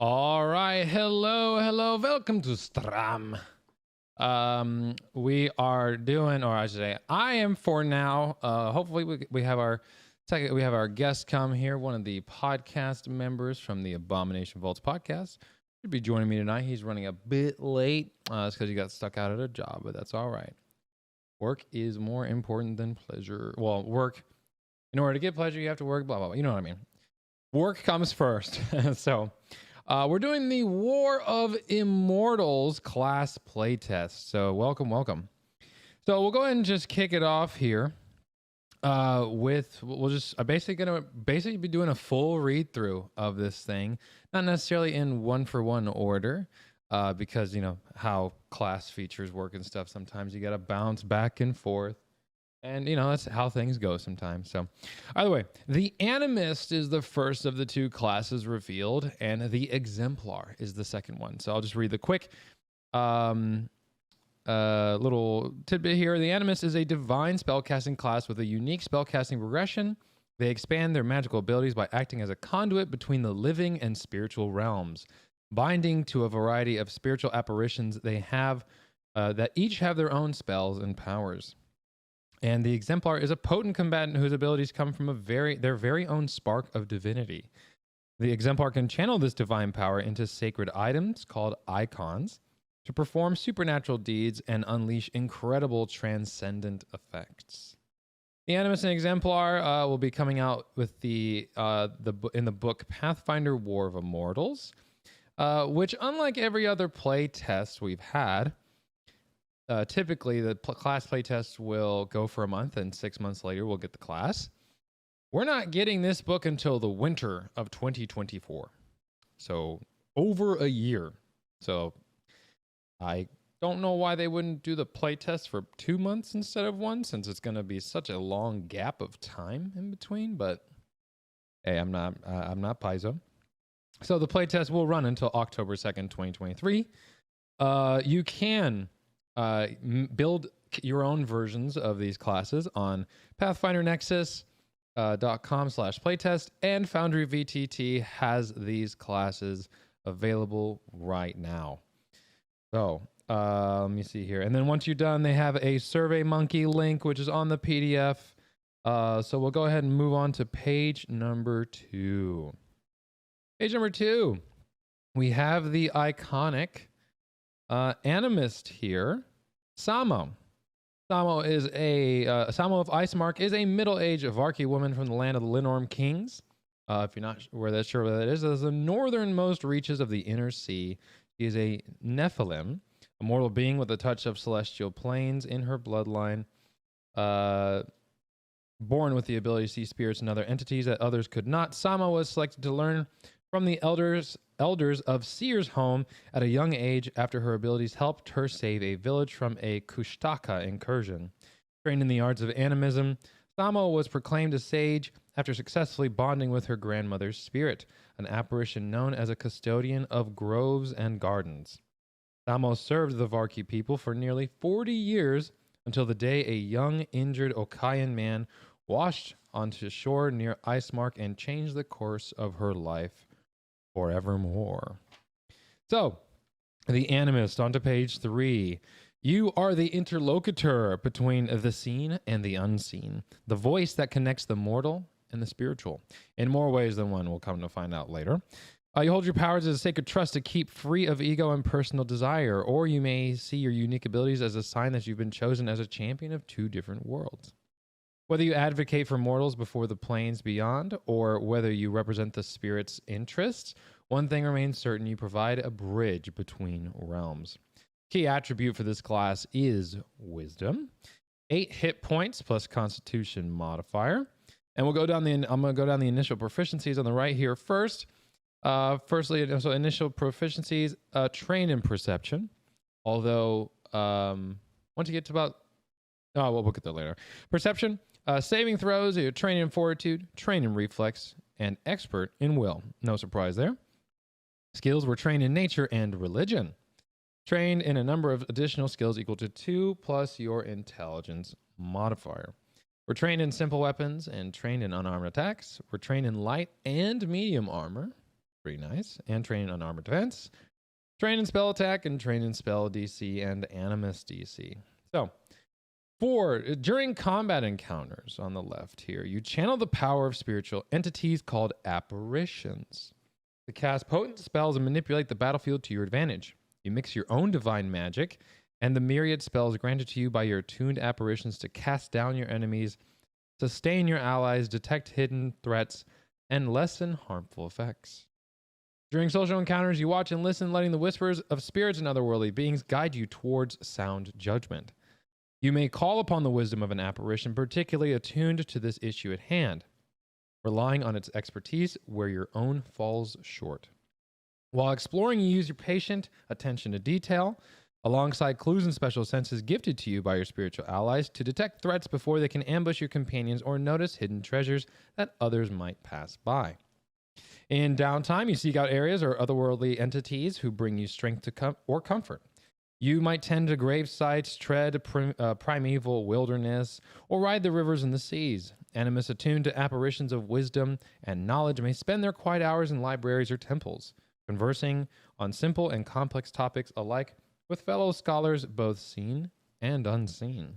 All right, hello, welcome to Stram. We are doing, or I should say, I am for now. Hopefully, we have our guest come here, one of the podcast members from the Abomination Vaults podcast. Should be joining me tonight. He's running a bit late. It's because he got stuck out at a job, but that's all right. Work is more important than pleasure. Well, work. In order to get pleasure, you have to work. Blah blah blah. You know what I mean. Work comes first. So. We're doing the War of Immortals class playtest. So welcome. So we'll go ahead and just kick it off here. We'll just basically be doing a full read through of this thing, not necessarily in one for one order, because you know how class features work and stuff. Sometimes you gotta bounce back and forth. And, you know, that's how things go sometimes. So, either way, the Animist is the first of the two classes revealed, and the Exemplar is the second one. So, I'll just read the quick little tidbit here. The Animist is a divine spellcasting class with a unique spellcasting progression. They expand their magical abilities by acting as a conduit between the living and spiritual realms, binding to a variety of spiritual apparitions they have that each have their own spells and powers. And the Exemplar is a potent combatant whose abilities come from their very own spark of divinity. The Exemplar can channel this divine power into sacred items called Ikons to perform supernatural deeds and unleash incredible transcendent effects. The Animist and Exemplar will be coming out with in the book Pathfinder: War of Immortals, which, unlike every other play test we've had, typically the class playtest will go for a month, and 6 months later we'll get the class. We're not getting this book until the winter of 2024, so over a year. So I don't know why they wouldn't do the playtest for 2 months instead of one, since it's going to be such a long gap of time in between. But hey, I'm not Paizo. So the playtest will run until October 2nd, 2023. You can build your own versions of these classes on PathfinderNexus.com/playtest, and Foundry VTT has these classes available right now. So let me see here. And then once you're done, they have a SurveyMonkey link, which is on the PDF. So we'll go ahead and move on to page number 2. Page number 2, we have the iconic Animist here. Samo. Samo is Samo of Icemark is a middle-aged Varki woman from the land of the Linorm Kings. If you're not sure where that is, the northernmost reaches of the Inner Sea. She is a Nephilim, a mortal being with a touch of celestial planes in her bloodline. Born with the ability to see spirits and other entities that others could not, Samo was selected to learn from the elders of Seer's home at a young age after her abilities helped her save a village from a Kushtaka incursion. Trained in the arts of animism, Samo was proclaimed a sage after successfully bonding with her grandmother's spirit, an apparition known as a custodian of groves and gardens. Samo served the Varki people for nearly 40 years until the day a young, injured Okayan man washed onto shore near Icemark and changed the course of her life forevermore. So, the Animist, onto page 3. You are the interlocutor between the seen and the unseen, the voice that connects the mortal and the spiritual, in more ways than one we'll come to find out later. You hold your powers as a sacred trust to keep free of ego and personal desire, or you may see your unique abilities as a sign that you've been chosen as a champion of 2 different worlds. Whether you advocate for mortals before the planes beyond, or whether you represent the spirit's interests, one thing remains certain: you provide a bridge between realms. Key attribute for this class is Wisdom, 8 hit points plus Constitution modifier. And I'm going to go down the initial proficiencies on the right here first. Firstly, so initial proficiencies, train in perception. Although, once you get to about, we'll get there later. Perception, saving throws, you're trained in fortitude, trained in reflex, and expert in will. No surprise there. Skills were trained in nature and religion. Trained in a number of additional skills equal to 2 plus your intelligence modifier. We're trained in simple weapons and trained in unarmed attacks. We're trained in light and medium armor. Pretty nice. And train on armor defense, train in spell attack, and train in spell DC and Animist DC. So, during combat encounters on the left here, you channel the power of spiritual entities called apparitions to cast potent spells and manipulate the battlefield to your advantage. You mix your own divine magic and the myriad spells granted to you by your attuned apparitions to cast down your enemies, sustain your allies, detect hidden threats, and lessen harmful effects. During social encounters, you watch and listen, letting the whispers of spirits and otherworldly beings guide you towards sound judgment. You may call upon the wisdom of an apparition particularly attuned to this issue at hand, relying on its expertise where your own falls short. While exploring, you use your patient attention to detail, alongside clues and special senses gifted to you by your spiritual allies, to detect threats before they can ambush your companions or notice hidden treasures that others might pass by. In downtime, you seek out areas or otherworldly entities who bring you strength or comfort. You might tend to grave sites, tread primeval wilderness, or ride the rivers and the seas. Animists attuned to apparitions of wisdom and knowledge may spend their quiet hours in libraries or temples, conversing on simple and complex topics alike with fellow scholars both seen and unseen.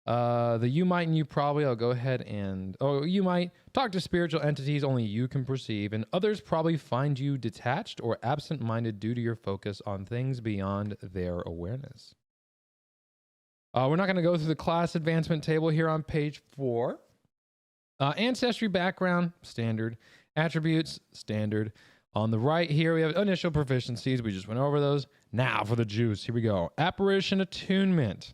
The you might and you probably, I'll go ahead and... you might talk to spiritual entities only you can perceive, and others probably find you detached or absent-minded due to your focus on things beyond their awareness. We're not going to go through the class advancement table here on page 4. Ancestry background, standard. Attributes, standard. On the right here, we have initial proficiencies. We just went over those. Now for the juice. Here we go. Apparition attunement.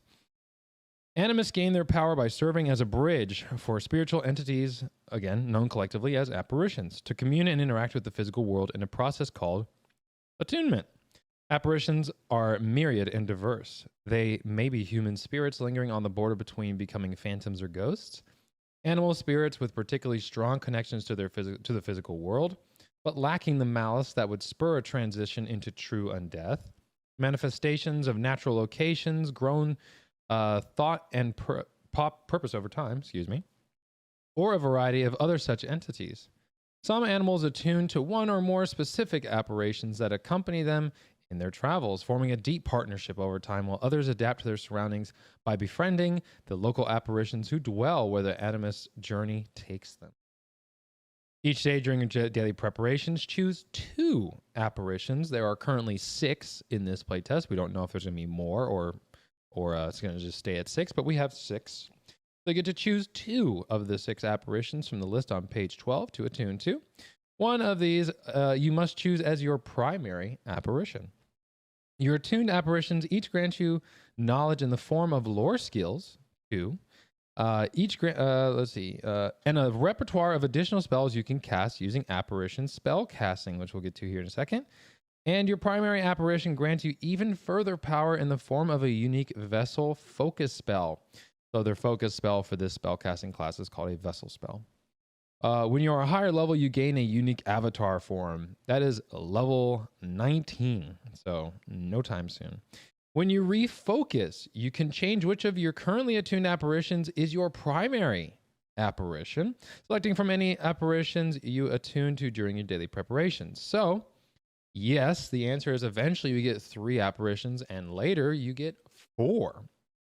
Animists gain their power by serving as a bridge for spiritual entities, again, known collectively as apparitions, to commune and interact with the physical world in a process called attunement. Apparitions are myriad and diverse. They may be human spirits lingering on the border between becoming phantoms or ghosts, animal spirits with particularly strong connections to the physical world, but lacking the malice that would spur a transition into true undeath, manifestations of natural locations grown thought and purpose over time, or a variety of other such entities. Some animals attune to one or more specific apparitions that accompany them in their travels, forming a deep partnership over time, while others adapt to their surroundings by befriending the local apparitions who dwell where the animist's journey takes them. Each day during your daily preparations, choose 2 apparitions. There are currently 6 in this playtest. We don't know if there's going to be more or it's going to just stay at 6, but we have 6. So you get to choose 2 of the 6 apparitions from the list on page 12 to attune to. One of these you must choose as your primary apparition. Your attuned apparitions each grant you knowledge in the form of lore skills, 2. And a repertoire of additional spells you can cast using apparition spellcasting, which we'll get to here in a second. And your primary apparition grants you even further power in the form of a unique vessel focus spell. So their focus spell for this spellcasting class is called a vessel spell. When you are a higher level, you gain a unique avatar form. That is level 19, so no time soon. When you refocus, you can change which of your currently attuned apparitions is your primary apparition, selecting from any apparitions you attune to during your daily preparations. So, yes, the answer is eventually you get 3 apparitions, and later you get 4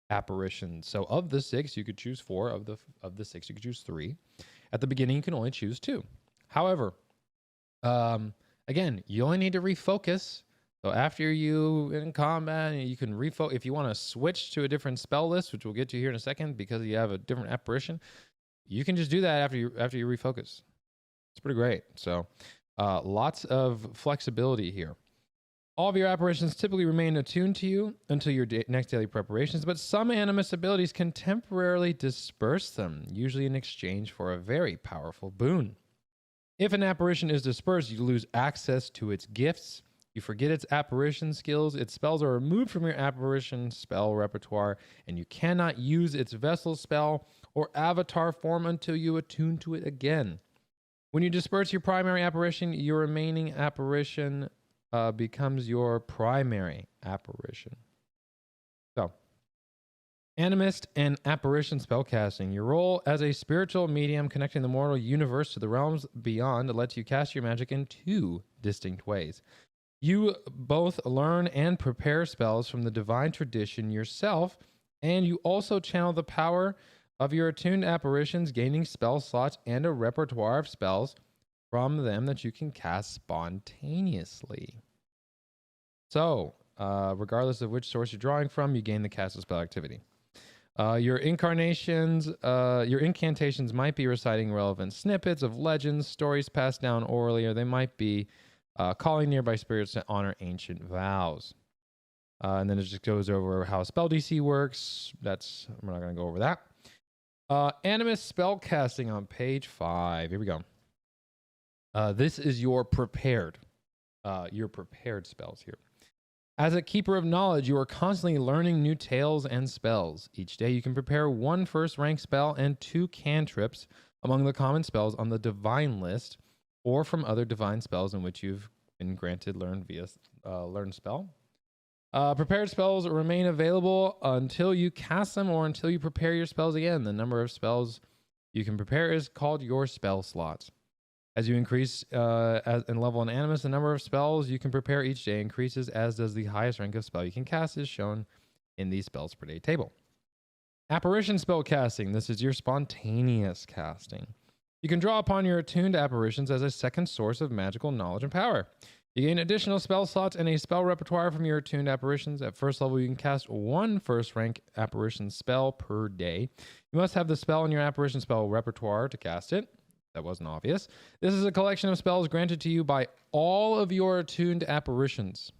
apparitions. So of the 6, you could choose 4. Of the 6, you could choose 3. At the beginning, you can only choose 2. However, again, you only need to refocus. So after you in combat, you can refocus. If you want to switch to a different spell list, which we'll get to here in a second, because you have a different apparition, you can just do that after you refocus. It's pretty great. So lots of flexibility here. All of your apparitions typically remain attuned to you until your next daily preparations, but some animist abilities can temporarily disperse them, usually in exchange for a very powerful boon. If an apparition is dispersed, you lose access to its gifts. You forget its apparition skills. Its spells are removed from your apparition spell repertoire, and you cannot use its vessel spell or avatar form until you attune to it again. When you disperse your primary apparition, your remaining apparition becomes your primary apparition. So, Animist and Apparition Spellcasting. Your role as a spiritual medium connecting the mortal universe to the realms beyond lets you cast your magic in two distinct ways. You both learn and prepare spells from the divine tradition yourself, and you also channel the power of your attuned apparitions, gaining spell slots and a repertoire of spells from them that you can cast spontaneously. So, regardless of which source you're drawing from, you gain the cast of spell activity. Your incantations might be reciting relevant snippets of legends, stories passed down orally, or they might be calling nearby spirits to honor ancient vows. And then it just goes over how spell DC works. We're not going to go over that. Animist Spellcasting on page 5. Here we go. This is your prepared spells here. As a keeper of knowledge, you are constantly learning new tales and spells. Each day you can prepare 1 first rank spell and 2 cantrips among the common spells on the divine list, or from other divine spells in which you've been granted learn via learn spell. Prepared spells remain available until you cast them or until you prepare your spells again. The number of spells you can prepare is called your spell slots. As you increase in level in Animist, the number of spells you can prepare each day increases, as does the highest rank of spell you can cast, is shown in the spells per day table. Apparition Spellcasting. This is your spontaneous casting. You can draw upon your attuned apparitions as a second source of magical knowledge and power. You gain additional spell slots and a spell repertoire from your attuned apparitions. At first level, you can cast 1 first rank apparition spell per day. You must have the spell in your apparition spell repertoire to cast it. That wasn't obvious. This is a collection of spells granted to you by all of your attuned apparitions.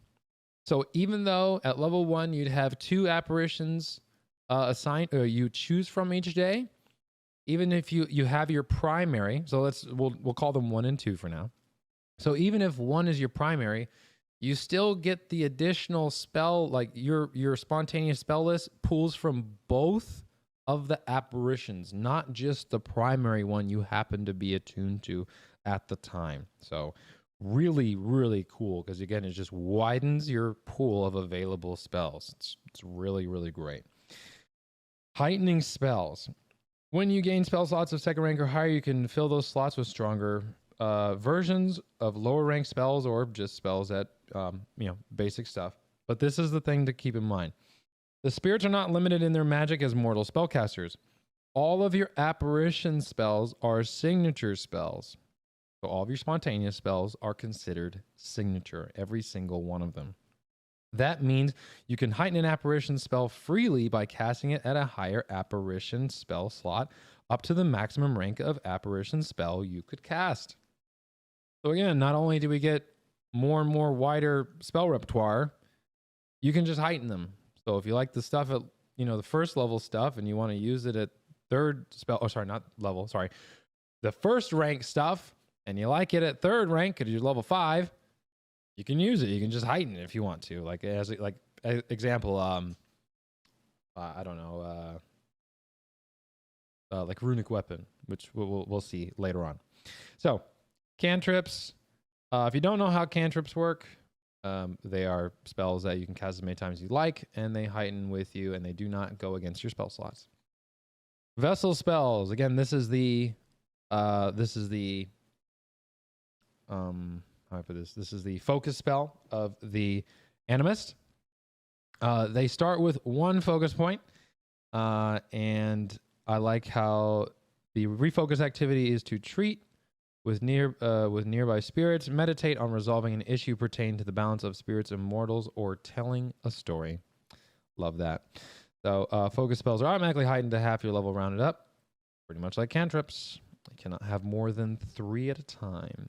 So even though at level 1 you'd have 2 apparitions assigned, or you choose from each day, even if you have your primary, so we'll call them 1 and 2 for now. So even if 1 is your primary, you still get the additional spell, like your spontaneous spell list pulls from both of the apparitions, not just the primary one you happen to be attuned to at the time. So really, really cool, because again, it just widens your pool of available spells. It's really, really great. Heightening spells. When you gain spell slots of 2nd rank or higher, you can fill those slots with stronger versions of lower rank spells, or just spells that, basic stuff. But this is the thing to keep in mind. The spirits are not limited in their magic as mortal spellcasters. All of your apparition spells are signature spells. So all of your spontaneous spells are considered signature, every single one of them. That means you can heighten an apparition spell freely by casting it at a higher apparition spell slot up to the maximum rank of apparition spell you could cast. So again, not only do we get more and more wider spell repertoire, you can just heighten them. So if you like the stuff at, the first level stuff and you want to use it at the first rank stuff, and you like it at 3rd rank because you're level 5, you can use it. You can just heighten it if you want to. Like example, I don't know, like runic weapon, which we'll see later on. So cantrips. If you don't know how cantrips work, they are spells that you can cast as many times as you like, and they heighten with you, and they do not go against your spell slots. Vessel spells. Again, this is the how do I put this? This is the focus spell of the Animist. They start with 1 focus point, and I like how the refocus activity is to treat with nearby spirits, meditate on resolving an issue pertaining to the balance of spirits and mortals, or telling a story. Love that. So focus spells are automatically heightened to half your level rounded up, pretty much like cantrips. You cannot have more than 3 at a time.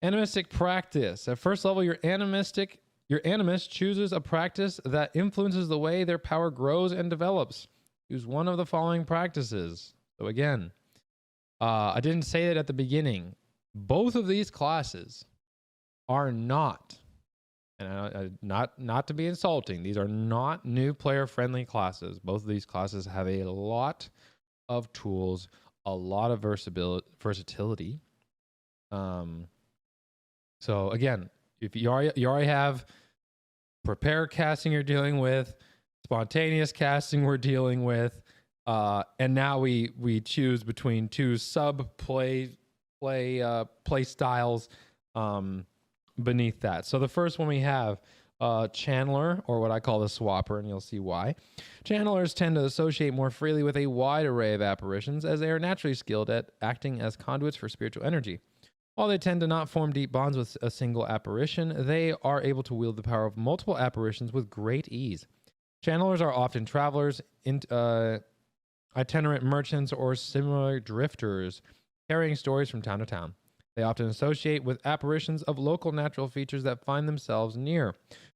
Animistic practice. At first level, your animist chooses a practice that influences the way their power grows and develops. Choose one of the following practices. So again, I didn't say it at the beginning. Both of these classes are not, and not to be insulting, these are not new player-friendly classes. Both of these classes have a lot of tools, a lot of versatility. So again, if you already have prepare casting you're dealing with, spontaneous casting we're dealing with, and now we choose between two sub play styles beneath that. So the first one we have Channeler, or what I call the Swapper, and you'll see why. Channelers tend to associate more freely with a wide array of apparitions, as they are naturally skilled at acting as conduits for spiritual energy. While they tend to not form deep bonds with a single apparition, they are able to wield the power of multiple apparitions with great ease. Channelers are often travelers, itinerant merchants, or similar drifters, carrying stories from town to town. They often associate with apparitions of local natural features that find themselves near.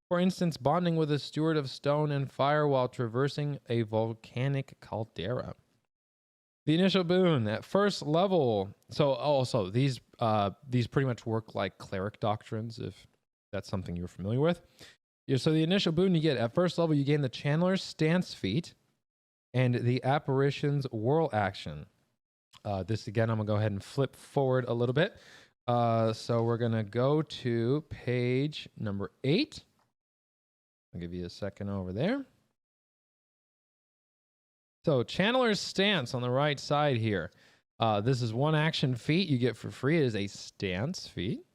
For instance, bonding with a steward of stone and fire while traversing a volcanic caldera. The initial boon at first level. So also these pretty much work like cleric doctrines, if that's something you're familiar with. Yeah, so the initial boon you get at first level, you gain the Channeler's Stance feat and the Apparition's Whirl action. This again, I'm gonna go ahead and flip forward a little bit. So we're gonna go to page number 8. I'll give you a second over there. So Channeler's Stance on the right side here. This is one action feat you get for free. It is a stance feat.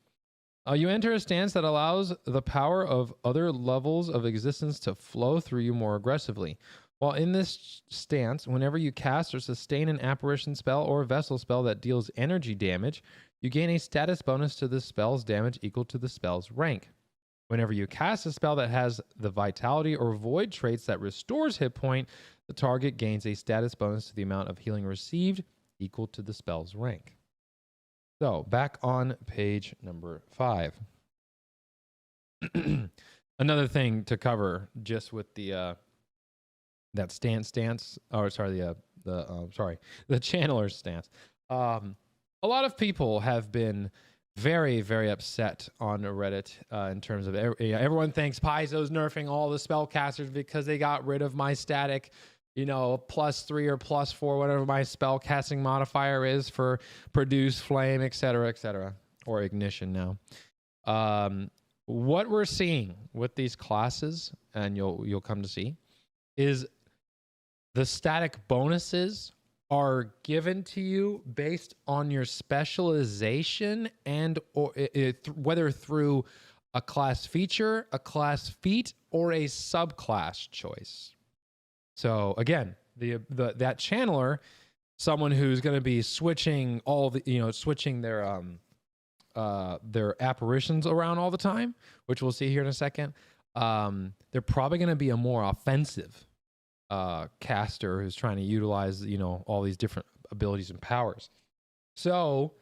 You enter a stance that allows the power of other levels of existence to flow through you more aggressively. While in this stance, whenever you cast or sustain an apparition spell or vessel spell that deals energy damage, you gain a status bonus to the spell's damage equal to the spell's rank. Whenever you cast a spell that has the vitality or void traits that restores hit point, the target gains a status bonus to the amount of healing received equal to the spell's rank. So back on page number 5. Another thing to cover just with the that the Channeler's Stance. A lot of people have been very, very upset on Reddit in terms of everyone thinks Paizo's nerfing all the spellcasters because they got rid of my static, +3 or +4, whatever my spellcasting modifier is for produce, flame, etc., or ignition now. What we're seeing with these classes, and you'll come to see, is the static bonuses are given to you based on your specialization and or whether through a class feature, a class feat, or a subclass choice. So again, that channeler, someone who's going to be switching switching their apparitions around all the time, which we'll see here in a second. They're probably going to be a more offensive caster who's trying to utilize all these different abilities and powers. So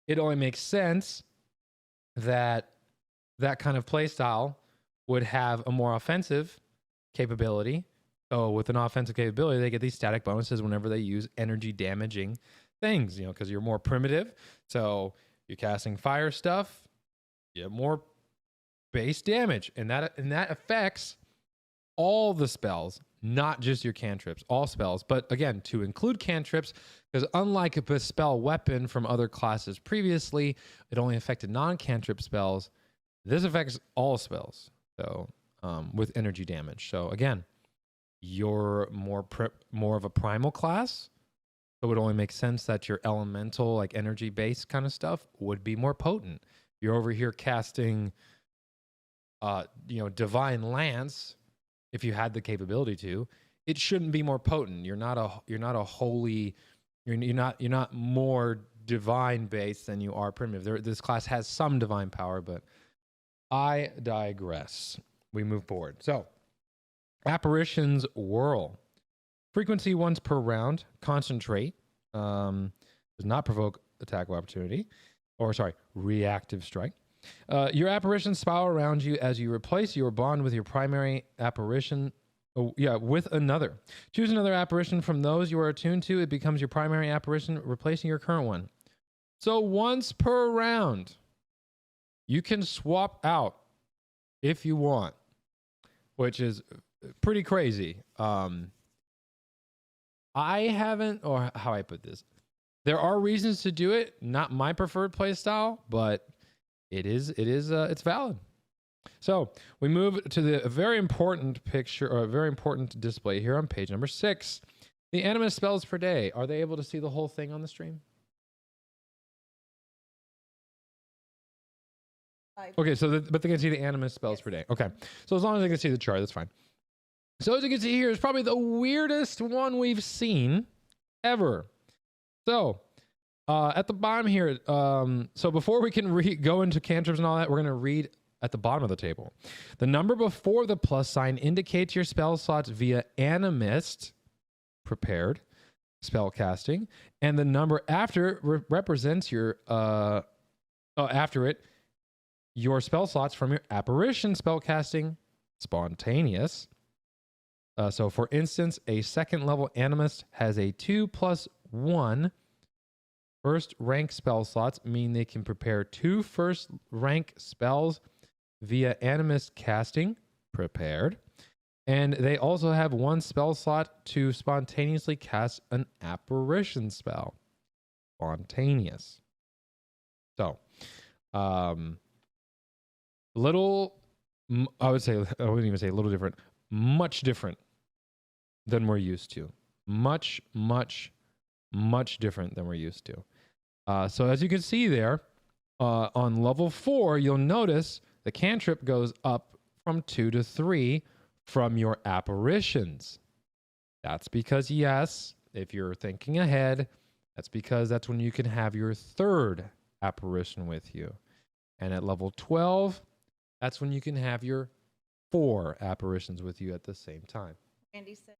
it only makes sense that kind of playstyle would have a more offensive capability. So with an offensive capability, they get these static bonuses whenever they use energy damaging things, because you're more primitive. So you're casting fire stuff, you have more base damage, and that affects all the spells, not just your cantrips, all spells. But again, to include cantrips, because unlike a spell weapon from other classes previously, it only affected non-cantrip spells. This affects all spells, so with energy damage. So again, you're more of a primal class, so it would only make sense that your elemental, like energy-based kind of stuff, would be more potent. You're over here casting, Divine Lance. If you had the capability to, it shouldn't be more potent. You're not more divine based than you are primitive. This class has some divine power, but I digress. We move forward. So, Apparitions Whirl. Frequency once per round. Concentrate. Does not provoke attack of opportunity. Reactive strike. Your apparitions spiral around you as you replace your bond with your primary apparition. With another. Choose another apparition from those you are attuned to. It becomes your primary apparition, replacing your current one. So once per round, you can swap out if you want, which is pretty crazy. I haven't, or how I put this, there are reasons to do it. Not my preferred play style, but it's valid. So we move to the very important picture, or a very important display here on page number 6. The Animist spells per day. Are they able to see the whole thing on the stream? Okay, so but they can see the Animist spells per day. Okay, so as long as they can see the chart, that's fine. So as you can see here, it's probably the weirdest one we've seen ever. So at the bottom here, so before we can go into cantrips and all that, we're going to read at the bottom of the table. The number before the plus sign indicates your spell slots via Animist prepared spellcasting, and the number after represents your after it your spell slots from your Apparition spellcasting spontaneous. So for instance, a second level Animist has a 2+1 first rank spell slots, mean they can prepare 2 first rank spells via Animist casting prepared. And they also have 1 spell slot to spontaneously cast an Apparition spell. Spontaneous. So, little, I would say, I wouldn't even say a little different, much different than we're used to. Much, much, much different than we're used to. So as you can see there, on level 4, you'll notice the cantrip goes up from 2 to 3 from your apparitions. That's because, yes, if you're thinking ahead, that's because that's when you can have your 3rd apparition with you. And at level 12, that's when you can have your 4 apparitions with you at the same time. Randy said.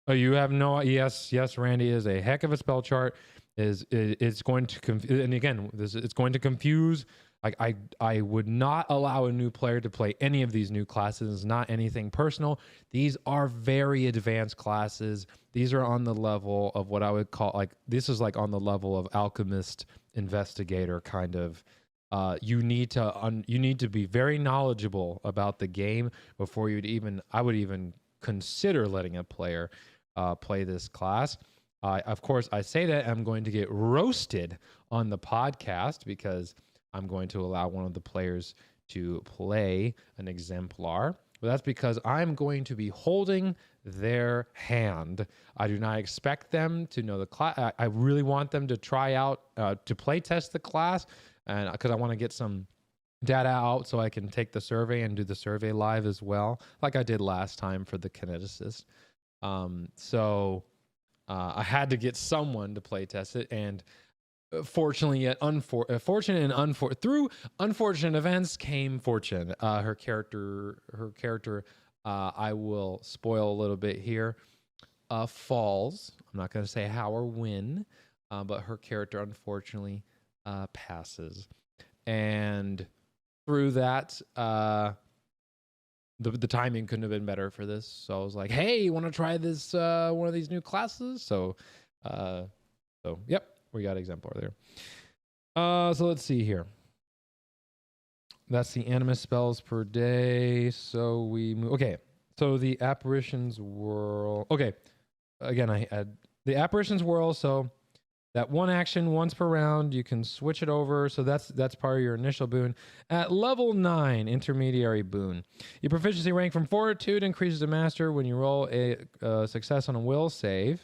Oh, you have no, yes, Randy is a heck of a spell chart. It's going to, and again, it's going to confuse. Like I would not allow a new player to play any of these new classes. It's not anything personal. These are very advanced classes. These are on the level of what I would call, like, this is like on the level of alchemist investigator kind of. You need to be very knowledgeable about the game before I would even consider letting a player play this class. Of course, I say that I'm going to get roasted on the podcast because I'm going to allow one of the players to play an exemplar. But that's because I'm going to be holding their hand. I do not expect them to know the class. I really want them to try out, to play test the class, and because I want to get some data out so I can take the survey and do the survey live as well, like I did last time for the kineticist. So I had to get someone to play test it, and fortunately, yet fortunate and through unfortunate events came fortune. Her character, I will spoil a little bit here, falls. I'm not going to say how or when, but her character unfortunately passes, and through that, the timing couldn't have been better for this. So I was like, hey, you want to try this one of these new classes? So yep, we got Exemplar there. So let's see here. That's the Animist spells per day. So we move. Okay, so the Apparitions Whirl. Okay, again, I had the Apparitions Whirl. So that one action once per round, you can switch it over. So that's part of your initial boon. At level 9, intermediary boon. Your proficiency rank from Fortitude increases to Master when you roll a success on a will save.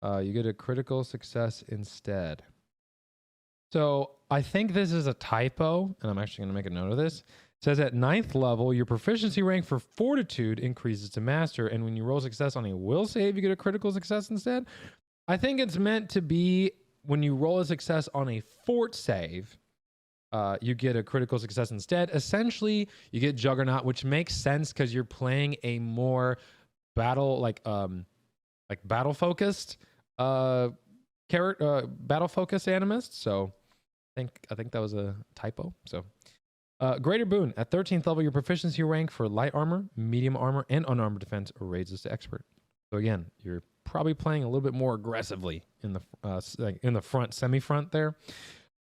You get a critical success instead. So I think this is a typo, and I'm actually going to make a note of this. It says at 9th level, your proficiency rank for Fortitude increases to Master, and when you roll success on a will save, you get a critical success instead. I think it's meant to be when you roll a success on a fort save, you get a critical success instead. Essentially, you get Juggernaut, which makes sense because you're playing a more battle battle focused battle focused Animist. So I think that was a typo. So greater boon at 13th level, your proficiency rank for light armor, medium armor, and unarmored defense raises to expert. So again, you're probably playing a little bit more aggressively in the front, semi-front there.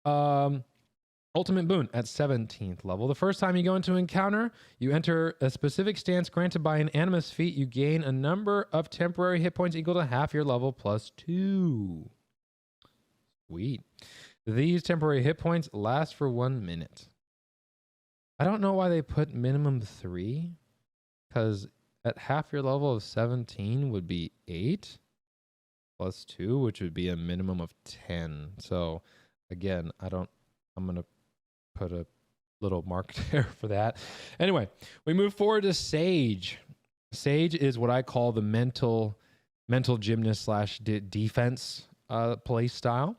Ultimate boon at 17th level. The first time you go into encounter, you enter a specific stance granted by an Animist feat. You gain a number of temporary hit points equal to half your level plus 2. Sweet. These temporary hit points last for 1 minute. I don't know why they put minimum 3, because at half your level of 17 would be 8 plus 2, which would be a minimum of 10. So again, I'm going to put a little mark there for that. Anyway, we move forward to Sage. Sage is what I call the mental gymnast / defense play style.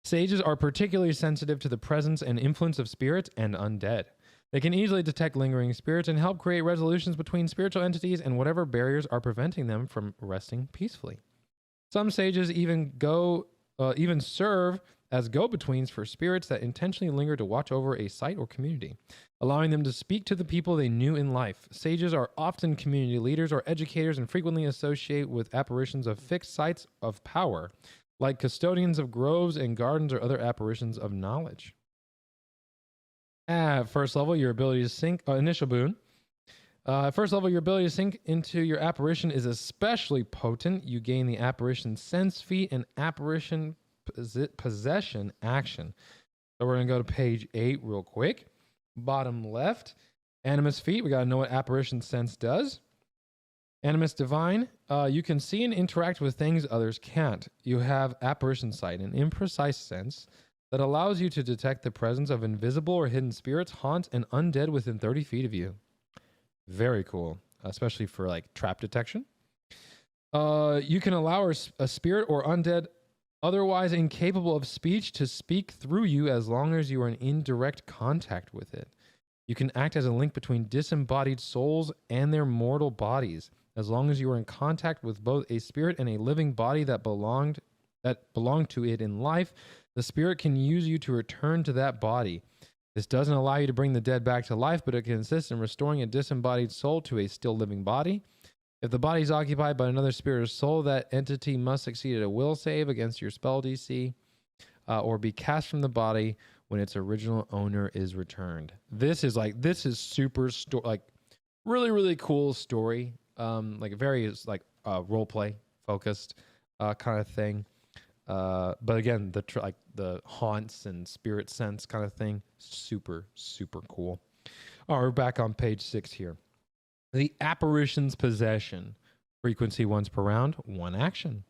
Sages are particularly sensitive to the presence and influence of spirits and undead. They can easily detect lingering spirits and help create resolutions between spiritual entities and whatever barriers are preventing them from resting peacefully. Some sages even serve as go-betweens for spirits that intentionally linger to watch over a site or community, allowing them to speak to the people they knew in life. Sages are often community leaders or educators and frequently associate with apparitions of fixed sites of power, like custodians of groves and gardens or other apparitions of knowledge. At first level, your ability to sync, initial boon. First level, your ability to sync into your apparition is especially potent. You gain the apparition sense feat and apparition possession action. So we're going to go to page 8 real quick. Bottom left, Animist feat. We got to know what apparition sense does. Animist divine. You can see and interact with things others can't. You have apparition sight, an imprecise sense that allows you to detect the presence of invisible or hidden spirits, haunts, and undead within 30 feet of you. Very cool, especially for like trap detection. You can allow a spirit or undead otherwise incapable of speech to speak through you as long as you are in indirect contact with it. You can act as a link between disembodied souls and their mortal bodies as long as you are in contact with both a spirit and a living body that belonged to it in life. The spirit can use you to return to that body. This doesn't allow you to bring the dead back to life, but it can assist in restoring a disembodied soul to a still living body. If the body is occupied by another spirit or soul, that entity must succeed at a will save against your spell DC or be cast from the body when its original owner is returned. This is super really, really cool story. Like very role play focused kind of thing. But again, the haunts and spirit sense kind of thing, super, super cool. All right, we're back on page 6 here. The apparition's possession. Frequency once per round, 1 action.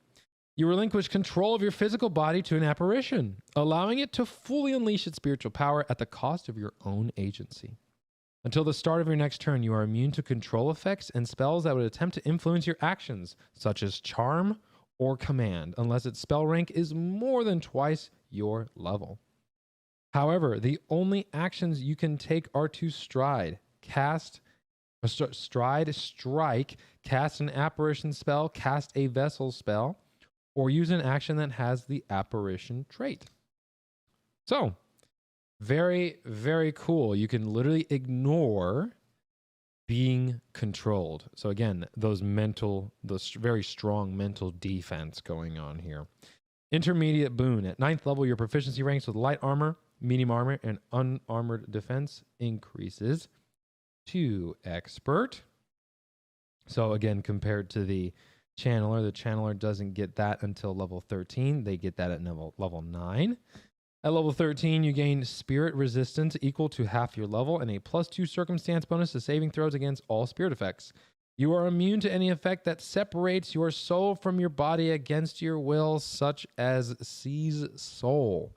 You relinquish control of your physical body to an apparition, allowing it to fully unleash its spiritual power at the cost of your own agency. Until the start of your next turn, you are immune to control effects and spells that would attempt to influence your actions, such as charm or command, unless its spell rank is more than twice your level. However, the only actions you can take are to strike, cast an apparition spell, cast a vessel spell, or use an action that has the apparition trait. So, very, very cool. You can literally ignore being controlled. So again, those very strong mental defense going on here. Intermediate boon. At 9th level, your proficiency ranks with light armor, medium armor, and unarmored defense increases to expert. So again, compared to the channeler doesn't get that until level 13. They get that at level 9. At level 13, you gain spirit resistance equal to half your level and a +2 circumstance bonus to saving throws against all spirit effects. You are immune to any effect that separates your soul from your body against your will, such as seize soul,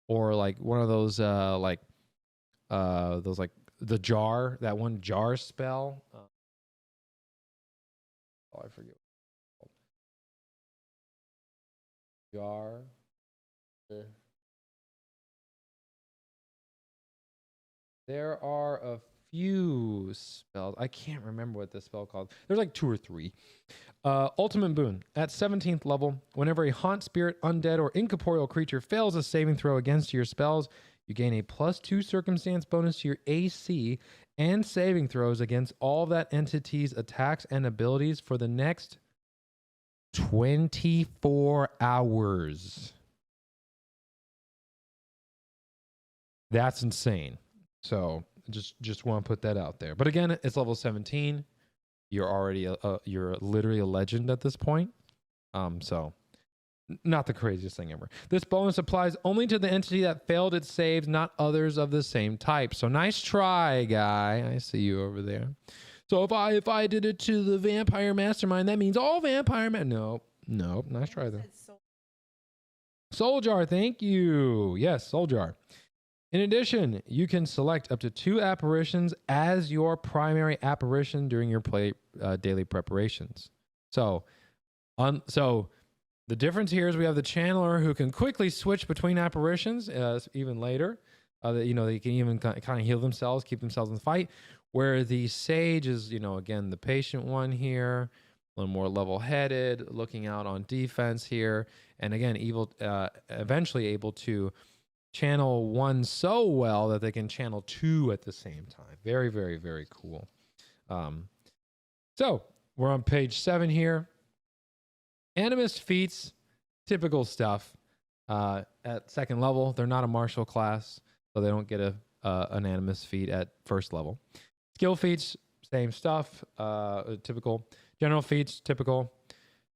or like one of those the jar, that one jar spell. I forget what it's called. Jar. There are a few spells. I can't remember what this spell called. There's like 2 or 3. Ultimate boon. At 17th level, whenever a haunt, spirit, undead, or incorporeal creature fails a saving throw against your spells, you gain a +2 circumstance bonus to your AC and saving throws against all that entity's attacks and abilities for the next 24 hours. That's insane. So just want to put that out there. But again, it's level 17. You're already you're literally a legend at this point. So Not the craziest thing ever. This bonus applies only to the entity that failed its saves, not others of the same type. So nice try, guy. I see you over there. So if I did it to the vampire mastermind, that means all vampire no, nice try though. Soul Jar, thank you. Yes, Soul Jar. In addition, you can select up to 2 apparitions as your primary apparition during your daily preparations. So the difference here is we have the channeler who can quickly switch between apparitions even later. They can even kind of heal themselves, keep themselves in the fight. Where the sage is, again, the patient one here, a little more level-headed, looking out on defense here, and again, eventually able to channel one so well that they can channel 2 at the same time. Very, very, very cool. So we're on page 7 here. Animist feats, typical stuff. At 2nd level, they're not a martial class, so they don't get an animist feat at 1st level. Skill feats, same stuff, typical. General feats, typical.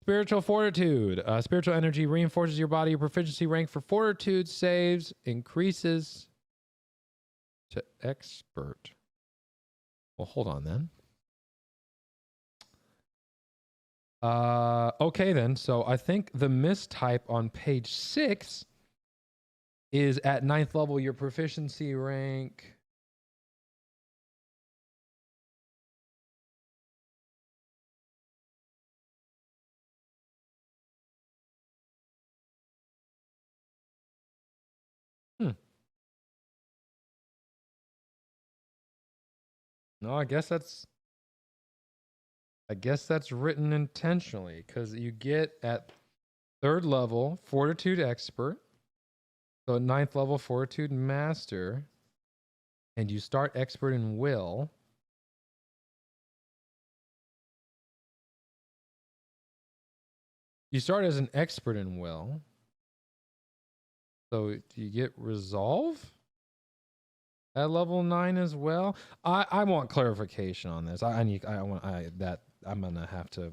Spiritual fortitude. Spiritual energy reinforces your body. Your proficiency rank for fortitude saves increases to expert. Well, hold on then. Okay then. So I think the mistype on page 6 is at 9th level, your proficiency rank. No, I guess that's written intentionally because you get at 3rd level fortitude expert, so at 9th level fortitude master, and you start expert in will. You start as an expert in will, so you get resolve at level 9 as well. I want clarification on this. I'm gonna have to.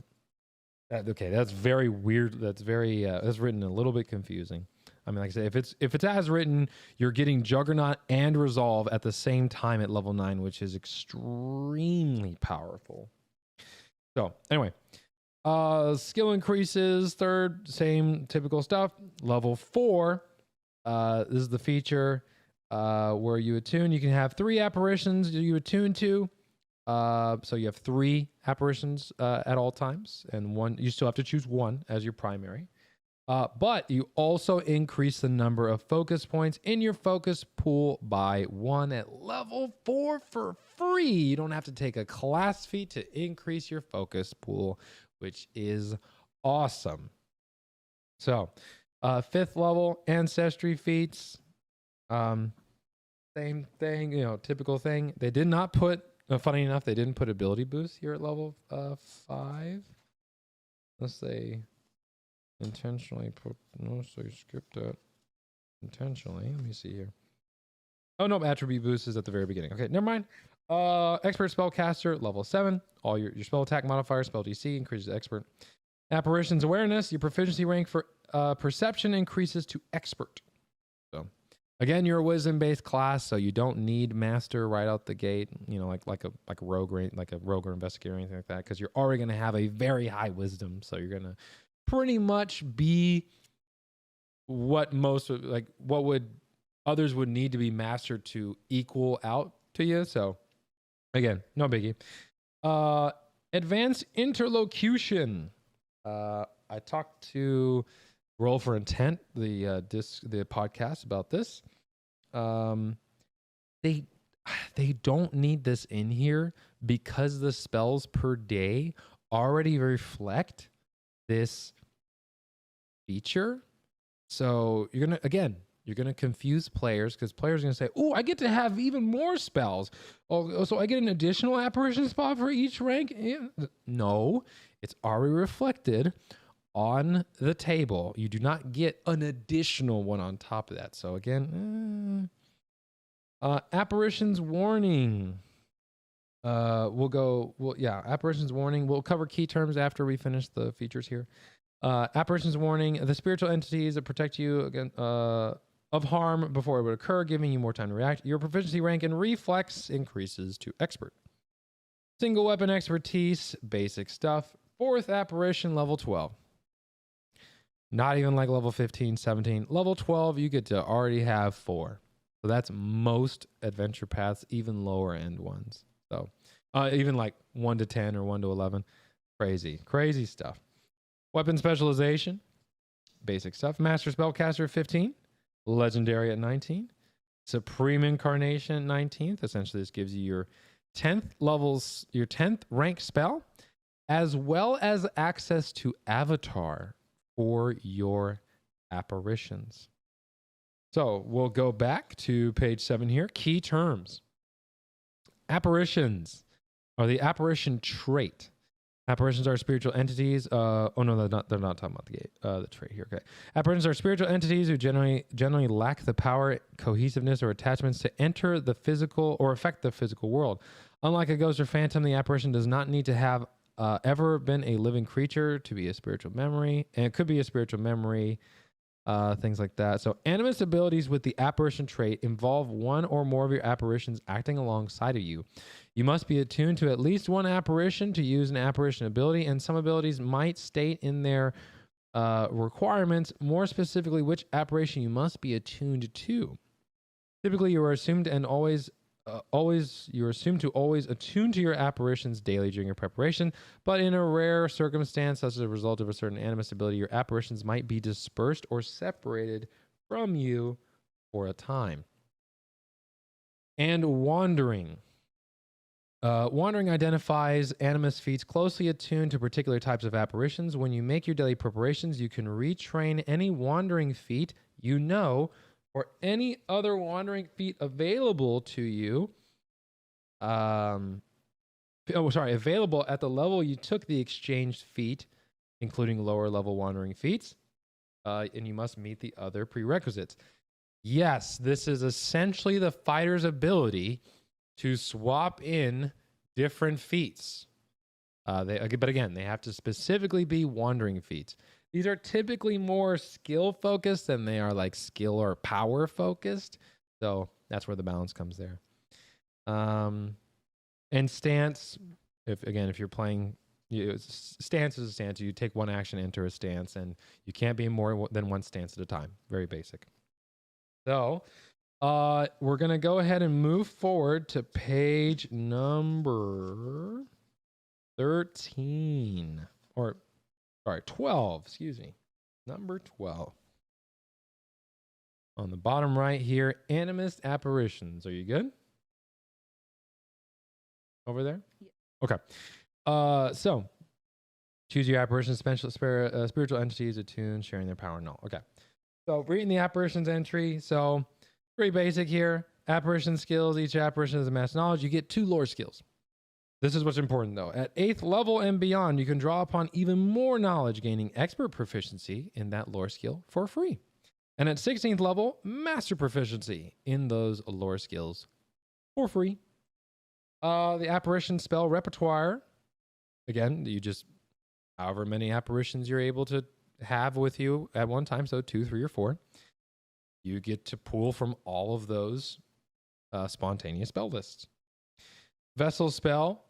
Okay, that's very weird. That's very that's written a little bit confusing. I mean, like I say, if it's as written, you're getting Juggernaut and Resolve at the same time at level 9, which is extremely powerful. So anyway, skill increases 3rd, same typical stuff. Level 4, this is the feature. Where you attune, you can have 3 apparitions you attune to. So you have 3 apparitions at all times, and one you still have to choose one as your primary. But you also increase the number of focus points in your focus pool by 1 at level 4 for free. You don't have to take a class feat to increase your focus pool, which is awesome. So 5th level ancestry feats. Same thing, typical thing. They did not put, funny enough, they didn't put ability boost here at level 5. Unless they intentionally put, no, so you skipped that intentionally. Let me see here. Oh, no, attribute boost is at the very beginning. Okay, never mind. Expert spellcaster, level 7. All your spell attack modifier, spell DC increases expert. Apparitions awareness, your proficiency rank for perception increases to expert. So again, you're a wisdom-based class, so you don't need master right out the gate. Like a rogue or investigator or anything like that, because you're already going to have a very high wisdom. So you're going to pretty much be what others would need to be mastered to equal out to you. So again, no biggie. Advanced interlocution. I talked to Roll for Intent, the podcast about this. They don't need this in here because the spells per day already reflect this feature. So you're gonna confuse players because players are gonna say, "Oh, I get to have even more spells. Oh, so I get an additional apparition spot for each rank." No, it's already reflected on the table. You do not get an additional one on top of that. So again, apparitions warning. Apparitions warning. We'll cover key terms after we finish the features here. Apparitions warning: the spiritual entities that protect you against of harm before it would occur, giving you more time to react. Your proficiency rank and reflex increases to expert. Single weapon expertise, basic stuff. Fourth apparition, level 12. Not even like level 15, 17. Level 12, you get to already have 4. So that's most adventure paths, even lower end ones. So even like 1 to 10 or 1 to 11. Crazy, crazy stuff. Weapon specialization, basic stuff. Master Spellcaster 15. Legendary at 19. Supreme Incarnation at 19th. Essentially, this gives you your 10th levels, your 10th rank spell, as well as access to Avatar for your apparitions. So we'll go back to page 7 here. Key terms. Apparitions are the apparition trait. Apparitions are spiritual entities. Oh no, they're not talking about the trait here. Okay. Apparitions are spiritual entities who generally lack the power, cohesiveness, or attachments to enter the physical or affect the physical world. Unlike a ghost or phantom, the apparition does not need to have ever been a living creature to be a spiritual memory, and it could be a spiritual memory, things like that. So animist abilities with the apparition trait involve one or more of your apparitions acting alongside of you. You must be attuned to at least one apparition to use an apparition ability, and some abilities might state in their requirements more specifically which apparition you must be attuned to. Typically, you are assumed to always attune to your apparitions daily during your preparation, but in a rare circumstance, such as a result of a certain animist ability, your apparitions might be dispersed or separated from you for a time. And wandering. Wandering identifies animist feats closely attuned to particular types of apparitions. When you make your daily preparations, you can retrain any wandering feat you know or any other wandering feat available to you. Available at the level you took the exchanged feat, including lower level wandering feats, and you must meet the other prerequisites. Yes, this is essentially the fighter's ability to swap in different feats. But again, they have to specifically be wandering feats. These are typically more skill focused than they are like skill or power focused. So that's where the balance comes there. And stance, if you're playing, stance is a stance. You take one action, enter a stance, and you can't be more than one stance at a time. Very basic. So we're going to go ahead and move forward to page number 13. 12, excuse me. Number 12. On the bottom right here, Animist Apparitions. Are you good? Over there? Yeah. Okay. So, choose your apparitions, spiritual entities attuned, sharing their power and all. Okay. So, reading the apparitions entry. So, pretty basic here. Apparition skills. Each apparition has a mass knowledge. You get 2 lore skills. This is what's important, though. At 8th level and beyond, you can draw upon even more knowledge, gaining expert proficiency in that lore skill for free. And at 16th level, master proficiency in those lore skills for free. The apparition spell repertoire. Again, you just, however many apparitions you're able to have with you at one time, so 2, 3, or 4. You get to pull from all of those spontaneous spell lists. Vessel spell.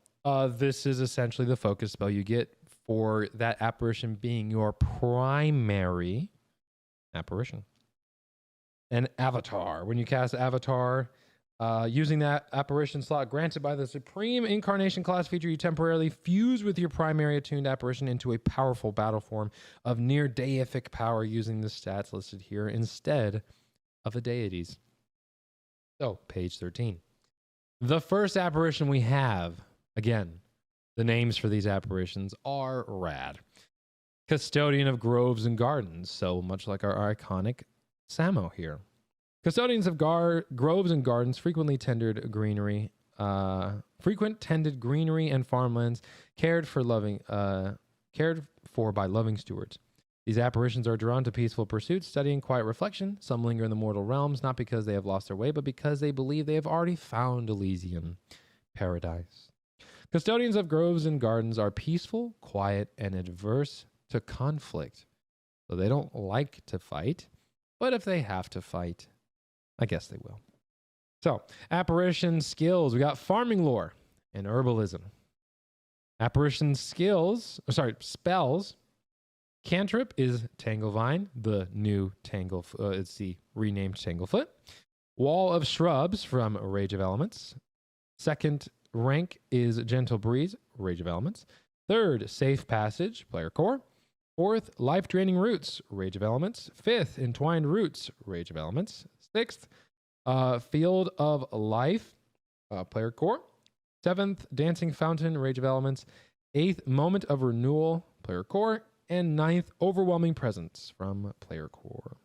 This is essentially the focus spell you get for that apparition being your primary apparition. And avatar. When you cast avatar, using that apparition slot granted by the Supreme Incarnation class feature, you temporarily fuse with your primary attuned apparition into a powerful battle form of near deific power using the stats listed here instead of the deities. So, page 13. The first apparition we have, again, the names for these apparitions are rad. Custodian of Groves and Gardens, so much like our iconic Samo here. Custodians of groves and gardens frequent tended greenery and farmlands cared for by loving stewards. These apparitions are drawn to peaceful pursuits, studying quiet reflection. Some linger in the mortal realms, not because they have lost their way, but because they believe they have already found Elysium, paradise. Custodians of groves and gardens are peaceful, quiet, and averse to conflict. So they don't like to fight, but if they have to fight, I guess they will. So, apparition skills. We got farming lore and herbalism. Apparition skills, spells. Cantrip is Tanglevine, the new it's the renamed Tanglefoot. Wall of Shrubs from Rage of Elements. Second rank is Gentle Breeze, Rage of Elements. Third, Safe Passage, Player Core. Fourth, Life Draining Roots, Rage of Elements. Fifth, Entwined Roots, Rage of Elements. Sixth, Field of Life, Player Core. Seventh, Dancing Fountain, Rage of Elements. Eighth, Moment of Renewal, Player Core. And ninth, Overwhelming Presence from Player Core.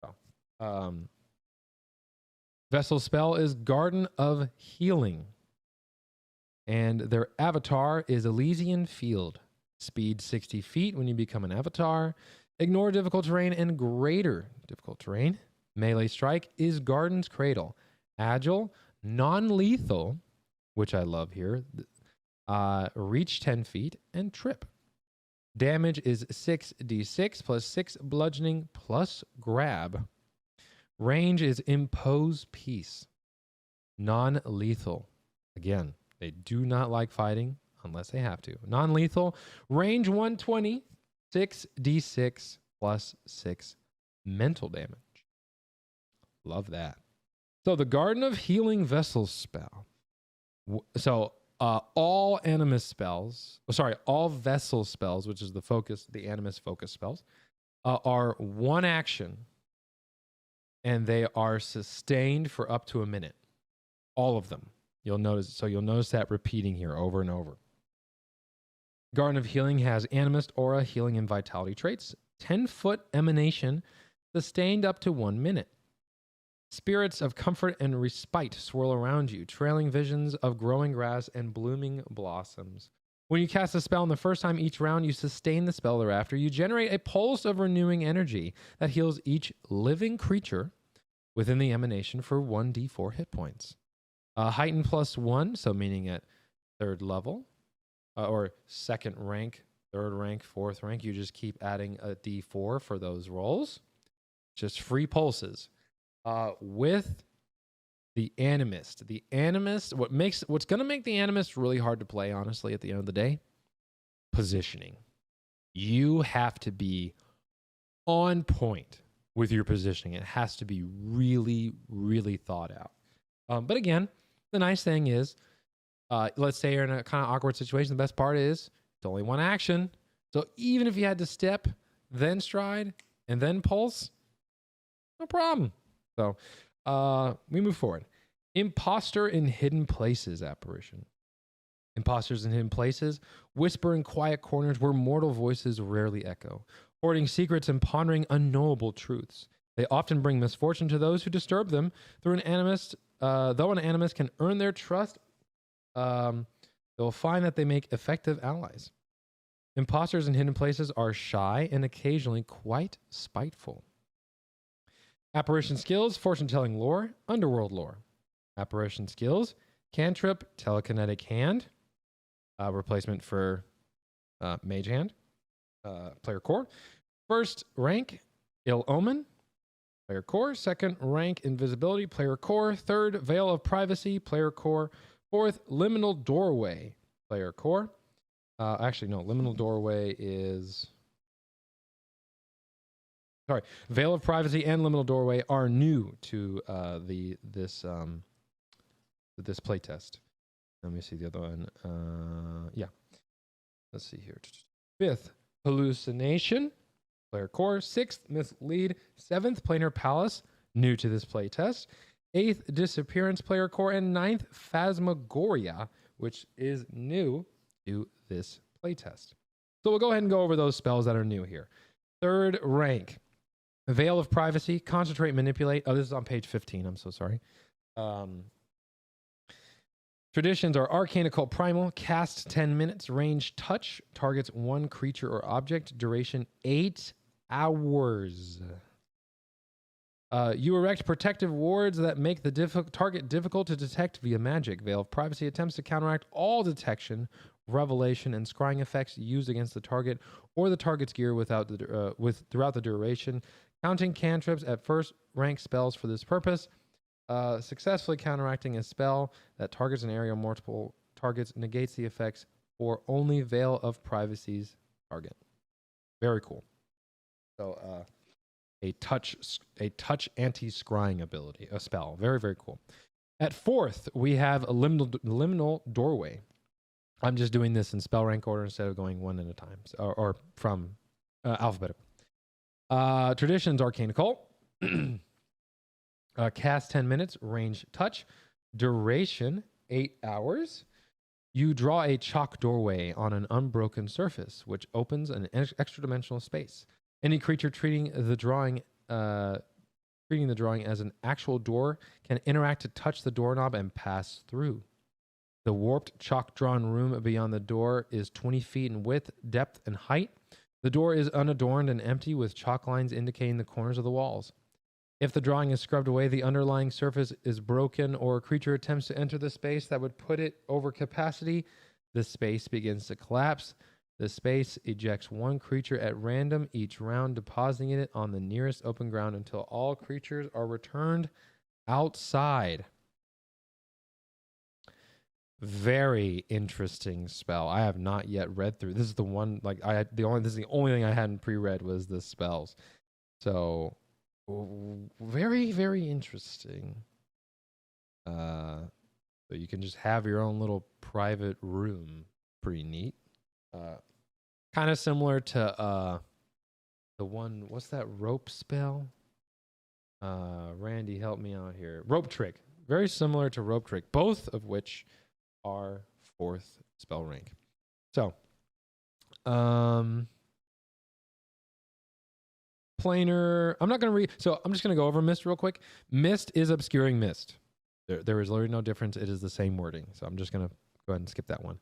So, Vessel spell is Garden of Healing. And their avatar is Elysian Field. Speed 60 feet when you become an avatar. Ignore difficult terrain and greater difficult terrain. Melee strike is Garden's Cradle. Agile, non-lethal, which I love here. Reach 10 feet and trip. Damage is 6d6 plus 6 bludgeoning plus grab. Range is Impose Peace. Non-lethal. Again, they do not like fighting unless they have to. Non-lethal. Range 120. 6d6 plus 6 mental damage. Love that. So the Garden of Healing Vessel spell. So all Animist spells, all Vessel spells, which is the Animist focus spells, are one action, and they are sustained for up to a minute. All of them. You'll notice that repeating here over and over. Garden of Healing has Animist, Aura, Healing, and Vitality traits. 10-foot emanation, sustained up to 1 minute. Spirits of comfort and respite swirl around you, trailing visions of growing grass and blooming blossoms. When you cast a spell in the first time each round, you sustain the spell thereafter. You generate a pulse of renewing energy that heals each living creature within the emanation for 1d4 hit points. Heighten +1, so meaning at third level, or second rank, third rank, fourth rank, you just keep adding a d4 for those rolls. Just free pulses. With the Animist. The Animist, what's going to make the Animist really hard to play, honestly, at the end of the day? Positioning. You have to be on point with your positioning. It has to be really, really thought out. But again, the nice thing is, let's say you're in a kind of awkward situation. The best part is it's only one action. So even if you had to step, then stride, and then pulse, no problem. So we move forward. Imposter in Hidden Places apparition. Imposters in hidden places whisper in quiet corners where mortal voices rarely echo, hoarding secrets and pondering unknowable truths. They often bring misfortune to those who disturb them. Though an animist can earn their trust, they'll find that they make effective allies. Imposters in hidden places are shy and occasionally quite spiteful. Apparition skills, fortune-telling lore, underworld lore. Apparition skills, cantrip, telekinetic hand, replacement for mage hand, player core. First rank, ill omen, player core. Second rank, invisibility, player core. Third, veil of privacy, player core. Fourth, liminal doorway, player core. Liminal doorway is... Veil of Privacy and Liminal Doorway are new to this playtest. Let me see the other one. Let's see here. Fifth, Hallucination, player core. Sixth, Mislead. Seventh, Planar Palace, new to this playtest. Eighth, Disappearance, player core. And ninth, Phasmagoria, which is new to this playtest. So we'll go ahead and go over those spells that are new here. Third rank. Veil of Privacy, Concentrate, Manipulate. Oh, this is on page 15. I'm so sorry. Traditions are Arcane Occult Primal, cast 10 minutes, range touch, targets one creature or object, duration 8 hours. You erect protective wards that make the target difficult to detect via magic. Veil of Privacy attempts to counteract all detection, revelation, and scrying effects used against the target or the target's gear throughout the duration. Counting cantrips at first rank spells for this purpose. Successfully counteracting a spell that targets an area or multiple targets negates the effects or only Veil of Privacy's target. Very cool. So a touch anti-scrying ability, a spell. Very, very cool. At 4th, we have a liminal doorway. I'm just doing this in spell rank order instead of going one at a time, or from alphabetical. Traditions, Arcane Occult. Cast 10 minutes, range touch. Duration 8 hours. You draw a chalk doorway on an unbroken surface, which opens an extra-dimensional space. Any creature treating the drawing as an actual door can interact to touch the doorknob and pass through. The warped chalk-drawn room beyond the door is 20 feet in width, depth, and height. The door is unadorned and empty with chalk lines indicating the corners of the walls. If the drawing is scrubbed away, the underlying surface is broken, or a creature attempts to enter the space that would put it over capacity, the space begins to collapse. The space ejects one creature at random each round, depositing it on the nearest open ground until all creatures are returned outside. Very interesting spell. I have not yet read through. This is the one, like, this is the only thing I hadn't pre-read was the spells. So very, very interesting. So you can just have your own little private room. Pretty neat. Kind of similar to the one, what's that rope spell? Randy, help me out here. Rope Trick. Very similar to Rope Trick, both of which are 4th spell rank. So, planar. I'm not going to read. So I'm just going to go over Mist real quick. Mist is obscuring mist. There is literally no difference. It is the same wording. So I'm just going to go ahead and skip that one.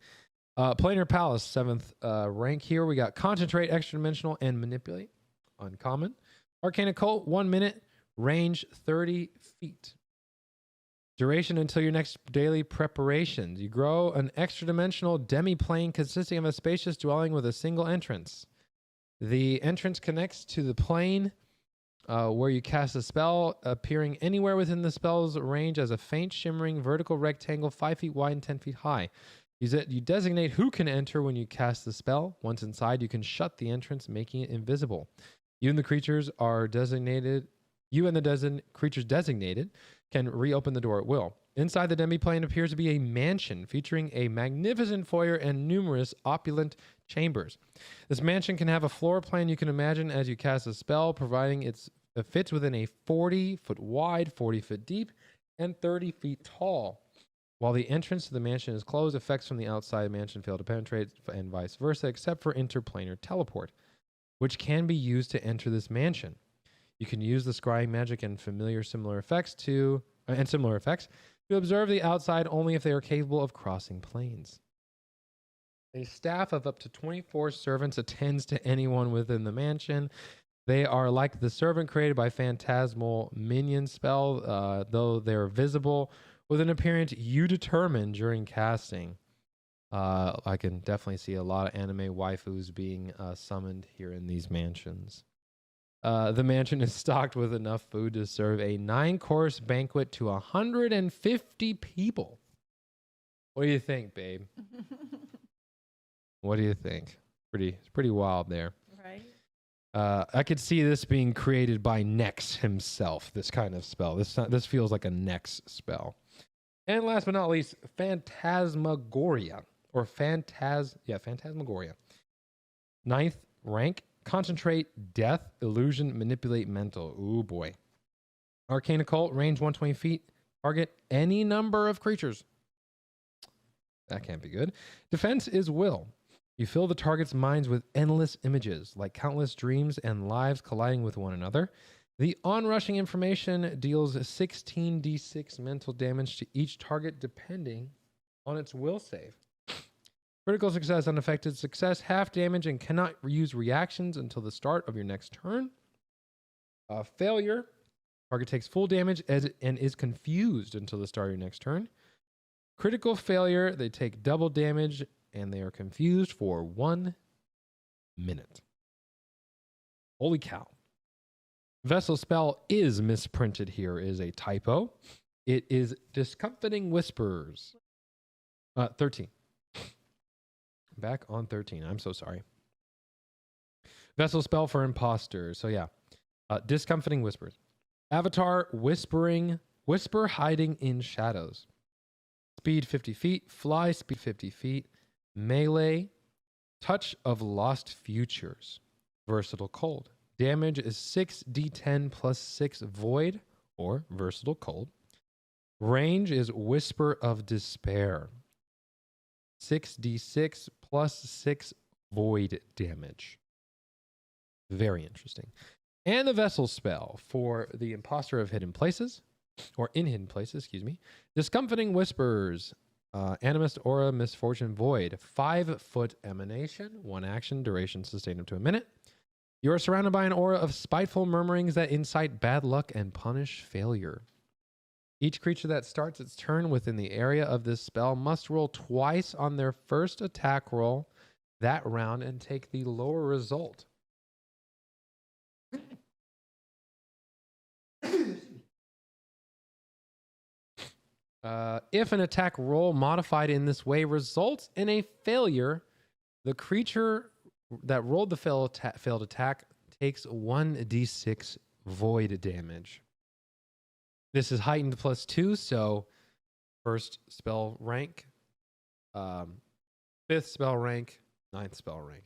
Planar Palace, 7th rank here. We got Concentrate, Extra Dimensional, and Manipulate. Uncommon. Arcane Occult, 1 minute. Range 30 feet. Duration until your next daily preparations. You grow an extra dimensional demi-plane consisting of a spacious dwelling with a single entrance. The entrance connects to the plane where you cast a spell, appearing anywhere within the spell's range as a faint shimmering vertical rectangle 5 feet wide and 10 feet high. You designate who can enter when you cast the spell. Once inside, you can shut the entrance, making it invisible. You and the creatures designated can reopen the door at will. Inside the demi-plane appears to be a mansion featuring a magnificent foyer and numerous opulent chambers. This mansion can have a floor plan you can imagine as you cast a spell, providing it fits within a 40-foot wide, 40-foot deep, and 30 feet tall. While the entrance to the mansion is closed, effects from the outside mansion fail to penetrate and vice versa, except for interplanar teleport, which can be used to enter this mansion. You can use the scrying magic and similar effects to observe the outside only if they are capable of crossing planes. A staff of up to 24 servants attends to anyone within the mansion. They are like the servant created by Phantasmal Minion spell, though they are visible with an appearance you determine during casting. I can definitely see a lot of anime waifus being summoned here in these mansions. The mansion is stocked with enough food to serve a 9-course banquet to 150 people. What do you think, babe? What do you think? Pretty wild there. Right. I could see this being created by Nex himself, this kind of spell. This feels like a Nex spell. And last but not least, Phantasmagoria. Or Phantasmagoria. 9th rank. Concentrate, Death, Illusion, Manipulate, Mental. Ooh, boy. Arcane Occult, range 120 feet. Target any number of creatures. That can't be good. Defense is Will. You fill the target's minds with endless images, like countless dreams and lives colliding with one another. The onrushing information deals 16d6 mental damage to each target depending on its will save. Critical success, unaffected success, half damage, and cannot use reactions until the start of your next turn. Failure, target takes full damage and is confused until the start of your next turn. Critical failure, they take double damage and they are confused for 1 minute. Holy cow. Vessel spell is misprinted here, is a typo. It is Discomfiting Whispers. 13. Back on 13. I'm so sorry. Vessel spell for imposter. So yeah. Discomfiting Whispers. Avatar whisper hiding in shadows. Speed 50 feet. Fly speed 50 feet. Melee. Touch of Lost Futures. Versatile cold. Damage is 6d10 plus 6 void or versatile cold. Range is Whisper of Despair. 6d6 plus 6 void damage. Very interesting. And the Vessel spell for the Imposter of Hidden Places, or in Hidden Places, excuse me. Discomfiting Whispers. Animist Aura Misfortune Void. 5-foot emanation. 1 action. Duration sustained up to a minute. You are surrounded by an aura of spiteful murmurings that incite bad luck and punish failure. Each creature that starts its turn within the area of this spell must roll twice on their first attack roll that round and take the lower result. If an attack roll modified in this way results in a failure, the creature that rolled the failed attack takes 1d6 void damage. This is heightened +2, so first spell rank, 5th spell rank, 9th spell rank.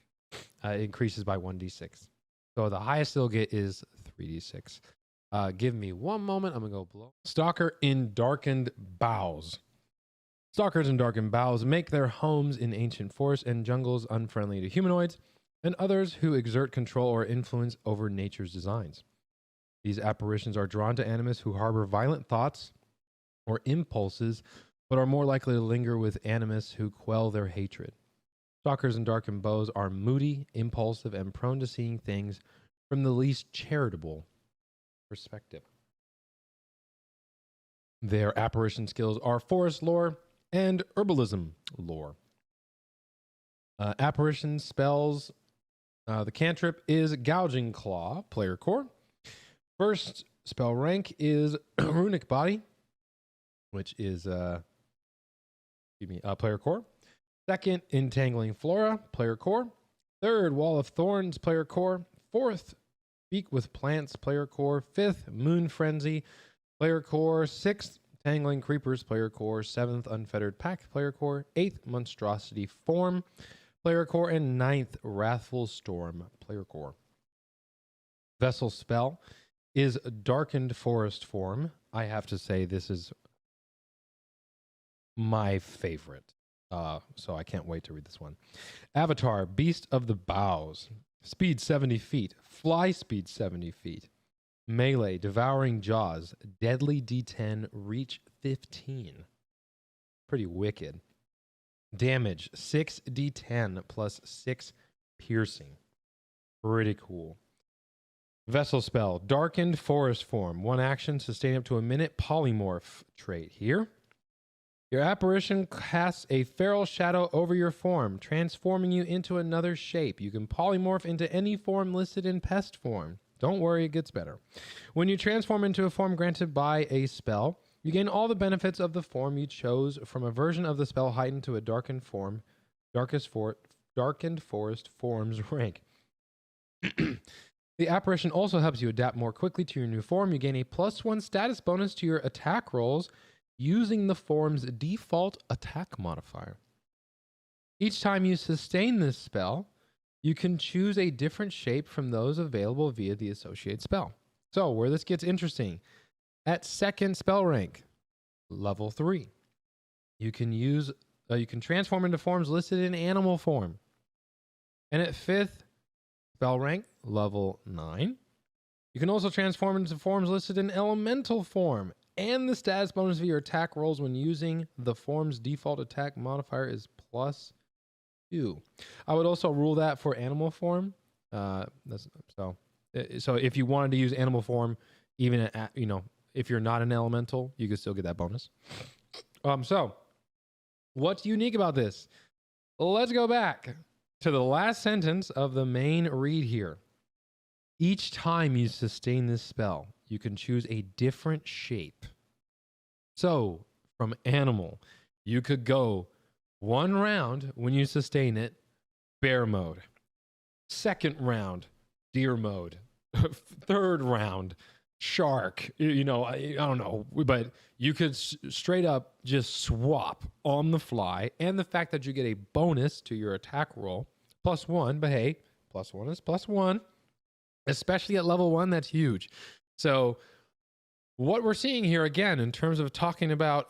It increases by 1d6. So the highest they'll get is 3d6. Give me one moment. I'm going to go below. Stalker in Darkened Boughs. Stalkers in Darkened Boughs make their homes in ancient forests and jungles unfriendly to humanoids and others who exert control or influence over nature's designs. These apparitions are drawn to animists who harbor violent thoughts or impulses, but are more likely to linger with animists who quell their hatred. Stalkers in Darkened Boughs are moody, impulsive, and prone to seeing things from the least charitable perspective. Their apparition skills are forest lore and herbalism lore. Apparition spells. The cantrip is Gouging Claw, player core. First spell rank is Runic Body, which is player core. Second, Entangling Flora, player core. Third, Wall of Thorns, player core. Fourth, Speak with Plants, player core. Fifth, Moon Frenzy, player core. Sixth, Tangling Creepers, player core. Seventh, Unfettered Pact, player core. Eighth, Monstrosity Form, player core. And ninth, Wrathful Storm, player core. Vessel spell is Darkened Forest Form. I have to say this is my favorite. So I can't wait to read this one. Avatar, Beast of the Boughs. Speed 70 feet. Fly speed 70 feet. Melee, Devouring Jaws. Deadly D10, reach 15. Pretty wicked. Damage, 6d10 plus 6 piercing. Pretty cool. Vessel spell, Darkened Forest Form. 1 action, sustain up to a minute. Polymorph trait here. Your apparition casts a feral shadow over your form, transforming you into another shape. You can polymorph into any form listed in pest form. Don't worry, it gets better. When you transform into a form granted by a spell, you gain all the benefits of the form you chose from a version of the spell heightened to a darkened form, Darkened Forest Form's rank. The apparition also helps you adapt more quickly to your new form. You gain a +1 status bonus to your attack rolls using the form's default attack modifier. Each time you sustain this spell, you can choose a different shape from those available via the associated spell. So, where this gets interesting, at 2nd spell rank, level 3, you can transform into forms listed in animal form. And at 5th spell rank, level 9, you can also transform into forms listed in elemental form. And the status bonus of your attack rolls when using the form's default attack modifier is +2. I would also rule that for animal form. So if you wanted to use animal form, even at, if you're not an elemental, you could still get that bonus. So what's unique about this? let's go back to the last sentence of the main read here. Each time you sustain this spell, you can choose a different shape. So, from animal, you could go 1 round when you sustain it, bear mode. 2nd round, deer mode. 3rd round, shark. You know, I don't know, but you could straight up just swap on the fly. And the fact that you get a bonus to your attack roll, +1, but hey, +1 is +1. Especially at level 1, that's huge. So what we're seeing here again in terms of talking about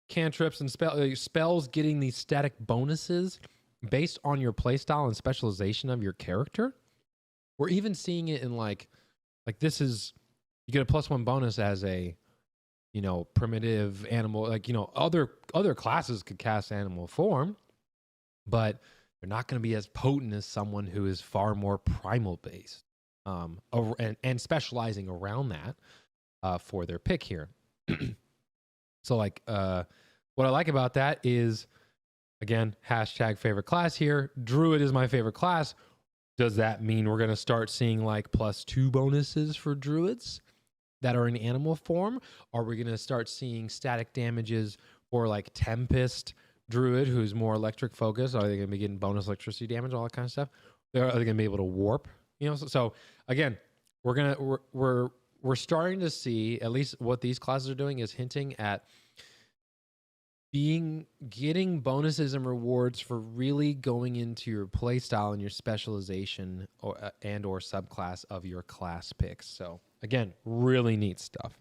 cantrips and spells getting these static bonuses based on your playstyle and specialization of your character, we're even seeing it in like this is, you get a +1 bonus as a primitive animal. Like, other classes could cast animal form, but they're not going to be as potent as someone who is far more primal based, and specializing around that for their pick here. So like, what I like about that is, again, #favorite class here. Druid is my favorite class. Does that mean we're going to start seeing like +2 bonuses for druids that are in animal form? Are we going to start seeing static damages for like Tempest Druid, who's more electric focused? Are they going to be getting bonus electricity damage, all that kind of stuff? Are they going to be able to warp? So again, we're starting to see, at least what these classes are doing is hinting at getting bonuses and rewards for really going into your play style and your specialization or subclass of your class picks. So again, really neat stuff.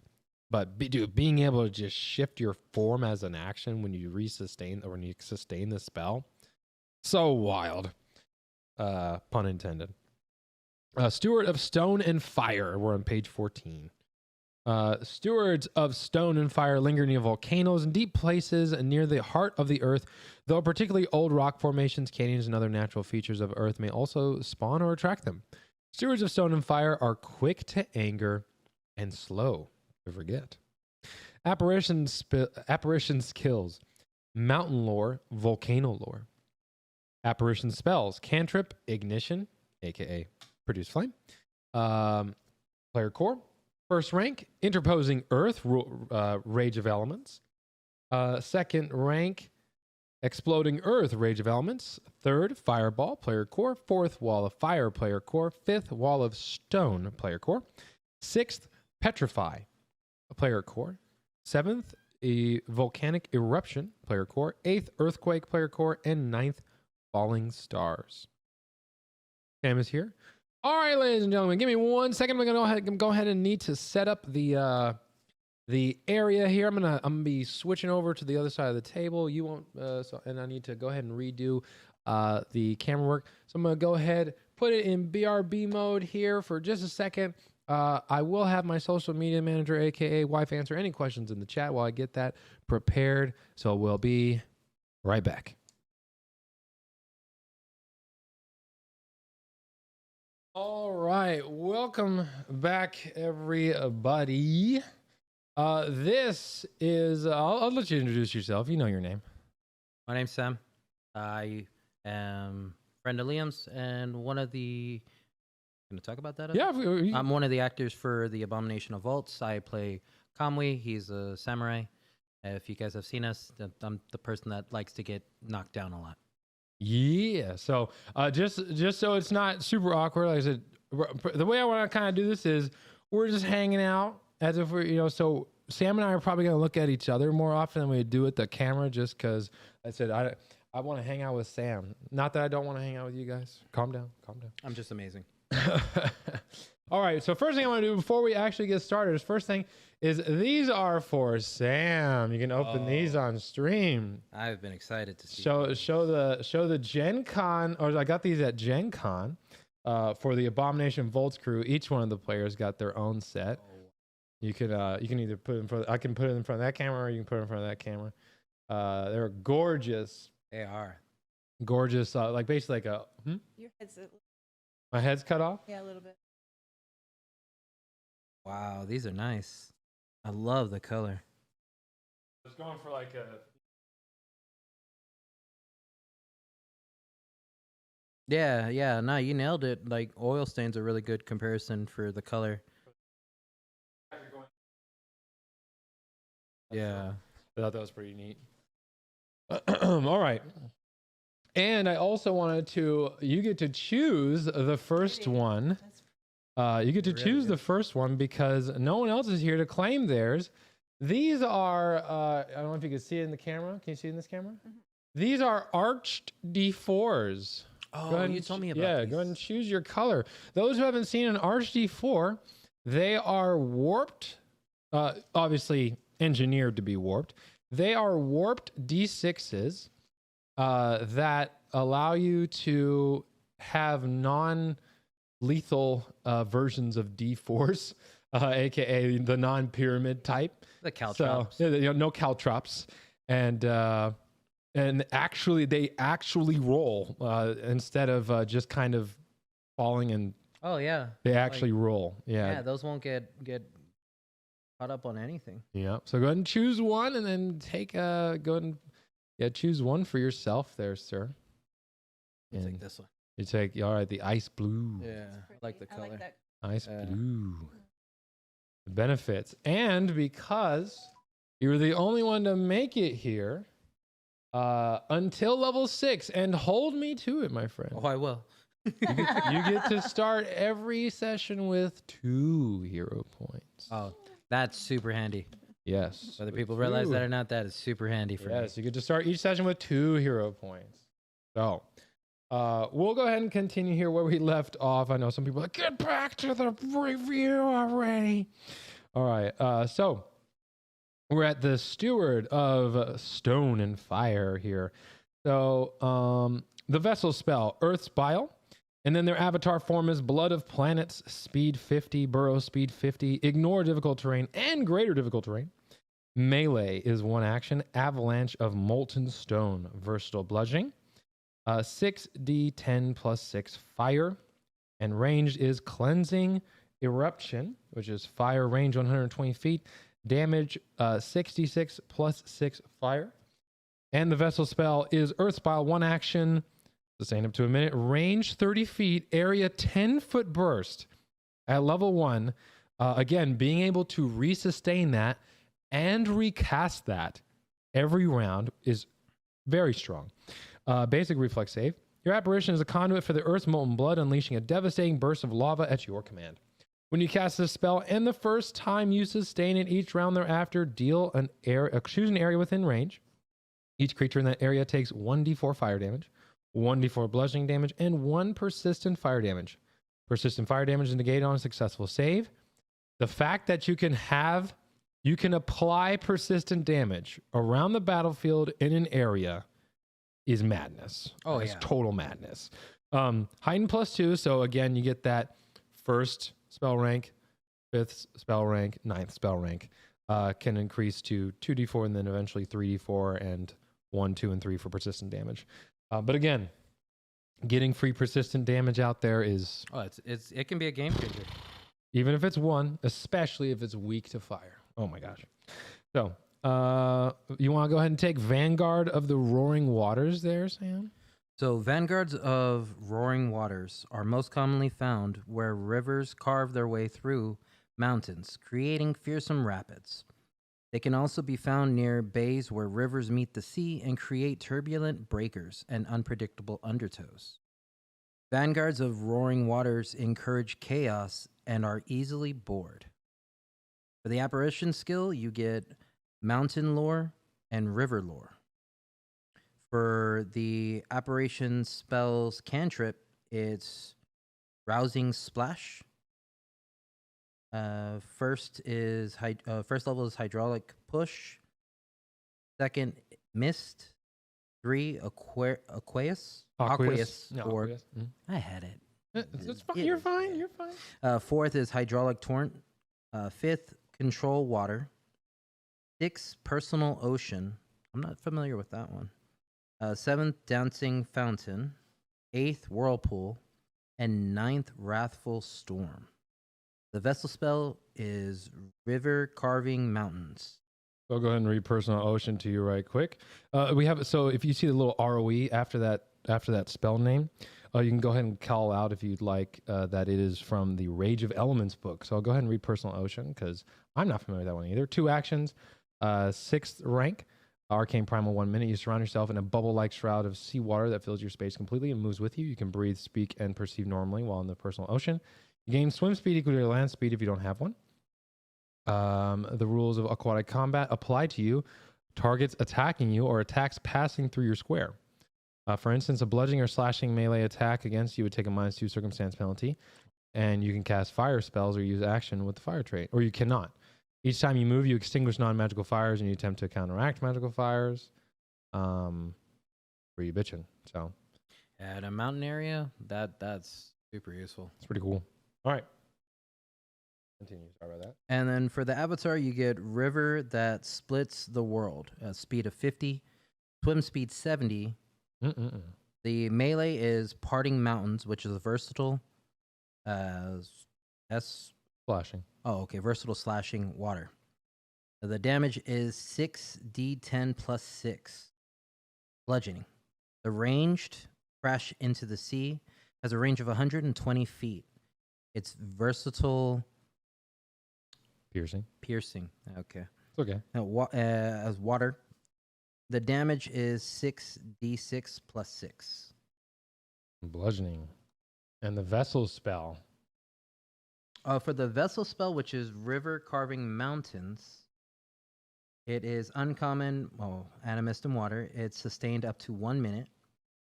But dude, being able to just shift your form as an action when you sustain the spell, so wild. Pun intended. Steward of Stone and Fire. We're on page 14. Stewards of stone and fire linger near volcanoes and deep places and near the heart of the earth, though particularly old rock formations, canyons, and other natural features of earth may also spawn or attract them. Stewards of stone and fire are quick to anger and slow to forget. Apparitions skills: mountain lore, volcano lore. Apparition spells: cantrip, ignition, aka produce flame. Player core. First rank, interposing earth, rage of elements. 2nd rank, exploding earth, rage of elements. 3rd, fireball, player core. 4th, wall of fire, player core. 5th, wall of stone, player core. 6th, petrify, player core. 7th, a volcanic eruption, player core. 8th, earthquake, player core. And 9th, falling stars. Sam is here. All right, ladies and gentlemen, give me 1 second. We're gonna go ahead and need to set up the area here. I'm gonna be switching over to the other side of the table. You won't, and I need to go ahead and redo the camera work. So I'm gonna go ahead, put it in BRB mode here for just a second. I will have my social media manager, aka wife, answer any questions in the chat while I get that prepared. So we'll be right back. All right, welcome back, everybody. This is, I'll let you introduce yourself. You know your name. My name's Sam. I am friend of Liam's and one of the... Going to talk about that? Yeah. I'm one of the actors for the Abomination of Vaults. I play Kamui. He's a samurai. If you guys have seen us, I'm the person that likes to get knocked down a lot. Yeah. So just so it's not super awkward, like I said, the way I want to kind of do this is we're just hanging out as if we're, so Sam and I are probably going to look at each other more often than we do with the camera, just because I said, I want to hang out with Sam. Not that I don't want to hang out with you guys. Calm down. I'm just amazing. All right. So first thing I want to do before we actually get started, first thing is these are for Sam. You can open these on stream. I've been excited to see. Show the Gen Con, or I got these at Gen Con for the Abomination Volts crew. Each one of the players got their own set. You can either put it in front. I can put it in front of that camera, or you can put it in front of that camera. They're gorgeous. They are gorgeous. Like basically like a. Your head's. My head's cut off. Yeah, a little bit. Wow, these are nice. I love the color. I was going for like a Yeah. No, you nailed it. Like oil stain's a really good comparison for the color. Yeah. I thought that was pretty neat. All right. And I also wanted to, you get to choose the first one. You get to choose the first one because no one else is here to claim theirs. These are, I don't know if you can see it in the camera. Can you see it in this camera? These are arched D4s. Oh, you told me about go ahead and choose your color. Those who haven't seen an arched D4, they are warped, obviously engineered to be warped. They are warped D6s that allow you to have non-lethal versions of D4s, aka the non-pyramid type. The caltrops. So, no caltrops. And actually, they actually roll instead of just kind of falling, and Oh yeah. they actually roll. Yeah, those won't get caught up on anything. Yeah. So go ahead and choose one, and then go ahead and choose one for yourself, there, sir. I'll And take this one. you take all right. The ice blue. Yeah, I like the color. like that. Ice Yeah. blue. The benefits, and because you're the only one to make it here until level 6, and hold me to it, my friend. Oh, I will. You get to start every session with 2 hero points. Oh, that's super handy. Yes. Whether with people realize 2. that or not, that is super handy for me. Yes, you get to start each session with 2 hero points. So we'll go ahead and continue here where we left off. I know some people are like, get back to the review already. All right. So we're at the Steward of Stone and Fire here. So the vessel spell, Earth's Bile. And then their avatar form is Blood of Planets, speed 50, burrow speed 50, ignore difficult terrain and greater difficult terrain. Melee is 1 action, Avalanche of Molten Stone, versatile bludgeoning. 6d10 plus 6 fire. And ranged is Cleansing Eruption, which is fire range 120 feet, damage 66 plus 6 fire. And the vessel spell is Earthspile, 1 action, sustain up to a minute, range 30 feet, area 10-foot burst at level 1. Again, being able to resustain that and recast that every round is very strong. Basic reflex save. Your apparition is a conduit for the Earth's molten blood, unleashing a devastating burst of lava at your command. When you cast this spell, and the first time you sustain it each round thereafter, choose an area within range. Each creature in that area takes 1d4 fire damage, 1d4 bludgeoning damage, and 1 persistent fire damage. Persistent fire damage is negated on a successful save. The fact that you can apply persistent damage around the battlefield in an area is madness. Oh, It's yeah. total madness. Heighten +2, so again, you get that first spell rank, 5th spell rank, 9th spell rank. Can increase to 2d4 and then eventually 3d4 and 1, 2, and 3 for persistent damage. But again, getting free persistent damage out there is, Oh, it can be a game changer. even if it's 1, especially if it's weak to fire. Oh my gosh. So, you want to go ahead and take Vanguard of the Roaring Waters there, Sam? So, vanguards of roaring waters are most commonly found where rivers carve their way through mountains, creating fearsome rapids. They can also be found near bays where rivers meet the sea and create turbulent breakers and unpredictable undertows. Vanguards of roaring waters encourage chaos and are easily bored. For the apparition skill, you get mountain lore and river lore. For the apparition spells cantrip, it's rousing splash. First level is hydraulic push. Second, mist. 3, Aqueous. No, Or Aqueous. I had it. It's fine. You're fine. You're fine. 4th is hydraulic torrent. 5th, control water. 6th, personal ocean. I'm not familiar with that one. 7th, dancing fountain. 8th, whirlpool. And 9th, wrathful storm. The vessel spell is river carving mountains. I'll go ahead and read personal ocean to you right quick. We have, so if you see the little ROE after that spell name, You can go ahead and call out if you'd like that it is from the Rage of Elements book. So I'll go ahead and read Personal Ocean because I'm not familiar with that one either. 2 actions, 6th rank, Arcane Primal, 1 minute. You surround yourself in a bubble-like shroud of seawater that fills your space completely and moves with you. You can breathe, speak, and perceive normally while in the Personal Ocean. You gain swim speed equal to your land speed if you don't have one. The rules of aquatic combat apply to you. Targets attacking you or attacks passing through your square. For instance, a bludgeoning or slashing melee attack against you would take a -2 circumstance penalty, and you can cast fire spells or use action with the fire trait, or you cannot. Each time you move, you extinguish non-magical fires and you attempt to counteract magical fires. Where you bitching? So, At a mountain area, that's super useful. it's pretty cool. All right. Continue. Sorry about that. And then for the avatar, you get River that splits the world. Speed of 50, swim speed 70. The melee is Parting Mountains, which is versatile. Flashing. Oh, okay. Versatile slashing water. The damage is 6d10 plus 6. Bludgeoning. The ranged crash into the sea has a range of 120 feet. It's versatile. Piercing. Okay. It's okay. As water. The damage is 6d6 plus 6. Bludgeoning. And the vessel spell. For the vessel spell, which is River Carving Mountains, it is uncommon, Animist in water. It's sustained up to 1 minute.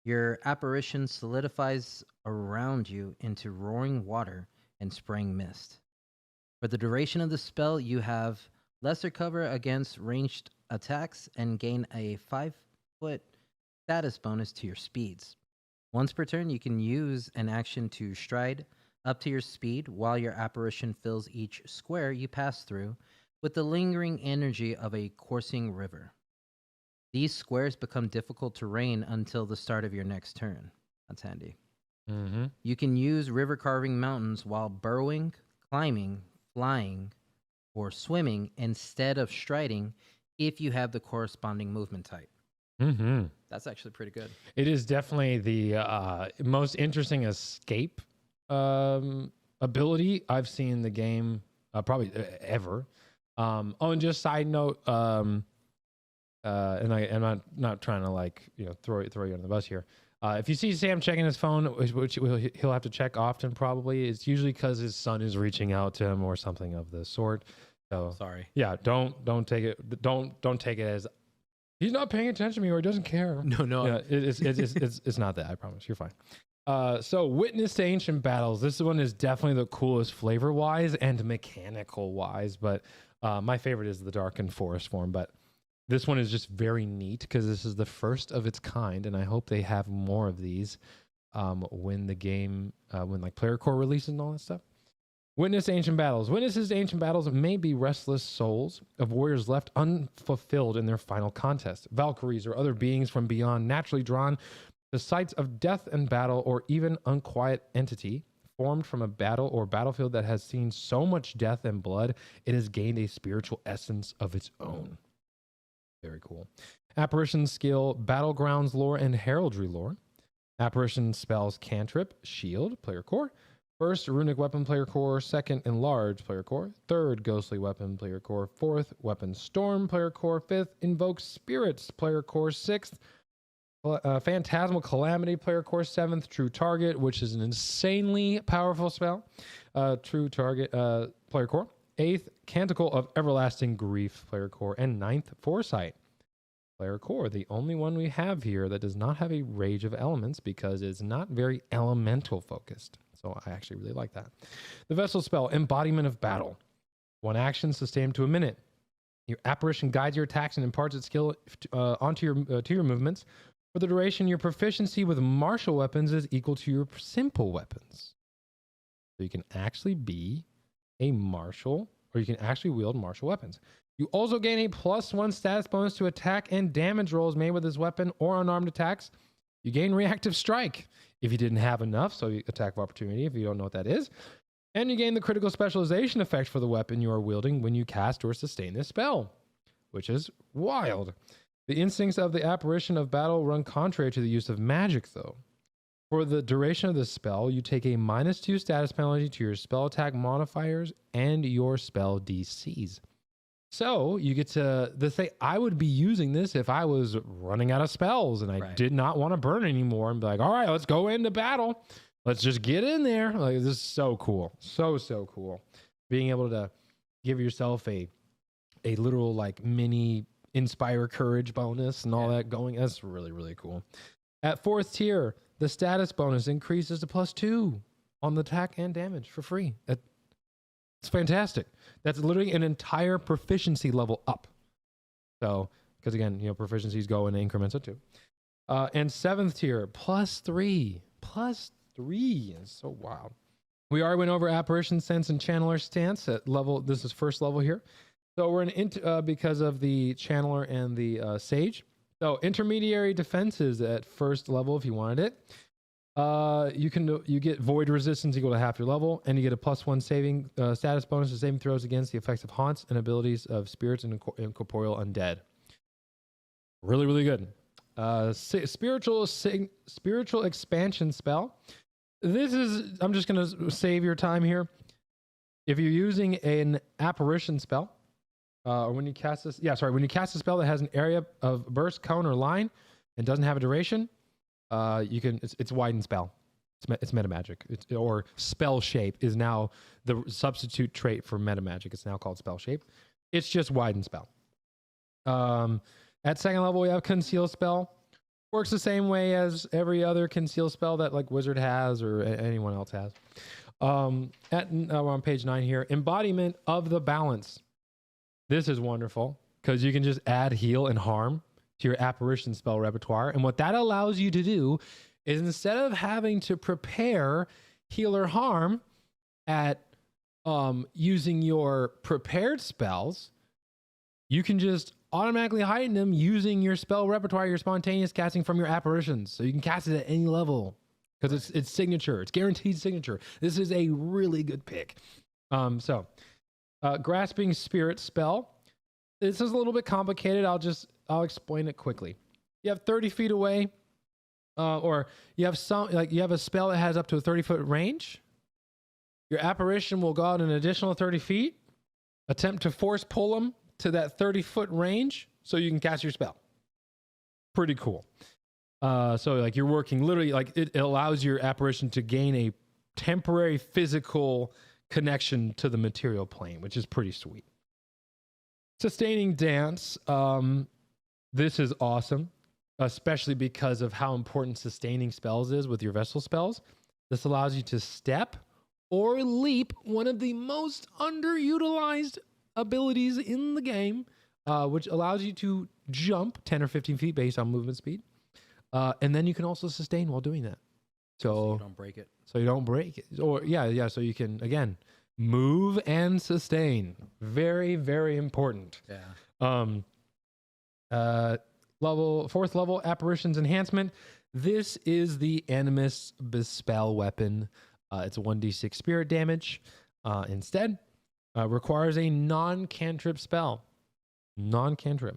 Your apparition solidifies around you into roaring water and spraying mist. For the duration of the spell, you have lesser cover against ranged attacks and gain a 5-foot status bonus to your speeds. Once per turn, you can use an action to stride up to your speed while your apparition fills each square you pass through with the lingering energy of a coursing river. These squares become difficult terrain until the start of your next turn. That's handy. You can use River Carving Mountains while burrowing, climbing, flying, or swimming instead of striding if you have the corresponding movement type. That's actually pretty good. It is definitely the most interesting escape ability I've seen in the game probably ever. And just side note, and I'm not trying to throw you on the bus here. If you see Sam checking his phone, which he'll have to check often, probably it's usually because his son is reaching out to him or something of the sort. So sorry. Yeah, don't take it as he's not paying attention to me or he doesn't care. No. Yeah, it's not that. I promise. You're fine. So Witness to Ancient Battles. This one is definitely the coolest flavor-wise and mechanical-wise, but my favorite is the Darkened Forest form, but this one is just very neat because this is the first of its kind, and I hope they have more of these when the game, when Player Core releases and all that stuff. Witness Ancient Battles. Witnesses to Ancient Battles may be restless souls of warriors left unfulfilled in their final contest. Valkyries or other beings from beyond naturally drawn to sites of death and battle, or even unquiet entity formed from a battle or battlefield that has seen so much death and blood, it has gained a spiritual essence of its own. Very cool. Apparition skill, Battlegrounds lore and Heraldry lore. Apparition spells Cantrip, Shield, Player Core. First, Runic Weapon, Player Core. Second, Enlarge, Player Core. Third, Ghostly Weapon, Player Core. Fourth, Weapon Storm, Player Core. Fifth, Invoke Spirits, Player Core. Sixth, Phantasmal Calamity, Player Core. Seventh, True Target, which is an insanely powerful spell. True Target, Player Core. Eighth, Canticle of Everlasting Grief, Player Core. And ninth, Foresight, Player Core. The only one we have here that does not have a Rage of Elements because it's not very elemental focused. So I actually really like that. The Vessel spell, Embodiment of Battle. 1 action, sustained to a minute. Your apparition guides your attacks and imparts its skill onto your movements. For the duration, your proficiency with martial weapons is equal to your simple weapons. So you can actually be a martial, or you can actually wield martial weapons. You also gain a +1 status bonus to attack and damage rolls made with this weapon or unarmed attacks. You gain Reactive Strike if you didn't have enough, so you attack of opportunity if you don't know what that is. And you gain the critical specialization effect for the weapon you are wielding when you cast or sustain this spell, which is wild. The instincts of the apparition of battle run contrary to the use of magic, though. For the duration of the spell, you take a -2 status penalty to your spell attack modifiers and your spell DCs. So you get to the thing. I would be using this if I was running out of spells and I did not want to burn anymore and be like, all right, let's go into battle. Let's just get in there. Like, this is so cool. So cool. Being able to give yourself a literal like mini inspire courage bonus and all that going. That's really, really cool. At 4th tier, the status bonus increases to +2 on the attack and damage for free. It's fantastic. That's literally an entire proficiency level up. So, because again, proficiencies go in increments of 2. And 7th tier, +3. +3 is so wild. We already went over Apparition, Sense, and Channeler stance at level. This is 1st level here. So we're because of the Channeler and the Sage. So intermediary defenses at 1st level if you wanted it. You get void resistance equal to half your level, and you get a +1 saving status bonus to saving throws against the effects of haunts and abilities of spirits and incorporeal undead. Really, really good. Spiritual expansion spell. This is, I'm just gonna save your time here. If you're using an apparition spell, or when you cast this, when you cast a spell that has an area of burst, cone, or line and doesn't have a duration, you can. It's widened spell. It's meta magic. Or spell shape is now the substitute trait for meta magic. It's now called spell shape. It's just widened spell. At 2nd level, we have conceal spell. Works the same way as every other conceal spell that like wizard has or anyone else has. We're on page 9 here. Embodiment of the balance. This is wonderful because you can just add heal and harm to your apparition spell repertoire. And what that allows you to do is instead of having to prepare heal or harm at using your prepared spells, you can just automatically heighten them using your spell repertoire, your spontaneous casting from your apparitions. So you can cast it at any level because it's signature. It's guaranteed signature. This is a really good pick. Grasping Spirit spell. This is a little bit complicated. I'll explain it quickly. You have 30 feet away, or you have a spell that has up to a 30-foot range. Your apparition will go out an additional 30 feet, attempt to force pull them to that 30-foot range so you can cast your spell. Pretty cool. So like you're working literally, like it allows your apparition to gain a temporary physical connection to the material plane, which is pretty sweet. Sustaining dance. This is awesome, especially because of how important sustaining spells is with your vessel spells. This allows you to step or leap, one of the most underutilized abilities in the game, which allows you to jump 10 or 15 feet based on movement speed. And then you can also sustain while doing that. So you don't break it. So you don't break it. Or so you can, again, move and sustain. Very, very important. Yeah. 4th level apparitions enhancement. This is the Animist Bespell weapon. It's a 1d6 spirit damage. Instead, requires a non-cantrip spell. Non-cantrip.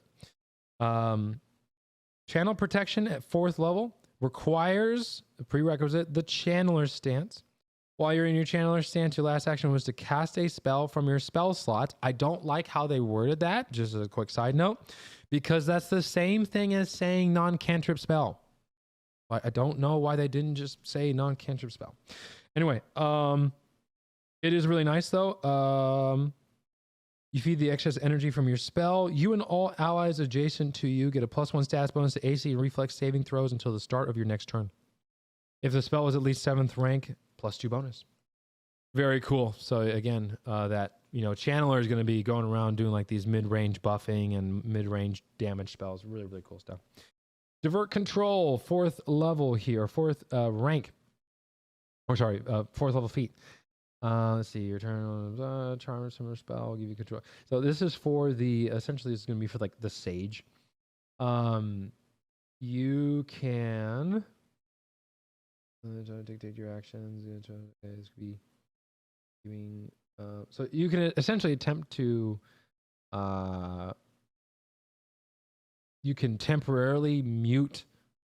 Channel protection at 4th level requires a prerequisite, the channeler stance. While you're in your channeler stance, your last action was to cast a spell from your spell slot. I don't like how they worded that, just as a quick side note, because that's the same thing as saying non-cantrip spell. I don't know why they didn't just say non-cantrip spell. Anyway, it is really nice though. You feed the excess energy from your spell. You and all allies adjacent to you get a +1 stats bonus to AC and reflex saving throws until the start of your next turn. If the spell is at least 7th rank, +2 bonus. Very cool. So again, that channeler is going to be going around doing like these mid-range buffing and mid-range damage spells. Really, really cool stuff. Divert control, 4th level here, 4th rank. Or sorry, 4th level feat. Let's see, your turn, charm, similar spell, give you control. So this is for essentially it's going to be for like the sage. You can dictate your actions. So you can essentially attempt to, you can temporarily mute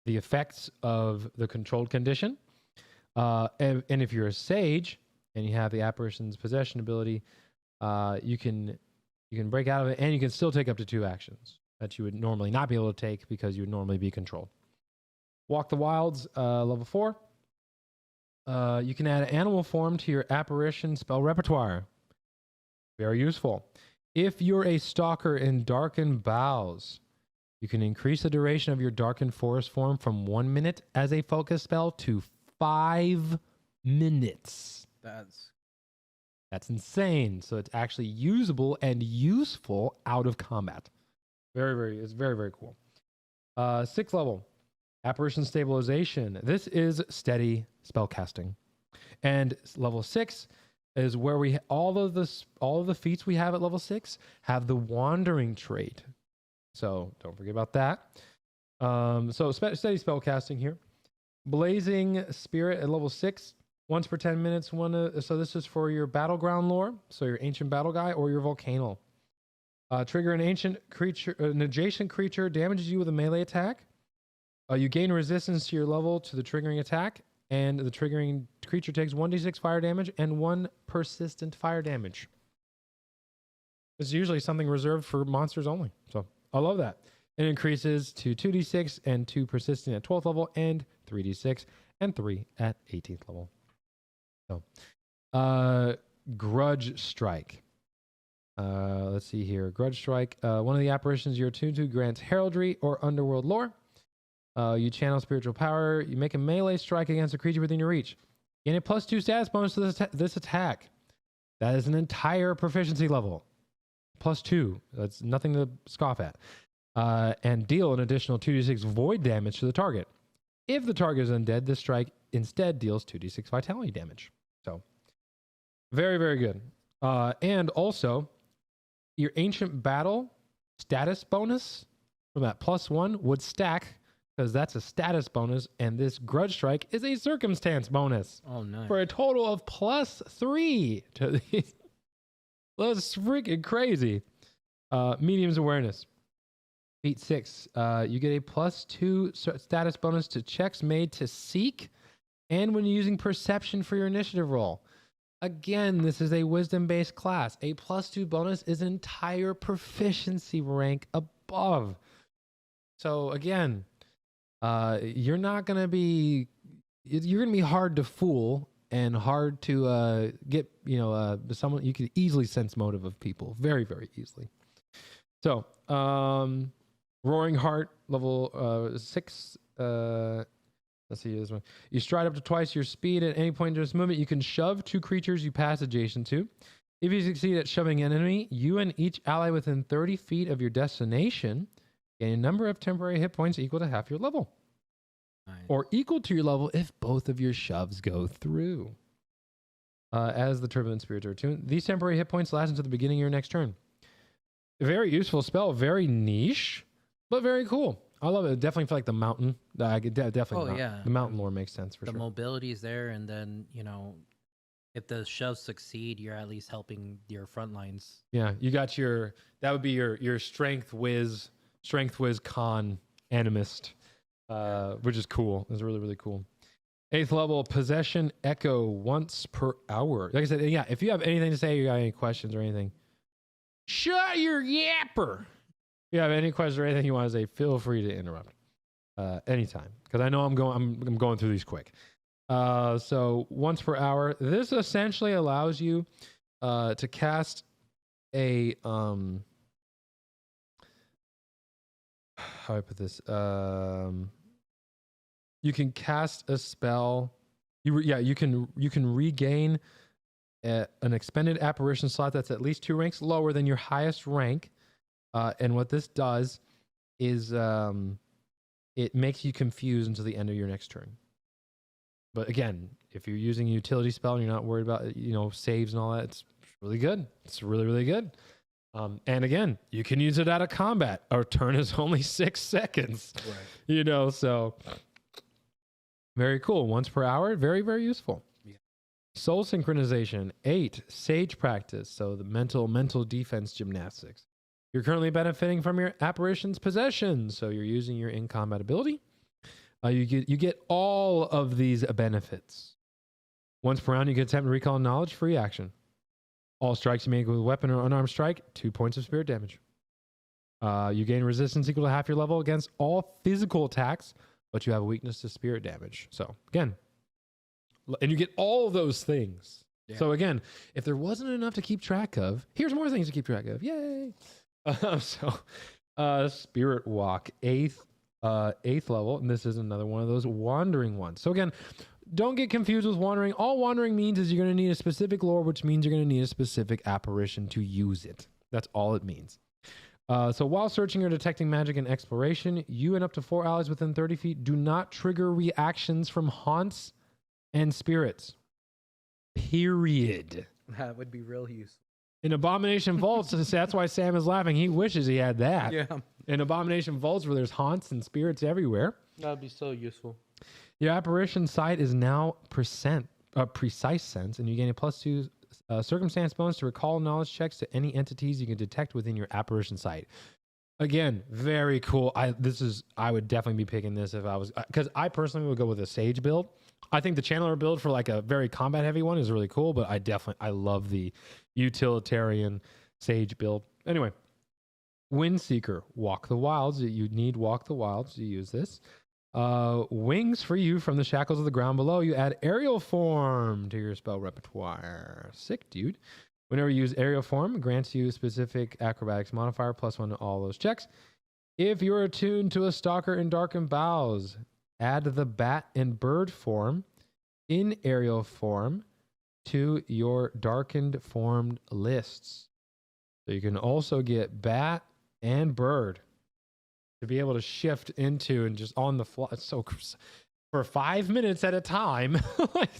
the effects of the controlled condition. And if you're a sage and you have the apparition's possession ability, you can break out of it, and you can still take up to 2 actions that you would normally not be able to take because you would normally be controlled. Walk the Wilds, level 4. You can add animal form to your apparition spell repertoire. Very useful. If you're a stalker in Darkened Boughs, you can increase the duration of your Darkened Forest form from 1 minute as a focus spell to 5 minutes. That's insane. So it's actually usable and useful out of combat. It's very, very cool. 6th level, Apparition Stabilization. This is steady spellcasting. And level 6 is where we all of the feats we have at level 6 have the wandering trait. So don't forget about that. So steady spellcasting here. Blazing Spirit at level 6. Once per 10 minutes. So this is for your battleground lore. So your ancient battle guy or your volcano. Trigger an adjacent creature damages you with a melee attack. You gain resistance to your level to the triggering attack, and the triggering creature takes 1d6 fire damage and 1 persistent fire damage. It's usually something reserved for monsters only. So I love that. It increases to 2d6 and 2 persistent at 12th level, and 3d6 and 3 at 18th level. So, Grudge Strike. Let's see here. Grudge Strike. One of the apparitions you're attuned to grants heraldry or underworld lore. You channel spiritual power. You make a melee strike against a creature within your reach. Gain a +2 status bonus to this attack. That is an entire proficiency level. +2. That's nothing to scoff at. And deal an additional 2d6 void damage to the target. If the target is undead, this strike instead deals 2d6 vitality damage. So, very, very good. And also, your Ancient Battle status bonus from that +1 would stack, because that's a status bonus, and this Grudge Strike is a circumstance bonus. Oh, nice. For a total of +3 to these. That's freaking crazy. Medium's Awareness. Feat 6. You get a +2 status bonus to checks made to seek, and when using perception for your initiative roll. Again, this is a wisdom-based class. A +2 bonus is an entire proficiency rank above. So again, you're going to be hard to fool and hard to get, someone you could easily sense motive of people very, very easily. So, Roaring Heart, level 6. Let's see this one. You stride up to twice your speed at any point in this movement. You can shove 2 creatures you pass adjacent to. If you succeed at shoving an enemy, you and each ally within 30 feet of your destination gain a number of temporary hit points equal to half your level. Nice. Or equal to your level if both of your shoves go through. As the Turbulent Spirits are attuned, these temporary hit points last until the beginning of your next turn. A very useful spell, very niche, but very cool. I love it. Definitely feel like the mountain. Definitely. Yeah. The mountain lore makes sense for sure. The mobility is there, and then if the shoves succeed, you're at least helping your front lines. Yeah, you got that would be your strength whiz con animist, which is cool. It's really, really cool. 8th level, Possession Echo once per hour. Like I said, yeah, if you have anything to say, you got any questions or anything, shut your yapper. If you have any questions or anything you want to say, feel free to interrupt anytime, because I know I'm going through these quick. So once per hour, this essentially allows you to cast a how do I put this? You can cast a spell. You can regain an expended apparition slot that's at least 2 ranks lower than your highest rank. And what this does is it makes you confused until the end of your next turn. But again, if you're using a utility spell and you're not worried about saves and all that, it's really good. It's really, really good. And again, you can use it out of combat. Our turn is only 6 seconds. Right. So very cool. Once per hour, very, very useful. Yeah. Soul Synchronization 8, Sage Practice. So the mental defense gymnastics. You're currently benefiting from your apparition's possession, so you're using your in-combat ability. You get all of these benefits Once per round, you can attempt to recall knowledge, free action. All strikes you make with a weapon or unarmed strike, 2 points of spirit damage. You gain resistance equal to half your level against all physical attacks, but you have a weakness to spirit damage. So again, and you get all those things. Yeah. So again, if there wasn't enough to keep track of, here's more things to keep track of. Yay! Spirit Walk, 8th level, and this is another one of those wandering ones. So again, don't get confused with wandering. All wandering means is you're going to need a specific lore, which means you're going to need a specific apparition to use it. That's all it means. So while searching or detecting magic and exploration, you and up to 4 allies within 30 feet do not trigger reactions from haunts and spirits. Period. That would be real useful. In Abomination Vaults, that's why Sam is laughing. He wishes he had that. Yeah. In Abomination Vaults, where there's haunts and spirits everywhere. That would be so useful. Your apparition sight is now precise sense, and you gain a +2 circumstance bonus to recall knowledge checks to any entities you can detect within your apparition sight. Again, very cool. I would definitely be picking this if I was, because I personally would go with a sage build. I think the channeler build for like a very combat heavy one is really cool, but I love the utilitarian sage build. Anyway, Windseeker, Walk the Wilds. You need Walk the Wilds to use this. Wings for you from the shackles of the ground below. You add aerial form to your spell repertoire. Sick, dude. Whenever you use aerial form, it grants you specific acrobatics modifier +1 to all those checks. If you're attuned to a stalker in darkened boughs, add the bat and bird form in aerial form to your darkened formed lists. So you can also get bat and bird to be able to shift into and just on the fly. It's so for 5 minutes at a time. Like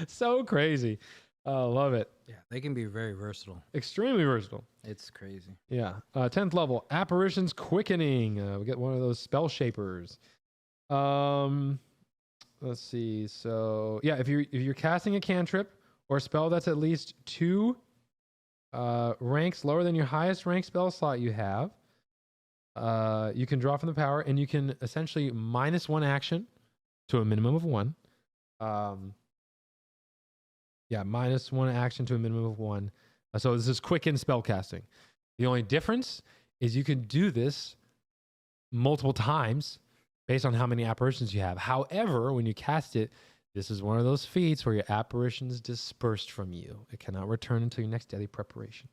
so crazy. Love it. Yeah, they can be very versatile. Extremely versatile. It's crazy. Yeah. 10th level, Apparitions Quickening. We get one of those spell shapers. Let's see. So yeah, if you're casting a cantrip or a spell that's at least 2 ranks lower than your highest rank spell slot you have, you can draw from the power, and you can essentially -1 action to a minimum of 1. -1 action to a minimum of 1. So this is quicken spellcasting. The only difference is you can do this multiple times based on how many apparitions you have. However, when you cast it, this is one of those feats where your apparition is dispersed from you. It cannot return until your next daily preparation.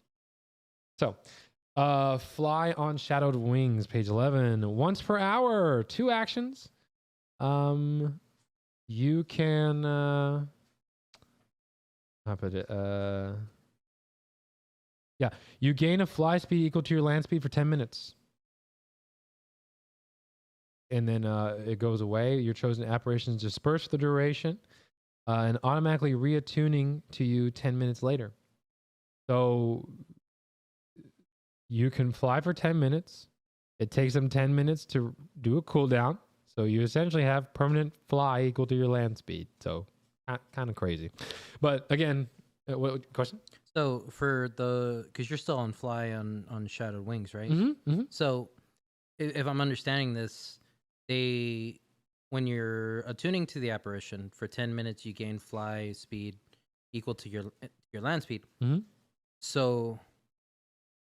So, fly on shadowed wings, page 11. Once per hour, 2 actions. You can how put it? Yeah, you gain a fly speed equal to your land speed for 10 minutes. And then it goes away. Your chosen apparitions disperse for the duration and automatically reattuning to you 10 minutes later. So you can fly for 10 minutes. It takes them 10 minutes to do a cooldown. So you essentially have permanent fly equal to your land speed. So kind of crazy. But again, what question? So for because you're still on fly on shadowed wings, right? Mm-hmm, mm-hmm. So if I'm understanding this, when you're attuning to the apparition for 10 minutes, you gain fly speed equal to your land speed. Mm-hmm. So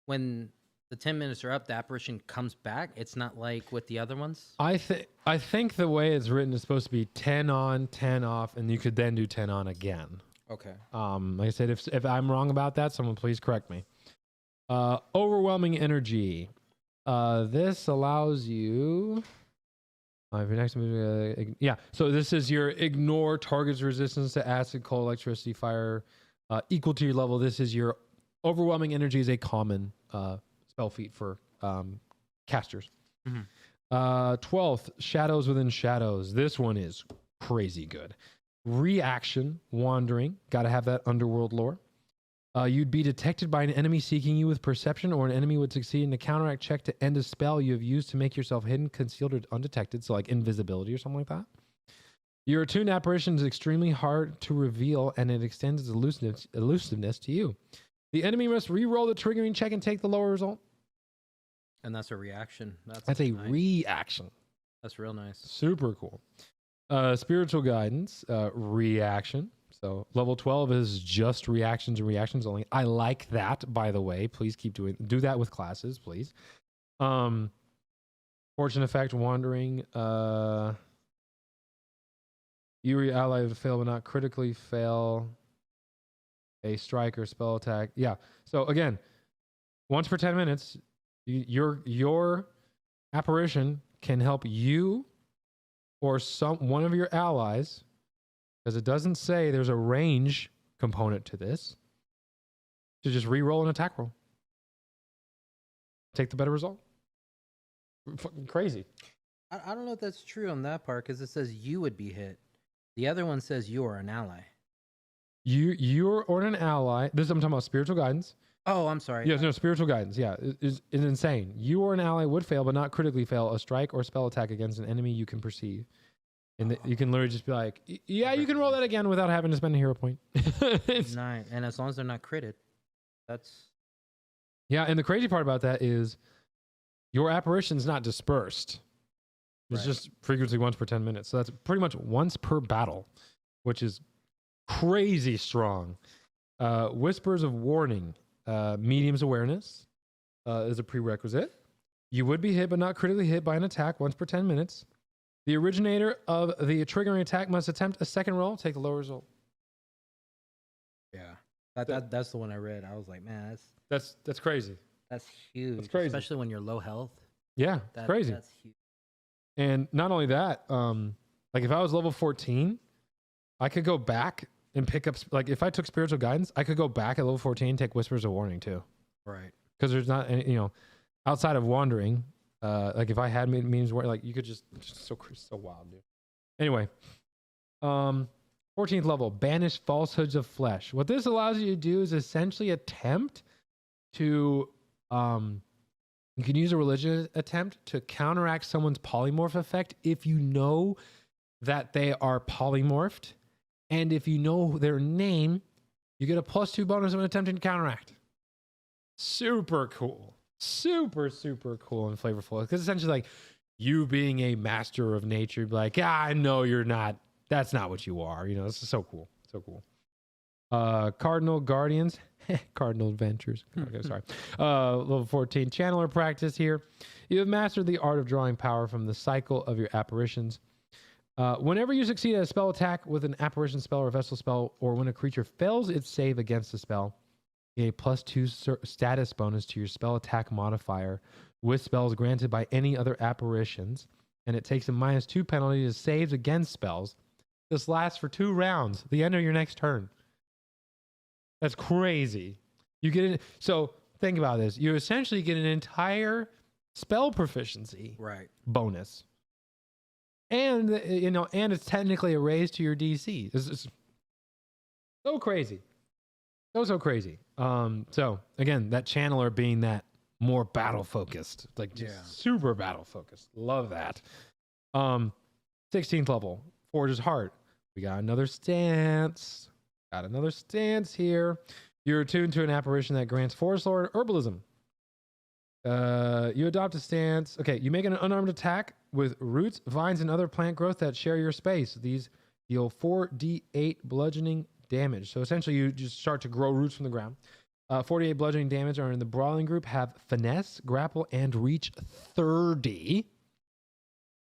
when the 10 minutes are up, the apparition comes back. It's not like with the other ones. I think the way it's written is supposed to be 10 on, 10 off, and you could then do 10 on again. Okay. Like I said, if I'm wrong about that, someone please correct me. Overwhelming energy. This allows you. If your next move, so this is your ignore target's resistance to acid, cold, electricity, fire, equal to your level. This is your overwhelming energy is a common spell feat for casters. Mm-hmm. 12th, shadows within shadows. This one is crazy good. Reaction, wandering. Got to have that underworld lore. You'd be detected by an enemy seeking you with perception, or an enemy would succeed in a counteract check to end a spell you have used to make yourself hidden, concealed, or undetected. So like invisibility or something like that. Your attuned apparition is extremely hard to reveal, and it extends its elusiveness to you. The enemy must re-roll the triggering check and take the lower result. And that's a reaction. That's a nice reaction. That's real nice. Super cool. Spiritual guidance, reaction. So level 12 is just reactions and reactions only. I like that, by the way. Please do that with classes, please. Fortune effect, wandering. You or your ally fail but not critically fail a strike or spell attack. Yeah. So again, once per 10 minutes, your apparition can help you or one of your allies, because it doesn't say there's a range component to this, to just re-roll an attack roll. Take the better result. Fucking crazy. I don't know if that's true on that part, because it says you would be hit. The other one says you are an ally. You're or an ally. I'm talking about spiritual guidance. Oh, I'm sorry. Yes, no, spiritual guidance. Yeah, it's insane. You or an ally would fail, but not critically fail, a strike or spell attack against an enemy you can perceive. And you can literally just be like, yeah, you can roll that again without having to spend a hero point. Nice. And as long as they're not critted, that's... Yeah, and the crazy part about that is your apparition's not dispersed. It's just frequency once per 10 minutes. So that's pretty much once per battle, which is crazy strong. Whispers of warning. Medium's awareness is a prerequisite. You would be hit but not critically hit by an attack once per 10 minutes. The originator of the triggering attack must attempt a second roll, take the lower result. Yeah. That's the one I read. I was like, man, that's crazy. That's huge. That's crazy. Especially when you're low health. Yeah, it's crazy. That's huge. And not only that, like if I was level 14, I could go back and pick up, like if I took spiritual guidance, I could go back at level 14 and take whispers of warning too. Right. Because there's not any, outside of wandering, like if I had means where like you could just so wild, dude. Anyway, 14th level, banish falsehoods of flesh. What this allows you to do is essentially attempt to, you can use a religion attempt to counteract someone's polymorph effect if you know that they are polymorphed. And if you know their name, you get a +2 bonus when attempting to counteract. Super cool. Super, super cool and flavorful. Because essentially, like, you being a master of nature, be like, I know you're not. That's not what you are. This is so cool. So cool. Cardinal Guardians. Cardinal Adventures. Okay, sorry. Level 14. Channeler practice here. You have mastered the art of drawing power from the cycle of your apparitions. Whenever you succeed at a spell attack with an apparition spell or a vessel spell, or when a creature fails its save against a spell, you get a +2 status bonus to your spell attack modifier with spells granted by any other apparitions, and it takes a -2 penalty to saves against spells. This lasts for 2 rounds, the end of your next turn. That's crazy. You get it. So think about this. You essentially get an entire spell proficiency bonus. And, and it's technically a raise to your DC. This is so crazy. So crazy. So again, that channeler being that more battle focused, like just super battle focused. Love that. 16th level, Forge's Heart. We got another stance. Got another stance here. You're attuned to an apparition that grants Forest Lord herbalism. You adopt a stance. Okay, you make an unarmed attack with roots, vines, and other plant growth that share your space. These deal 4d8 bludgeoning damage. So essentially, you just start to grow roots from the ground. 48 bludgeoning damage are in the brawling group, have finesse, grapple, and reach 30.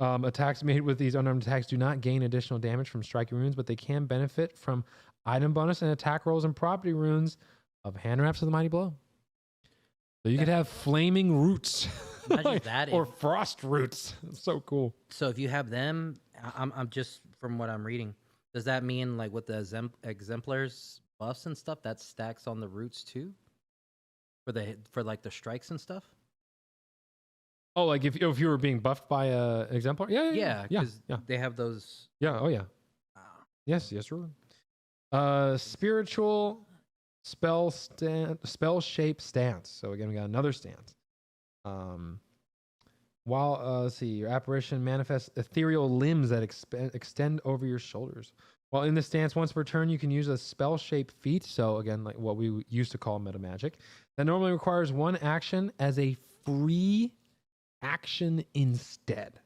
Attacks made with these unarmed attacks do not gain additional damage from striking runes, but they can benefit from item bonus and attack rolls and property runes of hand wraps of the mighty blow. So you could have flaming roots or frost roots. It's so cool. So if you have them, I'm just from what I'm reading, does that mean like with the exemplars buffs and stuff that stacks on the roots too? For like the strikes and stuff? Oh, like if you were being buffed by a exemplar? Yeah, because they have those. Yeah, oh yeah. Yes, sure. Spiritual spell shape stance. So again, we got another stance. Let's see, your apparition manifests ethereal limbs that extend over your shoulders. While in the stance, once per turn, you can use a spell shape feat. So again, like what we used to call meta magic, that normally requires 1 action as a free action instead,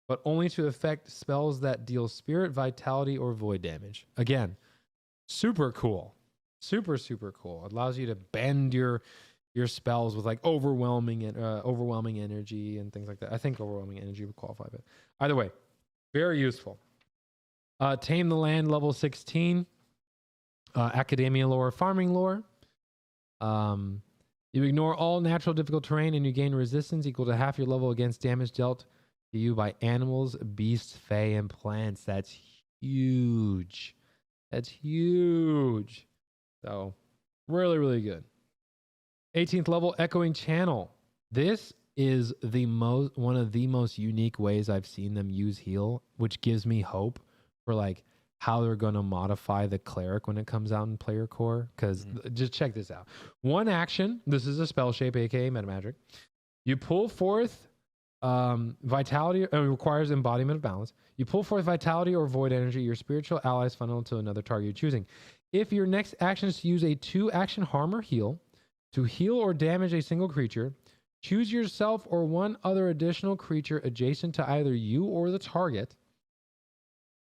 but only to affect spells that deal spirit, vitality, or void damage. Again, Super cool. Super, super cool. It allows you to bend your spells with like overwhelming energy and things like that. I think overwhelming energy would qualify, but either way, very useful. Tame the Land, level 16. Academia lore, farming lore. You ignore all natural difficult terrain and you gain resistance equal to half your level against damage dealt to you by animals, beasts, fae, and plants. That's huge. That's huge. So, really, really good. 18th level, Echoing Channel. This is one of the most unique ways I've seen them use heal, which gives me hope for like how they're going to modify the cleric when it comes out in player core. Because just check this out. One action, this is a spell shape, aka metamagic. You pull forth vitality, it requires embodiment of balance. You pull forth vitality or void energy, your spiritual allies funnel to another target you're choosing. If your next action is to use a 2-action harm or heal, to heal or damage a single creature, choose yourself or one other additional creature adjacent to either you or the target.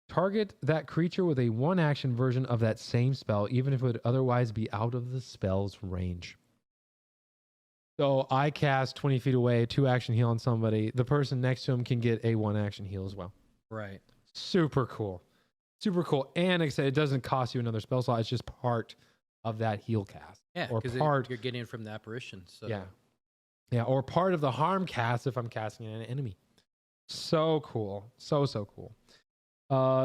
Target that creature with a 1-action version of that same spell, even if it would otherwise be out of the spell's range. So I cast 20 feet away, 2-action heal on somebody. The person next to him can get a 1-action heal as well. Right. Super cool. Super cool. And like I said, it doesn't cost you another spell slot. It's just part of that heal cast. Yeah, or because part you're getting it from the apparition. So. Yeah. Yeah, or part of the harm cast if I'm casting an enemy. So cool. So cool.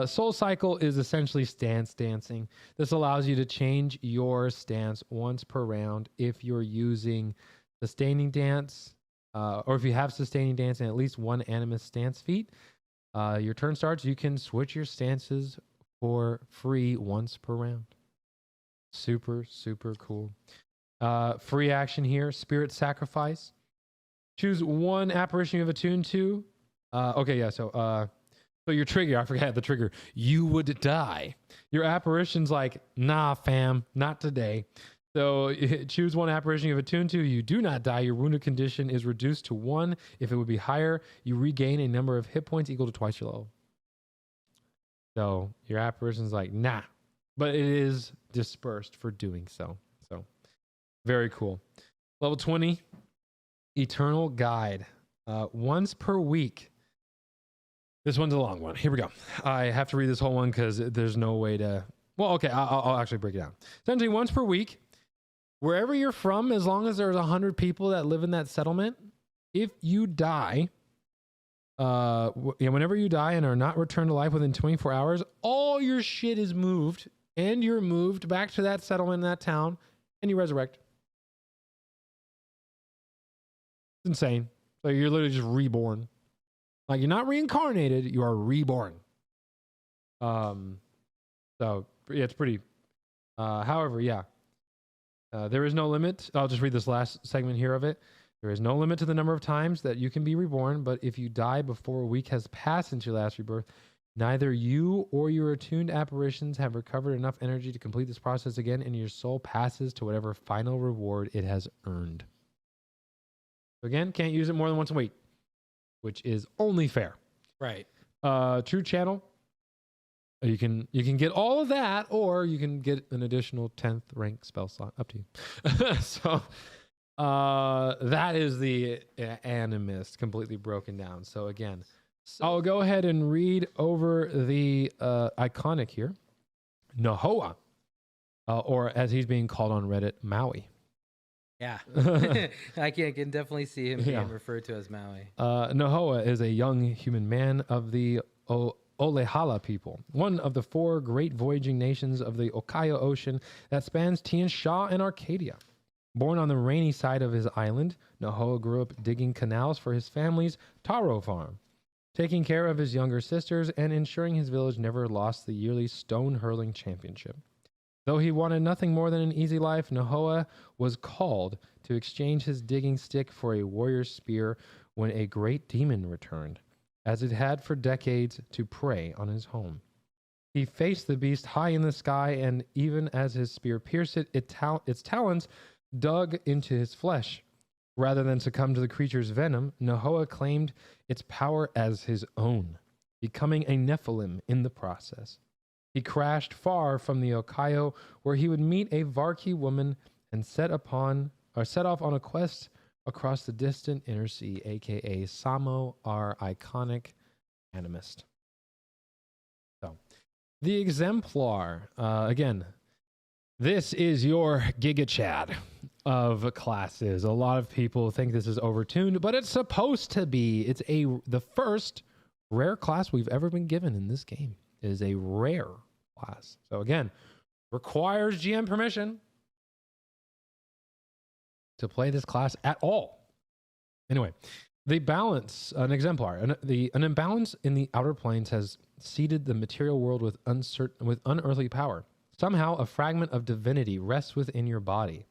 Soul Cycle is essentially stance dancing. This allows you to change your stance once per round if you're using Sustaining Dance, or if you have Sustaining Dance and at least one Animist stance feat. Your turn starts, you can switch your stances for free once per round. Super, super cool. Free action here, Spirit Sacrifice. Choose one apparition you have attuned to. So your trigger, I forgot the trigger. You would die. Your apparition's like, nah, fam, not today. So choose one apparition you have attuned to. You do not die. Your wounded condition is reduced to 1. If it would be higher, you regain a number of hit points equal to twice your level. So your apparition's like, nah. But it is dispersed for doing so. So very cool. Level 20, Eternal Guide. Once per week. This one's a long one. Here we go. I have to read this whole one because there's no way to... Well, okay, I'll actually break it down. Essentially, once per week, wherever you're from, as long as there's 100 people that live in that settlement, if you die, whenever you die and are not returned to life within 24 hours, all your shit is moved, and you're moved back to that settlement in that town, and you resurrect. It's insane. Like, you're literally just reborn. Like, you're not reincarnated, you are reborn. So yeah, it's pretty. However, yeah. There is no limit. I'll just read this last segment here of it. There is no limit to the number of times that you can be reborn, but if you die before a week has passed since your last rebirth, neither you or your attuned apparitions have recovered enough energy to complete this process again, and your soul passes to whatever final reward it has earned. So again, can't use it more than once a week, which is only fair. Right. True Channel. You can get all of that, or you can get an additional 10th rank spell slot. Up to you. So that is the Animist completely broken down. So again, I'll go ahead and read over the iconic here. Nahoa, or as he's being called on Reddit, Maui. Yeah. I can definitely see him being referred to as Maui. Nahoa is a young human man of the Olehala people, one of the 4 great voyaging nations of the Okayo Ocean that spans Tian Sha and Arcadia. Born on the rainy side of his island, Nahoa grew up digging canals for his family's taro farm, taking care of his younger sisters and ensuring his village never lost the yearly stone hurling championship. Though he wanted nothing more than an easy life, Nahoa was called to exchange his digging stick for a warrior's spear when a great demon returned, as it had for decades, to prey on his home. He faced the beast high in the sky, and even as his spear pierced it, its talons dug into his flesh. Rather than succumb to the creature's venom, Nahoa claimed its power as his own, becoming a Nephilim in the process. He crashed far from the Okayo, where he would meet a Varki woman and set off on a quest across the distant inner sea, aka Samo, our iconic animist. So, the Exemplar, again, this is your Giga Chad of classes. A lot of people think this is overtuned, but it's supposed to be. It's the first rare class we've ever been given in this game. It is a rare class. So again, requires GM permission to play this class at all. Anyway, the balance, an exemplar, an imbalance in the outer planes has seeded the material world with unearthly power. Somehow, a fragment of divinity rests within your body,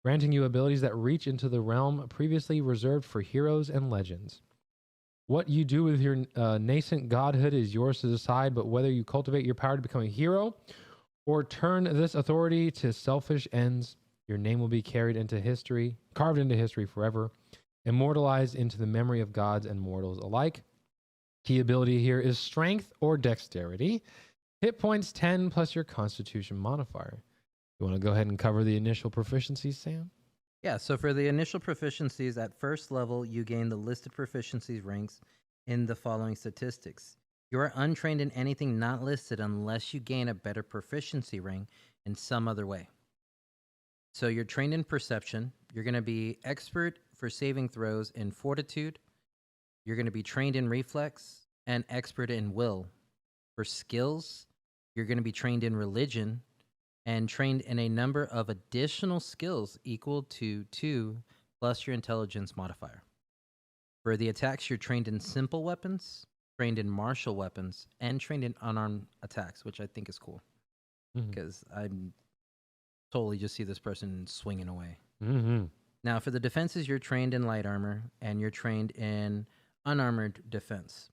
granting you abilities that reach into the realm previously reserved for heroes and legends. What you do with your nascent godhood is yours to decide, but whether you cultivate your power to become a hero or turn this authority to selfish ends, your name will be carved into history forever, immortalized into the memory of gods and mortals alike. Key ability here is strength or dexterity. Hit points 10 plus your constitution modifier. You want to go ahead and cover the initial proficiencies, Sam? Yeah, so for the initial proficiencies, at first level, you gain the listed proficiencies ranks in the following statistics. You are untrained in anything not listed unless you gain a better proficiency rank in some other way. So you're trained in perception. You're going to be expert for saving throws in fortitude. You're going to be trained in reflex and expert in will. For skills, you're going to be trained in religion and trained in a number of additional skills equal to 2 plus your intelligence modifier. For the attacks, you're trained in simple weapons, trained in martial weapons, and trained in unarmed attacks, which I think is cool. Because I totally just see this person swinging away. Now, for the defenses, you're trained in light armor, and you're trained in unarmored defense.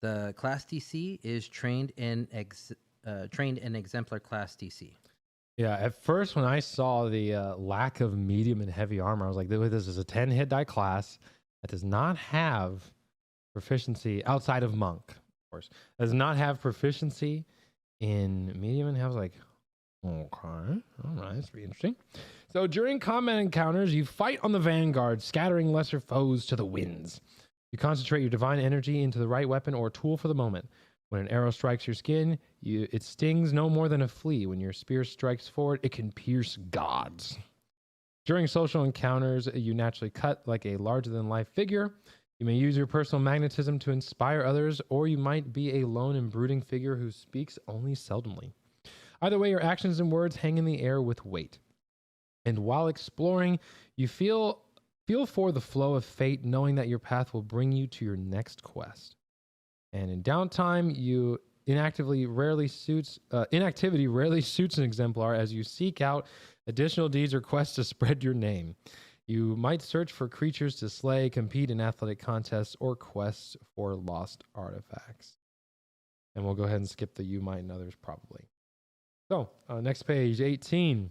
The class DC is trained in Exemplar Class DC. Yeah, at first when I saw the lack of medium and heavy armor, I was like, this is a 10 hit die class that does not have proficiency outside of monk, of course. Does not have proficiency in medium and heavy. I was like, okay, all right, that's pretty interesting. So during combat encounters, you fight on the vanguard, scattering lesser foes to the winds. You concentrate your divine energy into the right weapon or tool for the moment. When an arrow strikes your skin, it stings no more than a flea. When your spear strikes forward, it can pierce gods. During social encounters, you naturally cut like a larger-than-life figure. You may use your personal magnetism to inspire others, or you might be a lone and brooding figure who speaks only seldomly. Either way, your actions and words hang in the air with weight. And while exploring, you feel for the flow of fate, knowing that your path will bring you to your next quest. And in downtime, inactivity rarely suits an exemplar as you seek out additional deeds or quests to spread your name. You might search for creatures to slay, compete in athletic contests, or quests for lost artifacts. And we'll go ahead and skip the you might and others probably. So, next page, 18.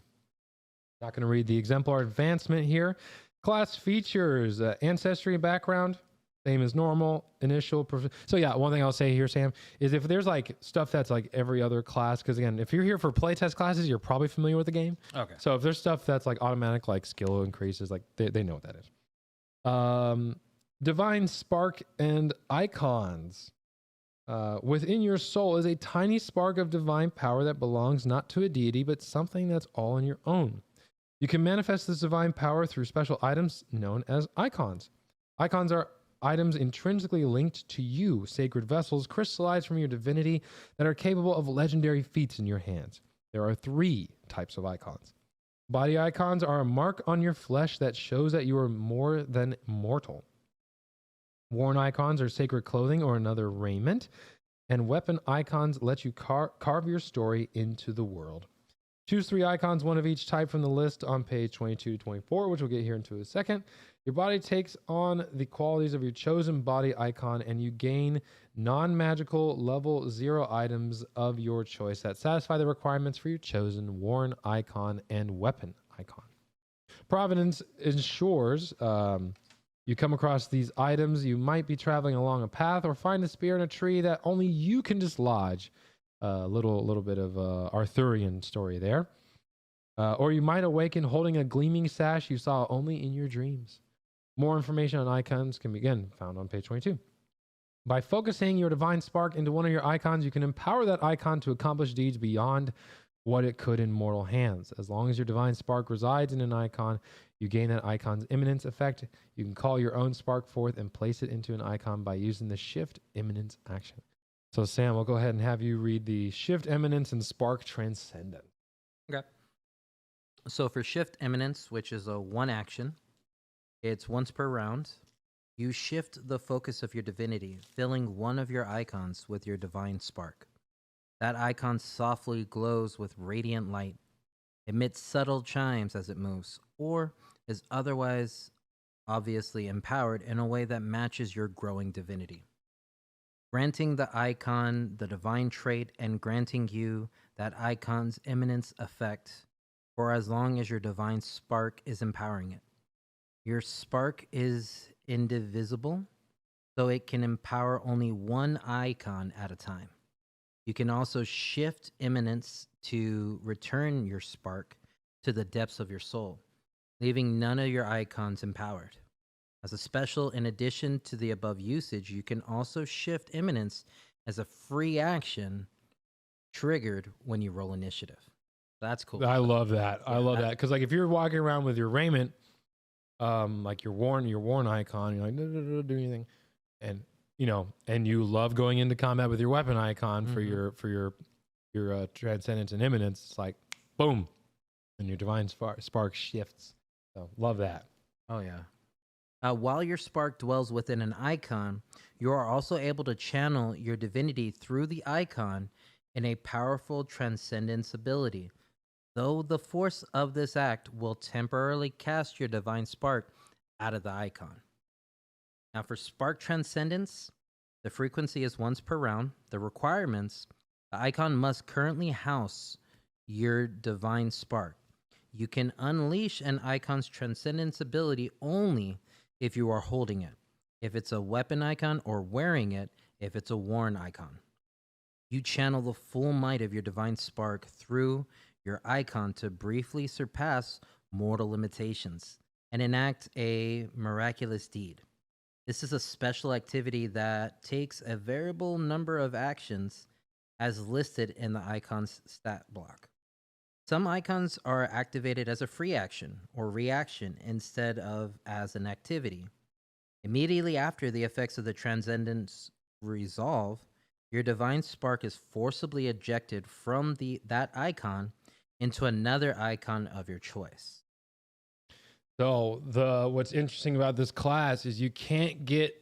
Not going to read the exemplar advancement here. Class features, ancestry and background, same as normal. So yeah, one thing I'll say here, Sam, is if there's like stuff that's like every other class, because again, if you're here for playtest classes, you're probably familiar with the game. Okay. So if there's stuff that's like automatic, like skill increases, like they know what that is. Divine spark and icons. Within your soul is a tiny spark of divine power that belongs not to a deity, but something that's all on your own. You can manifest this divine power through special items known as icons. Icons are items intrinsically linked to you, sacred vessels crystallized from your divinity that are capable of legendary feats in your hands. There are 3 types of icons. Body icons are a mark on your flesh that shows that you are more than mortal. Worn icons are sacred clothing or another raiment, and weapon icons let you carve your story into the world. Choose 3 icons, one of each type from the list on page 22 to 24, which we'll get here into a second. Your body takes on the qualities of your chosen body icon, and you gain non-magical level 0 items of your choice that satisfy the requirements for your chosen worn icon and weapon icon. Providence ensures you come across these items. You might be traveling along a path or find a spear in a tree that only you can dislodge. little bit of Arthurian story there. Or you might awaken holding a gleaming sash you saw only in your dreams. More information on icons can be, again, found on page 22. By focusing your divine spark into one of your icons, you can empower that icon to accomplish deeds beyond what it could in mortal hands. As long as your divine spark resides in an icon, you gain that icon's eminence effect. You can call your own spark forth and place it into an icon by using the shift eminence action. So Sam, we'll go ahead and have you read the shift eminence and spark transcendence. Okay. So for shift eminence, which is a one action, it's once per round. You shift the focus of your divinity, filling one of your icons with your divine spark. That icon softly glows with radiant light, emits subtle chimes as it moves, or is otherwise obviously empowered in a way that matches your growing divinity, granting the icon the divine trait and granting you that icon's eminence effect for as long as your divine spark is empowering it. Your spark is indivisible, so it can empower only one icon at a time. You can also shift eminence to return your spark to the depths of your soul, leaving none of your icons empowered. As a special, in addition to the above usage, you can also shift eminence as a free action triggered when you roll initiative. That's cool. I love that. I love that. Because like if you're walking around with your raiment, like your worn icon, you're like, no, do anything. And you know, and you love going into combat with your weapon icon for your transcendence and imminence. It's like, boom, and your divine spark shifts. So love that. Oh yeah. While your spark dwells within an icon, you are also able to channel your divinity through the icon in a powerful transcendence ability. Though the force of this act will temporarily cast your divine spark out of the icon. Now for spark transcendence, the frequency is once per round. The requirements, the icon must currently house your divine spark. You can unleash an icon's transcendence ability only if you are holding it, if it's a weapon icon, or wearing it if it's a worn icon. You channel the full might of your divine spark through your icon to briefly surpass mortal limitations and enact a miraculous deed. This is a special activity that takes a variable number of actions as listed in the icon's stat block. Some icons are activated as a free action or reaction instead of as an activity. Immediately after the effects of the transcendence resolve, your divine spark is forcibly ejected from that icon into another icon of your choice. So what's interesting about this class is you can't get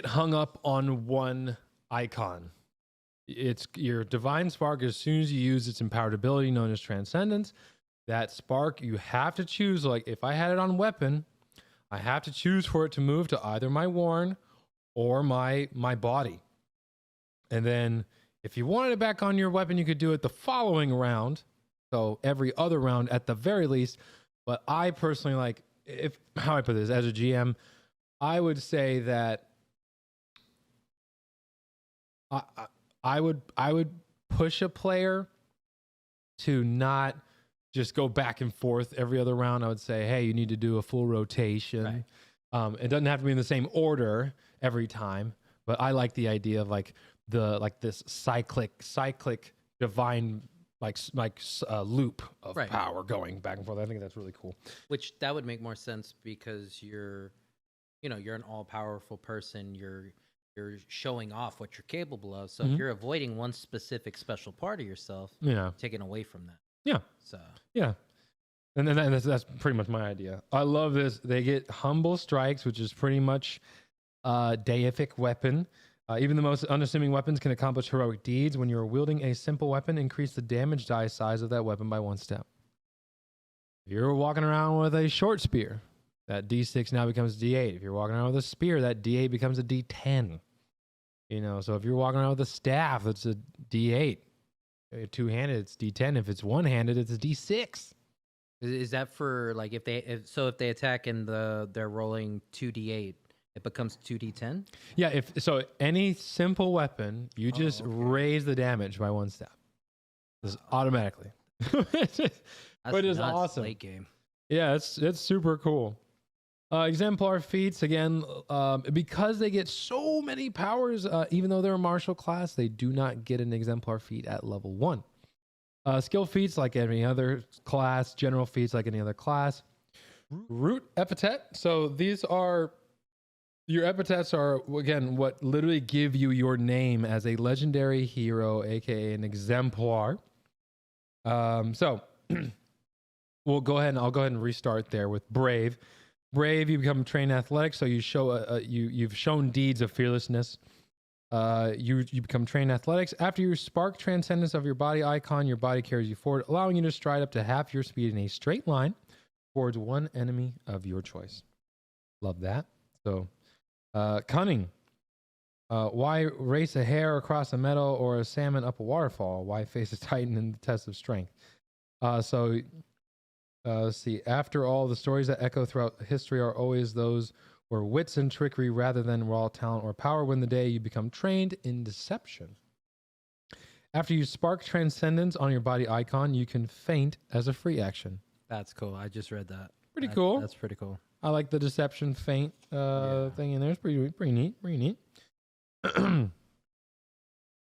hung up on one icon. It's your divine spark. As soon as you use its empowered ability known as transcendence, that spark you have to choose. Like if I had it on weapon, I have to choose for it to move to either my worn or my body. And then if you wanted it back on your weapon, you could do it the following round. So every other round at the very least. But I personally like, how I put this as a GM, I would say that I would push a player to not just go back and forth every other round. I would say, hey, you need to do a full rotation. Right. It doesn't have to be in the same order every time, but I like the idea of this cyclic divine loop of power going back and forth. I think that's really cool. Which that would make more sense because you're an all-powerful person. You're showing off what you're capable of. So if you're avoiding one specific special part of yourself, taking away from that. Yeah. So yeah. And then that's pretty much my idea. I love this. They get humble strikes, which is pretty much deific weapon. Even the most unassuming weapons can accomplish heroic deeds. When you're wielding a simple weapon, increase the damage die size of that weapon by 1 step. If you're walking around with a short spear, that D6 now becomes D8. If you're walking around with a spear, that D8 becomes a D10. So if you're walking around with a staff, that's a D8. Two-handed, it's D10. If it's one-handed, it's a D6. Is that for like if they attack and they're rolling 2d8, It becomes 2d10. Yeah, if so, any simple weapon, you just raise the damage by 1 step. Just automatically. But it's awesome. Late game. Yeah, it's super cool. Exemplar feats again, because they get so many powers. Even though they're a martial class, they do not get an exemplar feat at level 1. Skill feats like any other class. General feats like any other class. Root epithet. So these are your epithets are again what literally give you your name as a legendary hero, aka an exemplar. So I'll go ahead and restart there with Brave. Brave, you become trained athletic, so you show you've shown deeds of fearlessness. You become trained athletics. After you spark transcendence of your body icon, your body carries you forward, allowing you to stride up to half your speed in a straight line towards one enemy of your choice. Love that. So, cunning. Why race a hare across a meadow or a salmon up a waterfall? Why face a titan in the test of strength? Let's see. After all, the stories that echo throughout history are always those where wits and trickery rather than raw talent or power win the day. You become trained in deception. After you spark transcendence on your body icon, you can feint as a free action. That's cool. I just read that. Pretty cool. That's pretty cool. I like the deception feint thing in there. It's pretty neat. Pretty neat. And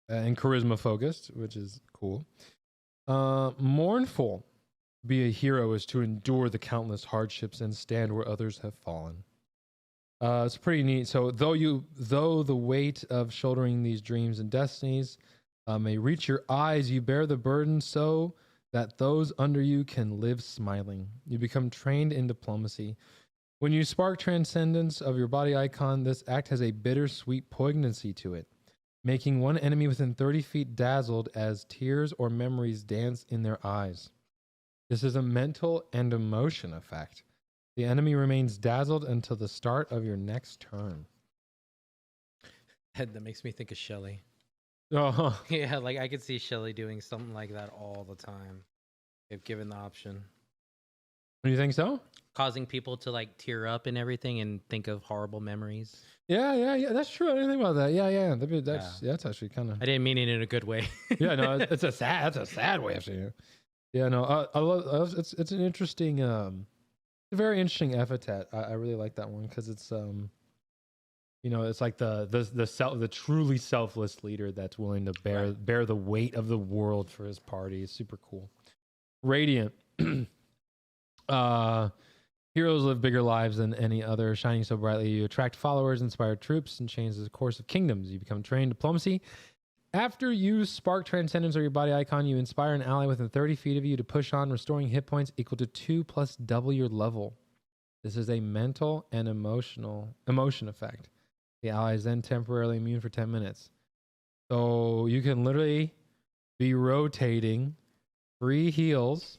charisma focused, which is cool. Mournful. Be a hero is to endure the countless hardships and stand where others have fallen. It's pretty neat. So though the weight of shouldering these dreams and destinies may reach your eyes, you bear the burden so that those under you can live smiling. You become trained in diplomacy. When you spark transcendence of your body icon, this act has a bittersweet poignancy to it, making one enemy within 30 feet dazzled as tears or memories dance in their eyes. This is a mental and emotion effect. The enemy remains dazzled until the start of your next turn. That makes me think of Shelly. Oh, Yeah, like I could see Shelly doing something like that all the time if given the option. you think so? Causing people to like tear up and everything and think of horrible memories. Yeah. That's true. I didn't think about that. Yeah. That's actually kind of. I didn't mean it in a good way. Yeah, no, that's a sad way of saying it. Yeah, no, I love. It's an interesting, a very interesting epithet. I really like that one because it's it's like the truly selfless leader that's willing to bear the weight of the world for his party. It's super cool. Radiant. Heroes live bigger lives than any other, shining so brightly. You attract followers, inspire troops, and change the course of kingdoms. You become trained diplomacy. After you spark transcendence or your body icon, you inspire an ally within 30 feet of you to push on, restoring hit points equal to 2 plus double your level. This is a mental and emotion effect. The ally is then temporarily immune for 10 minutes. So you can literally be rotating free heals,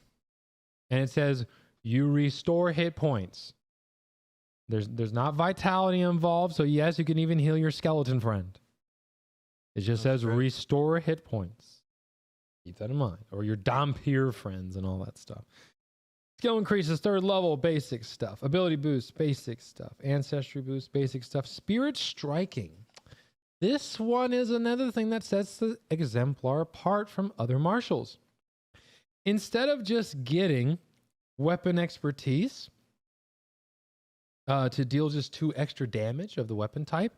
and it says you restore hit points. There's not vitality involved, so yes, you can even heal your skeleton friend. It just says restore hit points. Keep that in mind. Or your Dhampir friends and all that stuff. Skill increases 3rd level, basic stuff. Ability boost, basic stuff. Ancestry boost, basic stuff. Spirit striking. This one is another thing that sets the exemplar apart from other martials. Instead of just getting weapon expertise to deal just 2 extra damage of the weapon type,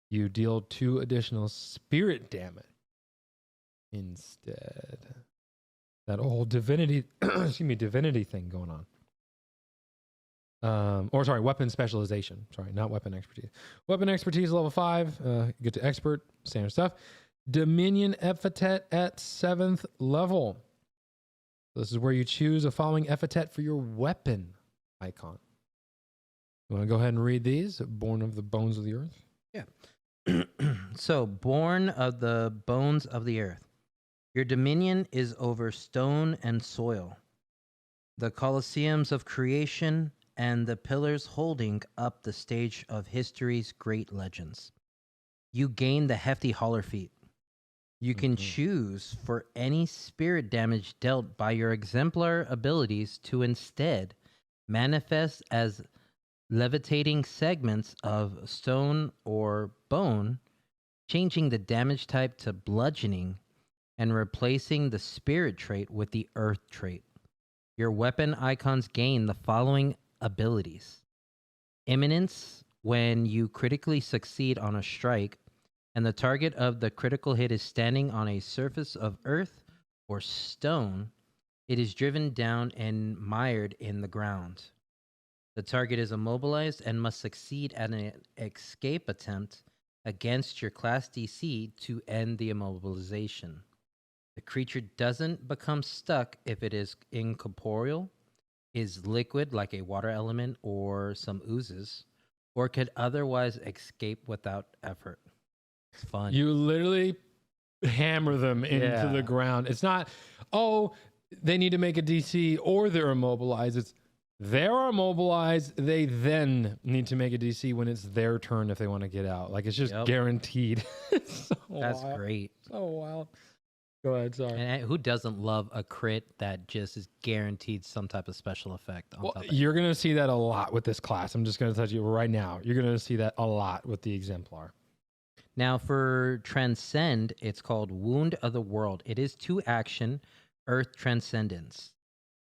you deal 2 additional spirit damage instead. That whole divinity, divinity thing going on. Weapon specialization. Sorry, not weapon expertise. Weapon expertise level 5. You get to expert, standard stuff. Dominion epithet at 7th level. This is where you choose a following epithet for your weapon icon. You want to go ahead and read these? Born of the bones of the earth. Yeah. So, born of the bones of the earth. Your dominion is over stone and soil, the colosseums of creation, and the pillars holding up the stage of history's great legends. You gain the hefty holler feat. You can choose for any spirit damage dealt by your exemplar abilities to instead manifest as levitating segments of stone or bone, changing the damage type to bludgeoning, and replacing the spirit trait with the earth trait. Your weapon icons gain the following abilities: Imminence, when you critically succeed on a strike, and the target of the critical hit is standing on a surface of earth or stone, it is driven down and mired in the ground. The target is immobilized and must succeed at an escape attempt against your class DC to end the immobilization. The creature doesn't become stuck if it is incorporeal, is liquid like a water element or some oozes, or could otherwise escape without effort. It's fun. You literally hammer them into the ground. It's not, oh, they need to make a DC or they're immobilized. It's they're immobilized. They then need to make a DC when it's their turn if they want to get out. Like, it's just guaranteed. It's so That's wild. great. So wild. Go ahead, sorry. And who doesn't love a crit that just is guaranteed some type of special effect on top of it? You're going to see that a lot with this class. I'm just going to tell you right now. You're going to see that a lot with the Exemplar. Now, for Transcend, it's called Wound of the World. It is 2 action, Earth Transcendence.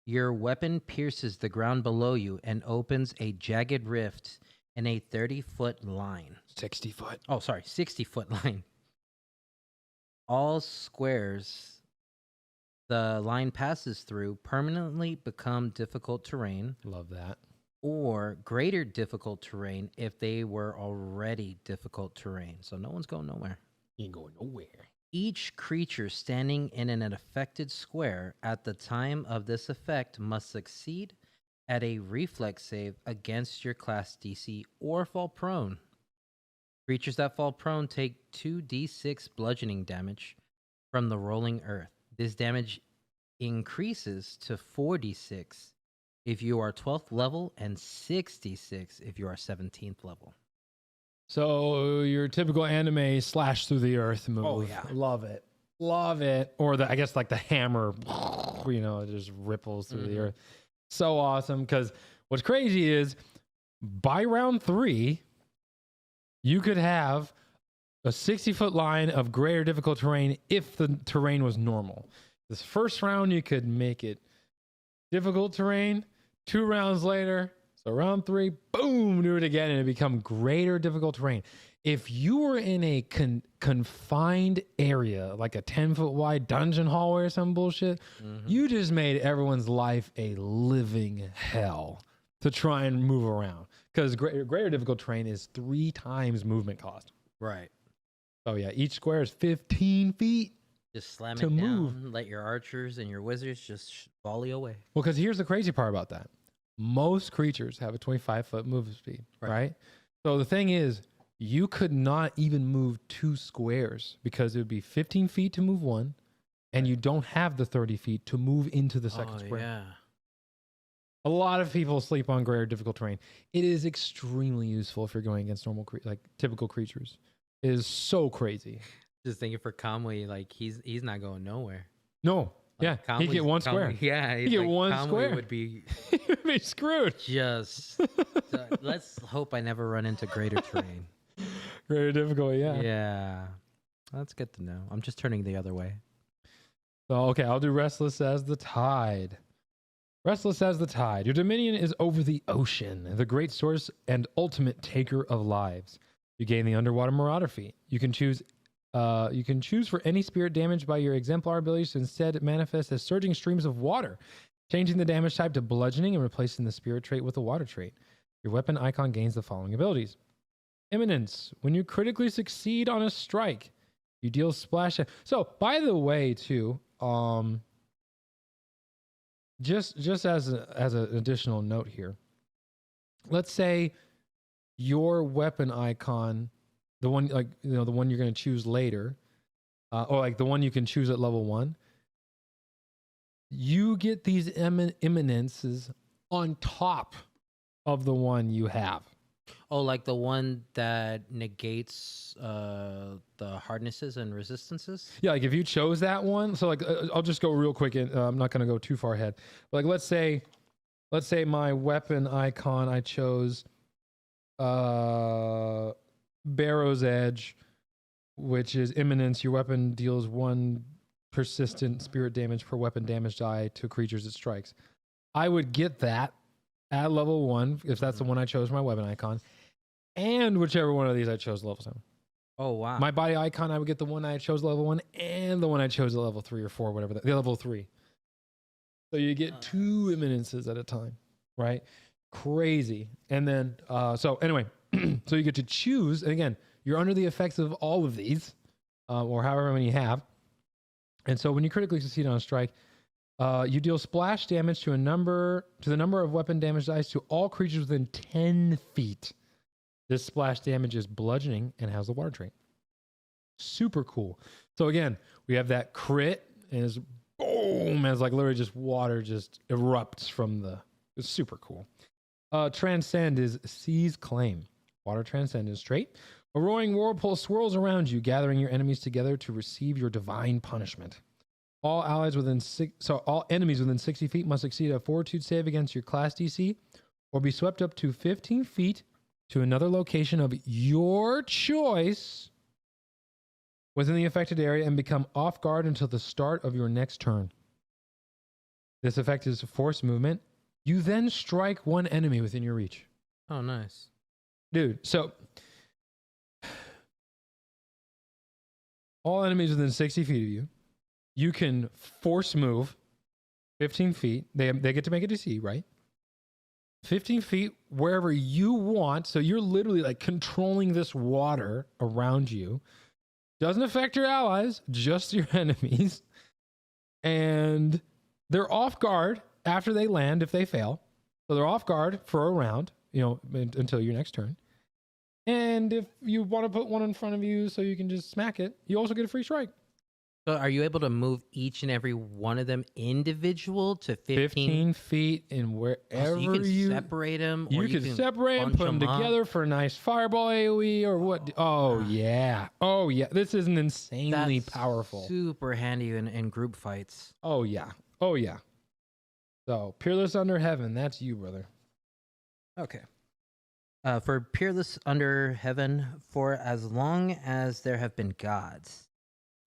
Your weapon pierces the ground below you and opens a jagged rift in a 30-foot line. 60 foot. Oh, sorry, 60-foot line. All squares the line passes through permanently become difficult terrain. Love that. Or greater difficult terrain if they were already difficult terrain. So no one's going nowhere. You ain't going nowhere. Each creature standing in an affected square at the time of this effect must succeed at a reflex save against your class DC or fall prone. Creatures that fall prone take 2d6 bludgeoning damage from the rolling earth. This damage increases to 4d6 if you are 12th level and 6d6 if you are 17th level. So your typical anime slash through the earth move. Oh, yeah. Love it. Love it. Or I guess like the hammer, it just ripples through the earth. So awesome. Because what's crazy is by round 3, you could have a 60-foot line of greater difficult terrain if the terrain was normal. This first round, you could make it difficult terrain. 2 rounds later, so round 3, boom, do it again, and it become greater difficult terrain. If you were in a confined area, like a 10-foot wide dungeon hallway or some bullshit, you just made everyone's life a living hell to try and move around. Because greater difficult terrain is 3 times movement cost. Right. Oh yeah, each square is 15 feet. Just slam to it down. move. Let your archers and your wizards just volley away. Well, because here's the crazy part about that. Most creatures have a 25-foot movement speed, right? So the thing is, you could not even move 2 squares because it would be 15 feet to move 1, and you don't have the 30 feet to move into the second square. Yeah. A lot of people sleep on greater difficult terrain. It is extremely useful if you're going against normal, typical creatures. It is so crazy. Just thinking for Kamui, like he's not going nowhere. No, Like, yeah, he get 1 square. Yeah, He get 1 Kamui square. would be He'd be screwed. just. Let's hope I never run into greater terrain. Greater difficult, yeah. Yeah, that's good to know. I'm just turning the other way. So, okay, I'll do Restless as the Tide. Restless as the Tide. Your dominion is over the ocean, the great source and ultimate taker of lives. You gain the underwater marauder feat. You can choose for any spirit damage by your exemplar abilities to instead manifest as surging streams of water, changing the damage type to bludgeoning and replacing the spirit trait with a water trait. Your weapon icon gains the following abilities. Imminence. When you critically succeed on a strike, you deal splash. So, by the way, too, just as an additional note here, let's say your weapon icon, the one the one you're going to choose later, or like the one you can choose at level 1, you get these imminences on top of the one you have. Oh, like the one that negates the hardnesses and resistances? Yeah, like if you chose that one, so like I'll just go real quick, and I'm not going to go too far ahead. But like let's say my weapon icon, I chose Barrow's Edge, which is imminence. Your weapon deals 1 persistent spirit damage per weapon damage die to creatures it strikes. I would get that at level 1 if that's the one I chose for my weapon icon, and whichever one of these I chose level 7. Oh, wow. My body icon, I would get the one I chose level 1 and the one I chose at level 3 or 4, whatever. The level 3. So you get 2 imminences at a time, right? Crazy. And then, so anyway, so you get to choose. And again, you're under the effects of all of these, or however many you have. And so when you critically succeed on a strike, you deal splash damage to the number of weapon damage dice to all creatures within 10 feet. This splash damage is bludgeoning and has the water trait. Super cool. So again, we have that crit, and it's boom, as like literally just water just erupts from the. It's super cool. Transcend is seize claim. Water transcend is trait. A roaring whirlpool swirls around you, gathering your enemies together to receive your divine punishment. All enemies within 60 feet must succeed a fortitude save against your class DC, or be swept up to 15 feet to another location of your choice within the affected area and become off guard until the start of your next turn. This effect is force movement. You then strike 1 enemy within your reach. Oh, nice. Dude, so all enemies within 60 feet of you, you can force move 15 feet. They get to make a DC, right? 15 feet wherever you want. So you're literally like controlling this water around you. Doesn't affect your allies, just your enemies. And they're off guard after they land if they fail. So they're off guard for a round, until your next turn. And if you want to put one in front of you so you can just smack it, you also get a free strike. So are you able to move each and every one of them individual to 15 feet in wherever so you can separate them? You can separate them, put them together for a nice fireball AoE or what? Oh, yeah. Oh, yeah. This is an insanely powerful. Super handy in group fights. Oh, yeah. Oh, yeah. So, Peerless Under Heaven, that's you, brother. Okay. For Peerless Under Heaven, for as long as there have been gods,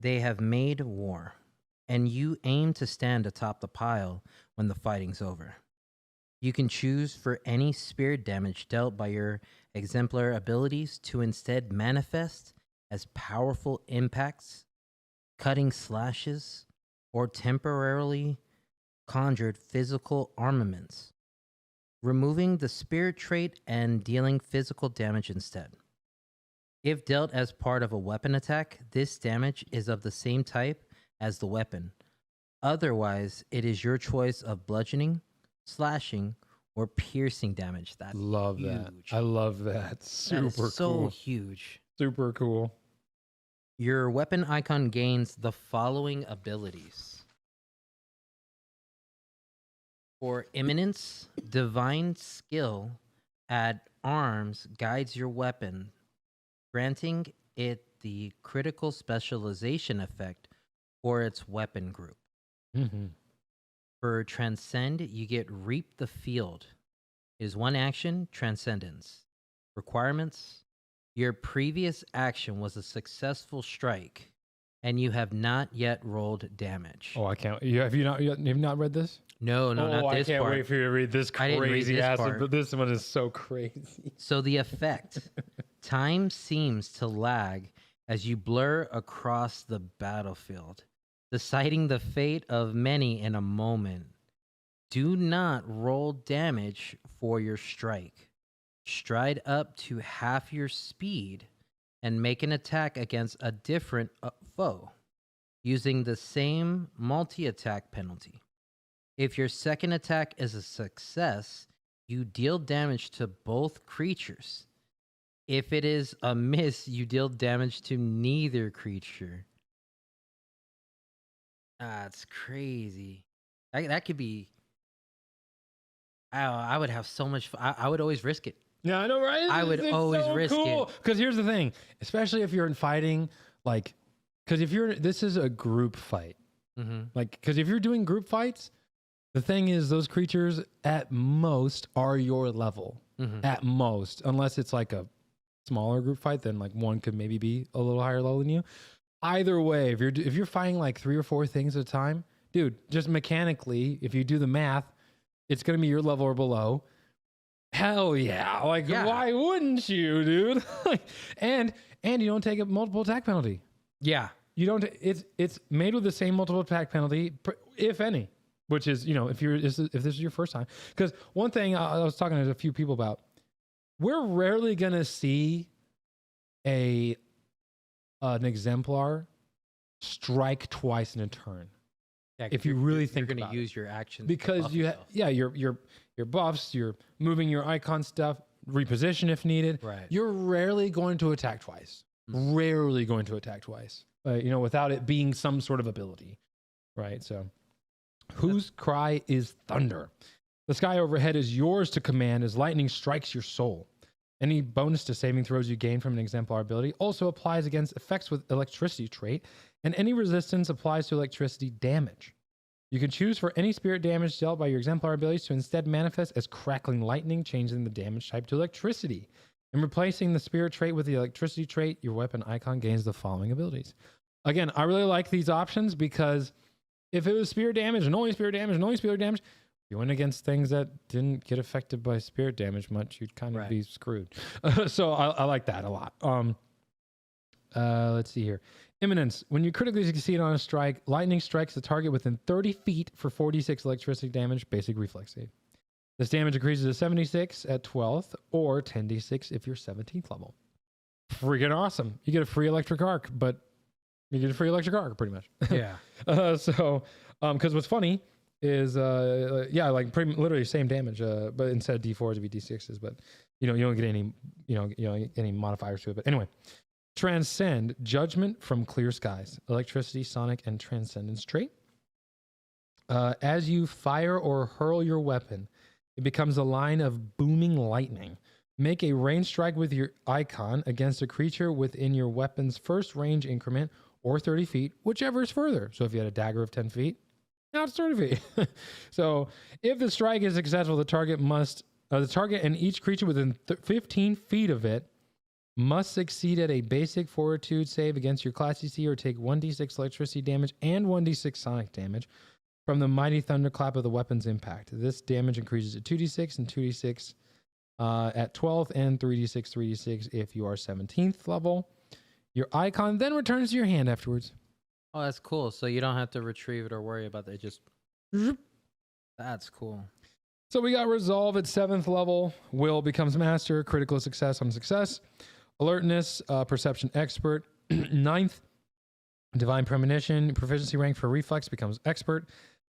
they have made war, and you aim to stand atop the pile when the fighting's over. You can choose for any spirit damage dealt by your exemplar abilities to instead manifest as powerful impacts, cutting slashes, or temporarily conjured physical armaments, removing the spirit trait and dealing physical damage instead. If dealt as part of a weapon attack, this damage is of the same type as the weapon. Otherwise, it is your choice of bludgeoning, slashing, or piercing damage. That's love huge. That. I love that. Super that is so cool. Huge. Super cool. Your weapon icon gains the following abilities. For imminence, divine skill at arms guides your weapon, granting it the critical specialization effect for its weapon group. Mm-hmm. For Transcend, you get Reap the Field. It is 1 action, Transcendence. Requirements: your previous action was a successful strike, and you have not yet rolled damage. Oh, I can't. Have you not read this? No, not this part. I can't wait for you to read this crazy ass. But this one is so crazy. So the effect: time seems to lag as you blur across the battlefield, deciding the fate of many in a moment. Do not roll damage for your strike. Stride up to half your speed and make an attack against a different foe, using the same multi-attack penalty. If your second attack is a success, you deal damage to both creatures. If it is a miss, you deal damage to neither creature. That's crazy. That could be... I would have so much fun. I would always risk it. Yeah, I know, right? I would always risk it. Because here's the thing, especially if you're in fighting, like, because this is a group fight. Mm-hmm. Like, because if you're doing group fights, the thing is, those creatures at most are your level. at most, unless it's like a smaller group fight, then like one could maybe be a little higher level than you. Either way, if you're fighting like 3 or 4 things at a time, dude, just mechanically, if you do the math, it's gonna be your level or below. Hell yeah! Like, why wouldn't you, dude? and you don't take a multiple attack penalty. Yeah, you don't. It's made with the same multiple attack penalty, if any. Which is, if this is your first time. Because one thing I was talking to a few people about, we're rarely gonna see an exemplar strike twice in a turn. Yeah, if you really think you're going about to use your actions, because your buffs, you're moving your icon stuff, reposition if needed. Right. You're rarely going to attack twice. Rarely going to attack twice. Without it being some sort of ability, right? So, whose cry is thunder? The sky overhead is yours to command as lightning strikes your soul. Any bonus to saving throws you gain from an exemplar ability also applies against effects with electricity trait, and any resistance applies to electricity damage. You can choose for any spirit damage dealt by your exemplar abilities to instead manifest as crackling lightning, changing the damage type to electricity. And replacing the spirit trait with the electricity trait, your weapon icon gains the following abilities. Again, I really like these options because if it was spirit damage and only spirit damage and only spirit damage, you went against things that didn't get affected by spirit damage much, you'd kind of be screwed. So I like that a lot. Let's see here. Imminence. When you critically succeed on a strike, lightning strikes the target within 30 feet for 46 electricity damage, basic reflex save. This damage increases to 76 at 12th or 10d6 if you're 17th level. Freaking awesome. You get a free electric arc, but you get a free electric arc pretty much. Yeah. Because what's funny is literally same damage, but instead of d4s it'd be d6s, but you don't get any any modifiers to it. But anyway, transcend, judgment from clear skies, electricity, sonic, and transcendence trait. As you fire or hurl your weapon, it becomes a line of booming lightning. Make a range strike with your icon against a creature within your weapon's first range increment or 30 feet, whichever is further. So if you had a dagger of 10 feet, now it's 30 feet. So if the strike is successful, the target and each creature within 15 feet of it must succeed at a basic fortitude save against your class DC or take 1d6 electricity damage and 1d6 sonic damage from the mighty thunderclap of the weapon's impact. This damage increases to 2d6 and 2d6 at 12th and 3d6 if you are 17th level. Your icon then returns to your hand afterwards. Oh, that's cool. So you don't have to retrieve it or worry about it. Just that's cool. So we got resolve at 7th level. Will becomes master. Critical success on success. Alertness, perception expert. 9th, divine premonition. Proficiency rank for reflex becomes expert.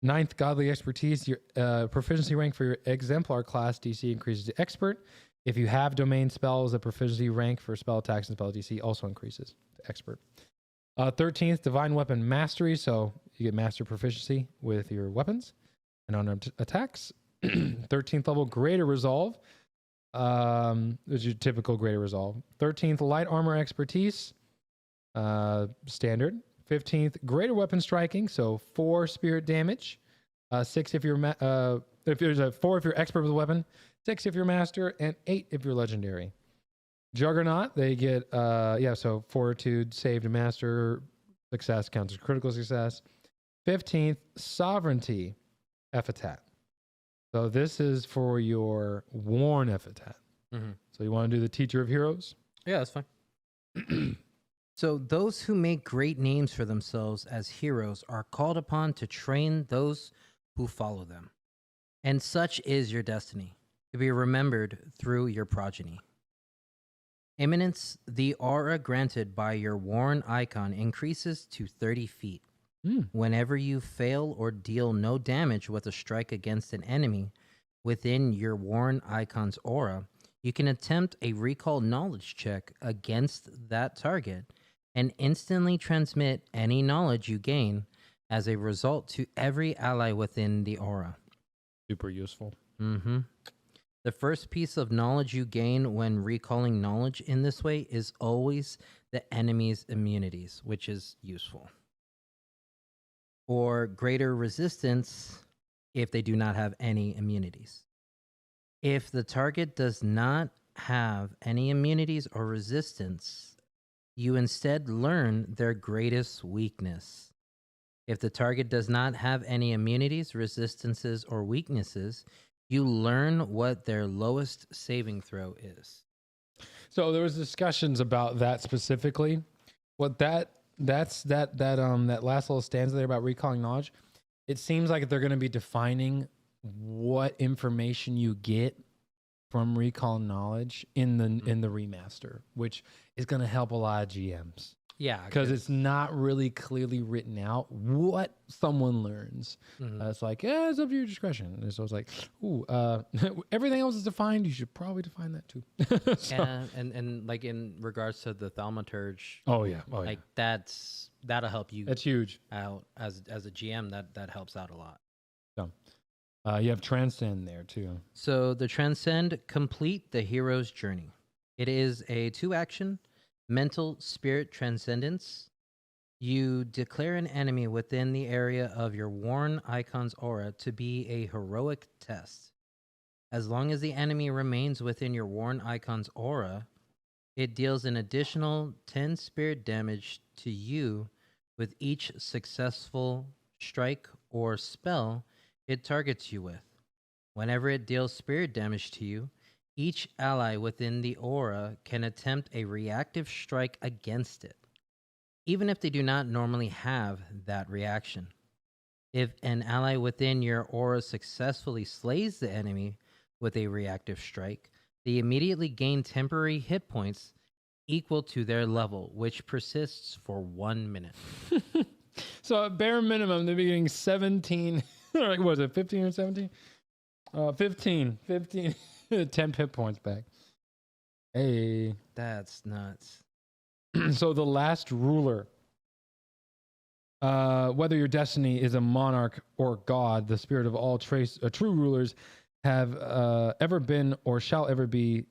9th, godly expertise. Your proficiency rank for your exemplar class DC increases to expert. If you have domain spells, the proficiency rank for spell attacks and spell DC also increases to expert. 13th, divine weapon mastery. So you get master proficiency with your weapons and on attacks. 13th level greater resolve. Is your typical greater resolve. 13th, light armor expertise. Standard. 15th, greater weapon striking. So 4 spirit damage. 6 if you're if there's a 4 if you're expert with a weapon. 6 if you're master, and 8 if you're legendary. Juggernaut, they get so fortitude, save to master, success counts as critical success. 15th, sovereignty, Epithet. So this is for your worn Epithet. Mm-hmm. So you want to do the teacher of heroes? Yeah, that's fine. So those who make great names for themselves as heroes are called upon to train those who follow them. And such is your destiny, to be remembered through your progeny. Imminence, the aura granted by your worn icon increases to 30 feet. Whenever you fail or deal no damage with a strike against an enemy within your worn icon's aura, you can attempt a recall knowledge check against that target and instantly transmit any knowledge you gain as a result to every ally within the aura. Super useful. Mm-hmm. The first piece of knowledge you gain when recalling knowledge in this way is always the enemy's immunities, which is useful. Or greater resistance if they do not have any immunities. If the target does not have any immunities or resistance, you instead learn their greatest weakness. If the target does not have any immunities, resistances, or weaknesses, you learn what their lowest saving throw is. So there was discussions about that specifically. What that last little stanza there about recalling knowledge, it seems like they're going to be defining what information you get from recall knowledge in the remaster, which is going to help a lot of GMs. Yeah, because it's not really clearly written out what someone learns. It's like, yeah, it's up to your discretion. And so it's like, ooh, everything else is defined. You should probably define that too. So, yeah, and like in regards to the thaumaturge, like that'll help you. That's huge out as a GM. That helps out a lot. So, you have transcend there too. So the transcend, complete the hero's journey. It is a 2-action. Mental spirit transcendence. You declare an enemy within the area of your worn icon's aura to be a heroic test. As long as the enemy remains within your worn icon's aura, it deals an additional 10 spirit damage to you with each successful strike or spell it targets you with. Whenever it deals spirit damage to you, each ally within the aura can attempt a reactive strike against it, even if they do not normally have that reaction. If an ally within your aura successfully slays the enemy with a reactive strike, they immediately gain temporary hit points equal to their level, which persists for 1 minute. So at bare minimum, they'll be getting 17, like, what was it, 15 or 17? 15. 10 hit points back. Hey. That's nuts. So the last ruler. Whether your destiny is a monarch or god, the spirit of all true rulers have ever been or shall ever be,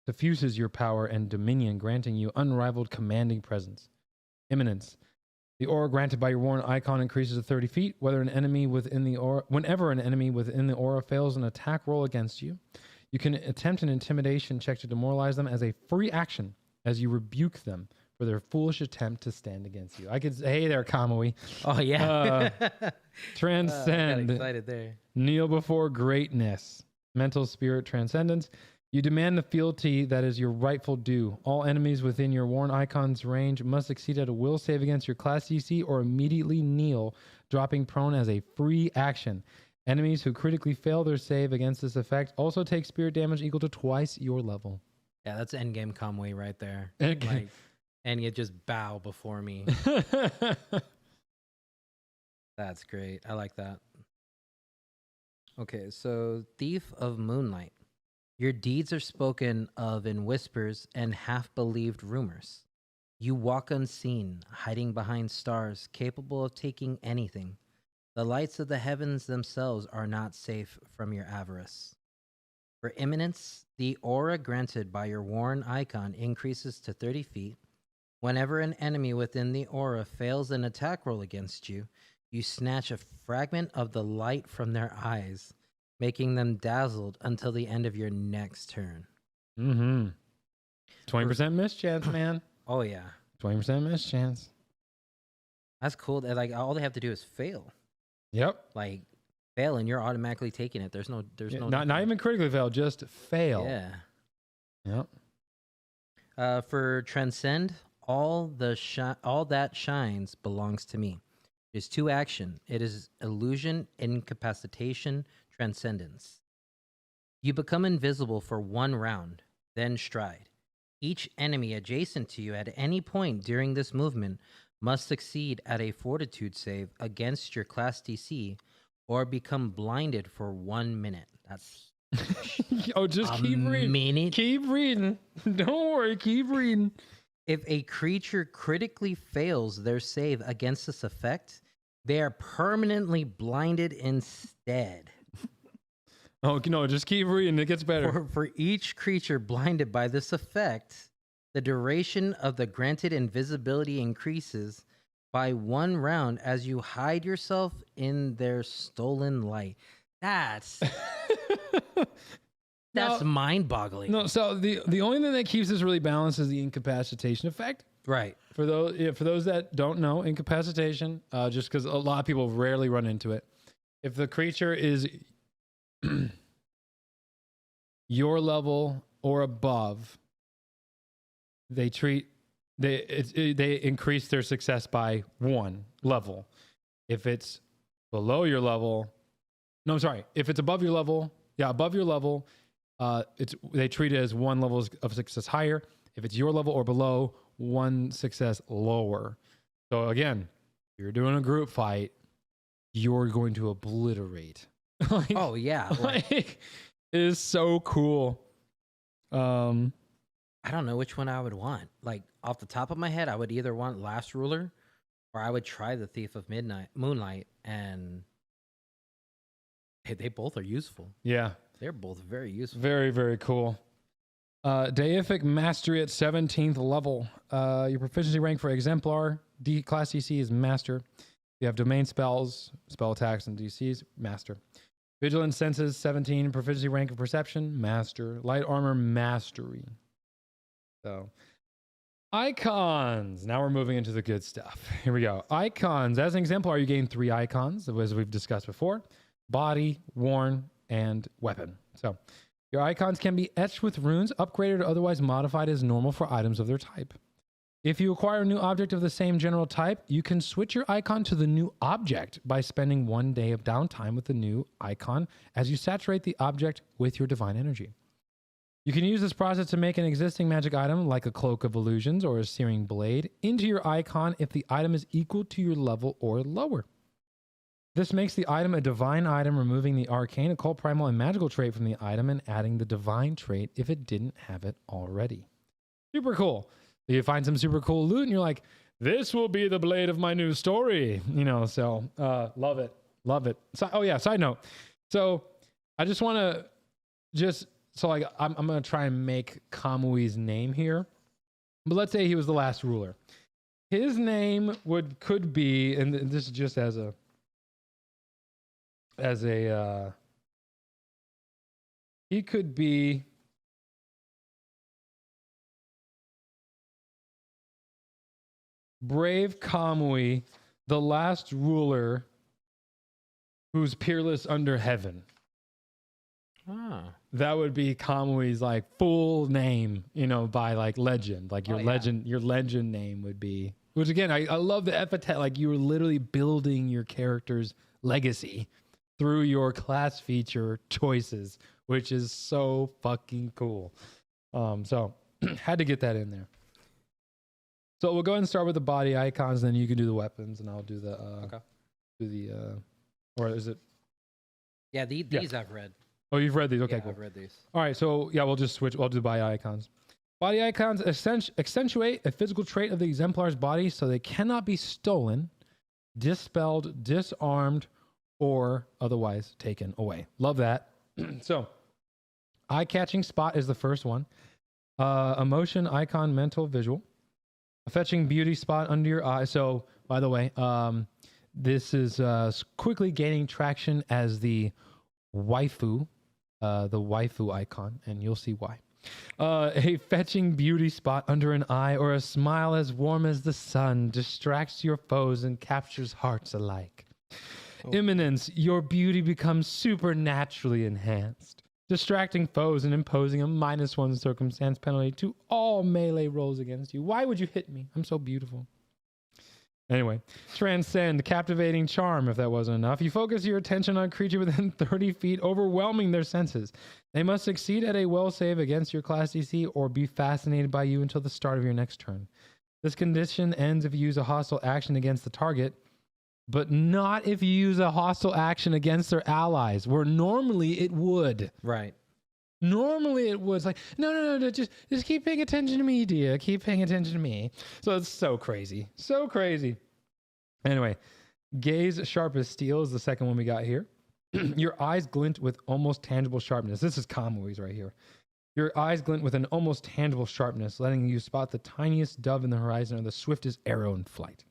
diffuses your power and dominion, granting you unrivaled commanding presence. Imminence. The aura granted by your worn icon increases to 30 feet. Whenever an enemy within the aura fails an attack roll against you, you can attempt an intimidation check to demoralize them as a free action as you rebuke them for their foolish attempt to stand against you. I could say, hey there, Kamui. Oh, yeah. Transcend. Got excited there. Kneel before greatness. Mental spirit transcendence. You demand the fealty that is your rightful due. All enemies within your worn icon's range must succeed at a will save against your class DC or immediately kneel, dropping prone as a free action. Enemies who critically fail their save against this effect also take spirit damage equal to twice your level. Yeah, that's endgame Kamui right there. Okay. Like, and you just bow before me. That's great. I like that. Okay, so Thief of Moonlight. Your deeds are spoken of in whispers and half-believed rumors. You walk unseen, hiding behind stars, capable of taking anything. The lights of the heavens themselves are not safe from your avarice. For imminence, the aura granted by your worn icon increases to 30 feet. Whenever an enemy within the aura fails an attack roll against you, you snatch a fragment of the light from their eyes, making them dazzled until the end of your next turn. 20% miss chance, man. Oh, yeah. 20% miss chance. That's cool. Like, all they have to do is fail. Yep. Like, fail and you're automatically taking it. There's no not even critically fail, just fail. Yeah. Yep. For transcend, all that shines belongs to me. It is 2 action. It is illusion, incapacitation, transcendence. You become invisible for 1 round, then stride. Each enemy adjacent to you at any point during this movement must succeed at a fortitude save against your class DC or become blinded for 1 minute. That's just keep reading. Minute. Keep reading. Don't worry, keep reading. If a creature critically fails their save against this effect, they are permanently blinded instead. Oh, no, just keep reading. It gets better. For each creature blinded by this effect, the duration of the granted invisibility increases by 1 round as you hide yourself in their stolen light. That's That's mind-boggling. No, so the only thing that keeps this really balanced is the incapacitation effect. Right. For those that don't know, incapacitation, just because a lot of people rarely run into it. If the creature is your level or above, they increase their success by 1 level. If it's below your level, no, I'm sorry. If it's above your level, above your level, they treat it as 1 level of success higher. If it's your level or below, 1 success lower. So again, if you're doing a group fight, you're going to obliterate. Like, oh yeah, like, it is so cool. I don't know which one I would want. Like off the top of my head, I would either want Last Ruler, or I would try the Thief of Moonlight, and they both are useful. Yeah, they're both very useful. Very, very cool. Deific Mastery at 17th level. Your proficiency rank for Exemplar Class DC is Master. You have domain spells, spell attacks, and DCs, Master. Vigilant Senses, 17. Proficiency rank of Perception, Master. Light Armor, Mastery. So, icons. Now we're moving into the good stuff. Here we go. Icons. As an Exemplar, you gain 3 icons, as we've discussed before. Body, Worn, and Weapon. So, your icons can be etched with runes, upgraded, or otherwise modified as normal for items of their type. If you acquire a new object of the same general type, you can switch your icon to the new object by spending 1 day of downtime with the new icon as you saturate the object with your divine energy. You can use this process to make an existing magic item, like a Cloak of Illusions or a Searing Blade, into your icon if the item is equal to your level or lower. This makes the item a divine item, removing the arcane, occult, primal, and magical trait from the item and adding the divine trait if it didn't have it already. Super cool. You find some super cool loot and you're like, this will be the blade of my new story. So love it. Love it. So, side note. So I just want to I'm going to try and make Kamui's name here. But let's say he was the last ruler. His name could be, and this is just as a he could be Brave Kamui, the last ruler who's peerless under heaven. That would be Kamui's like full name, by like legend. Like your legend name would be, which again, I love the epithet. Like you were literally building your character's legacy through your class feature choices, which is so fucking cool. So had to get that in there. So we'll go ahead and start with the body icons, then you can do the weapons, and I'll do the or is it? Yeah, these I've read. Oh, you've read these? Okay, yeah, cool. I've read these. All right, so we'll just switch. I'll do body icons. Body icons accentuate a physical trait of the Exemplar's body, so they cannot be stolen, dispelled, disarmed, or otherwise taken away. Love that. So, eye-catching spot is the first one. Emotion, icon, mental, visual. A fetching beauty spot under your eye. So, by the way, this is quickly gaining traction as the waifu icon, and you'll see why. A fetching beauty spot under an eye or a smile as warm as the sun distracts your foes and captures hearts alike. Imminence, your beauty becomes supernaturally enhanced, distracting foes and imposing a -1 circumstance penalty to all melee rolls against you. Why would you hit me? I'm so beautiful. Anyway, transcend, captivating charm, if that wasn't enough. You focus your attention on a creature within 30 feet, overwhelming their senses. They must succeed at a will save against your class DC or be fascinated by you until the start of your next turn. This condition ends if you use a hostile action against the target, but not if you use a hostile action against their allies, where normally it would. Right. Normally it was like, no, just keep paying attention to me, dear. Keep paying attention to me. So it's so crazy. So crazy. Anyway, gaze sharp as steel is the second one we got here. Your eyes glint with almost tangible sharpness. This is Kamui's right here. Your eyes glint with an almost tangible sharpness, letting you spot the tiniest dove in the horizon or the swiftest arrow in flight.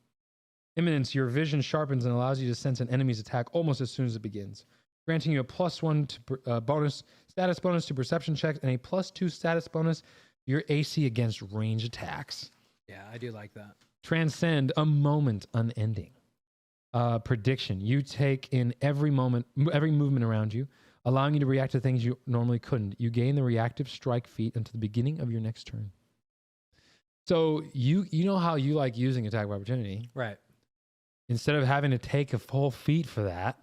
Imminence, your vision sharpens and allows you to sense an enemy's attack almost as soon as it begins. granting you a +1 to bonus status bonus to perception checks and a +2 status bonus to your AC against range attacks. Yeah, I do like that. Transcend, a moment unending. Prediction, you take in every movement around you, allowing you to react to things you normally couldn't. You gain the reactive strike feat until the beginning of your next turn. So you know how you like using attack of opportunity. Right. Instead of having to take a full feat for that,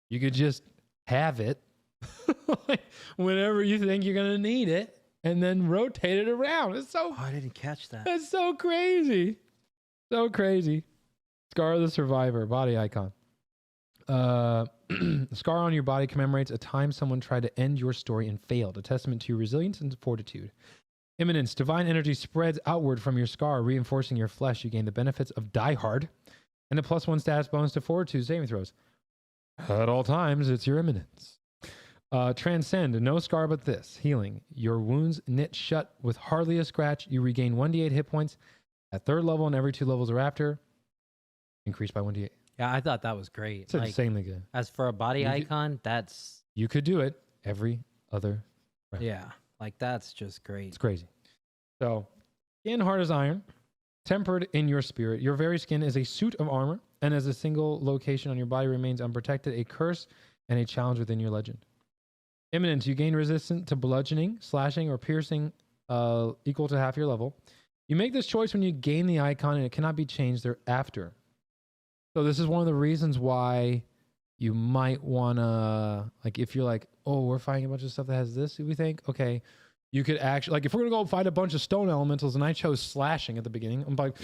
you could just have it whenever you think you're going to need it and then rotate it around. It's so... Oh, I didn't catch that. That's so crazy. So crazy. Scar of the Survivor, body icon. The scar on your body commemorates a time someone tried to end your story and failed, a testament to your resilience and fortitude. Imminence, divine energy spreads outward from your scar, reinforcing your flesh. You gain the benefits of Die Hard and a +1 status bonus to fortitude saving throws. At all times, it's your imminence. Transcend, no scar but this. Healing, your wounds knit shut with hardly a scratch. You regain 1d8 hit points at 3rd level and every 2 levels thereafter. Increased by 1d8. Yeah, I thought that was great. It's insanely good. As for a body icon, that's... You could do it every other round. Yeah, like that's just great. It's crazy. So, skin hard as iron, tempered in your spirit. Your very skin is a suit of armor, and as a single location on your body remains unprotected, a curse and a challenge within your legend. Imminence, you gain resistance to bludgeoning, slashing, or piercing equal to half your level. You make this choice when you gain the icon, and it cannot be changed thereafter. So this is one of the reasons why you might want to, like, if you're like, oh, we're finding a bunch of stuff that has this, we think, okay, you could actually, like, if we're going to go find a bunch of stone elementals and I chose slashing at the beginning, I'm like,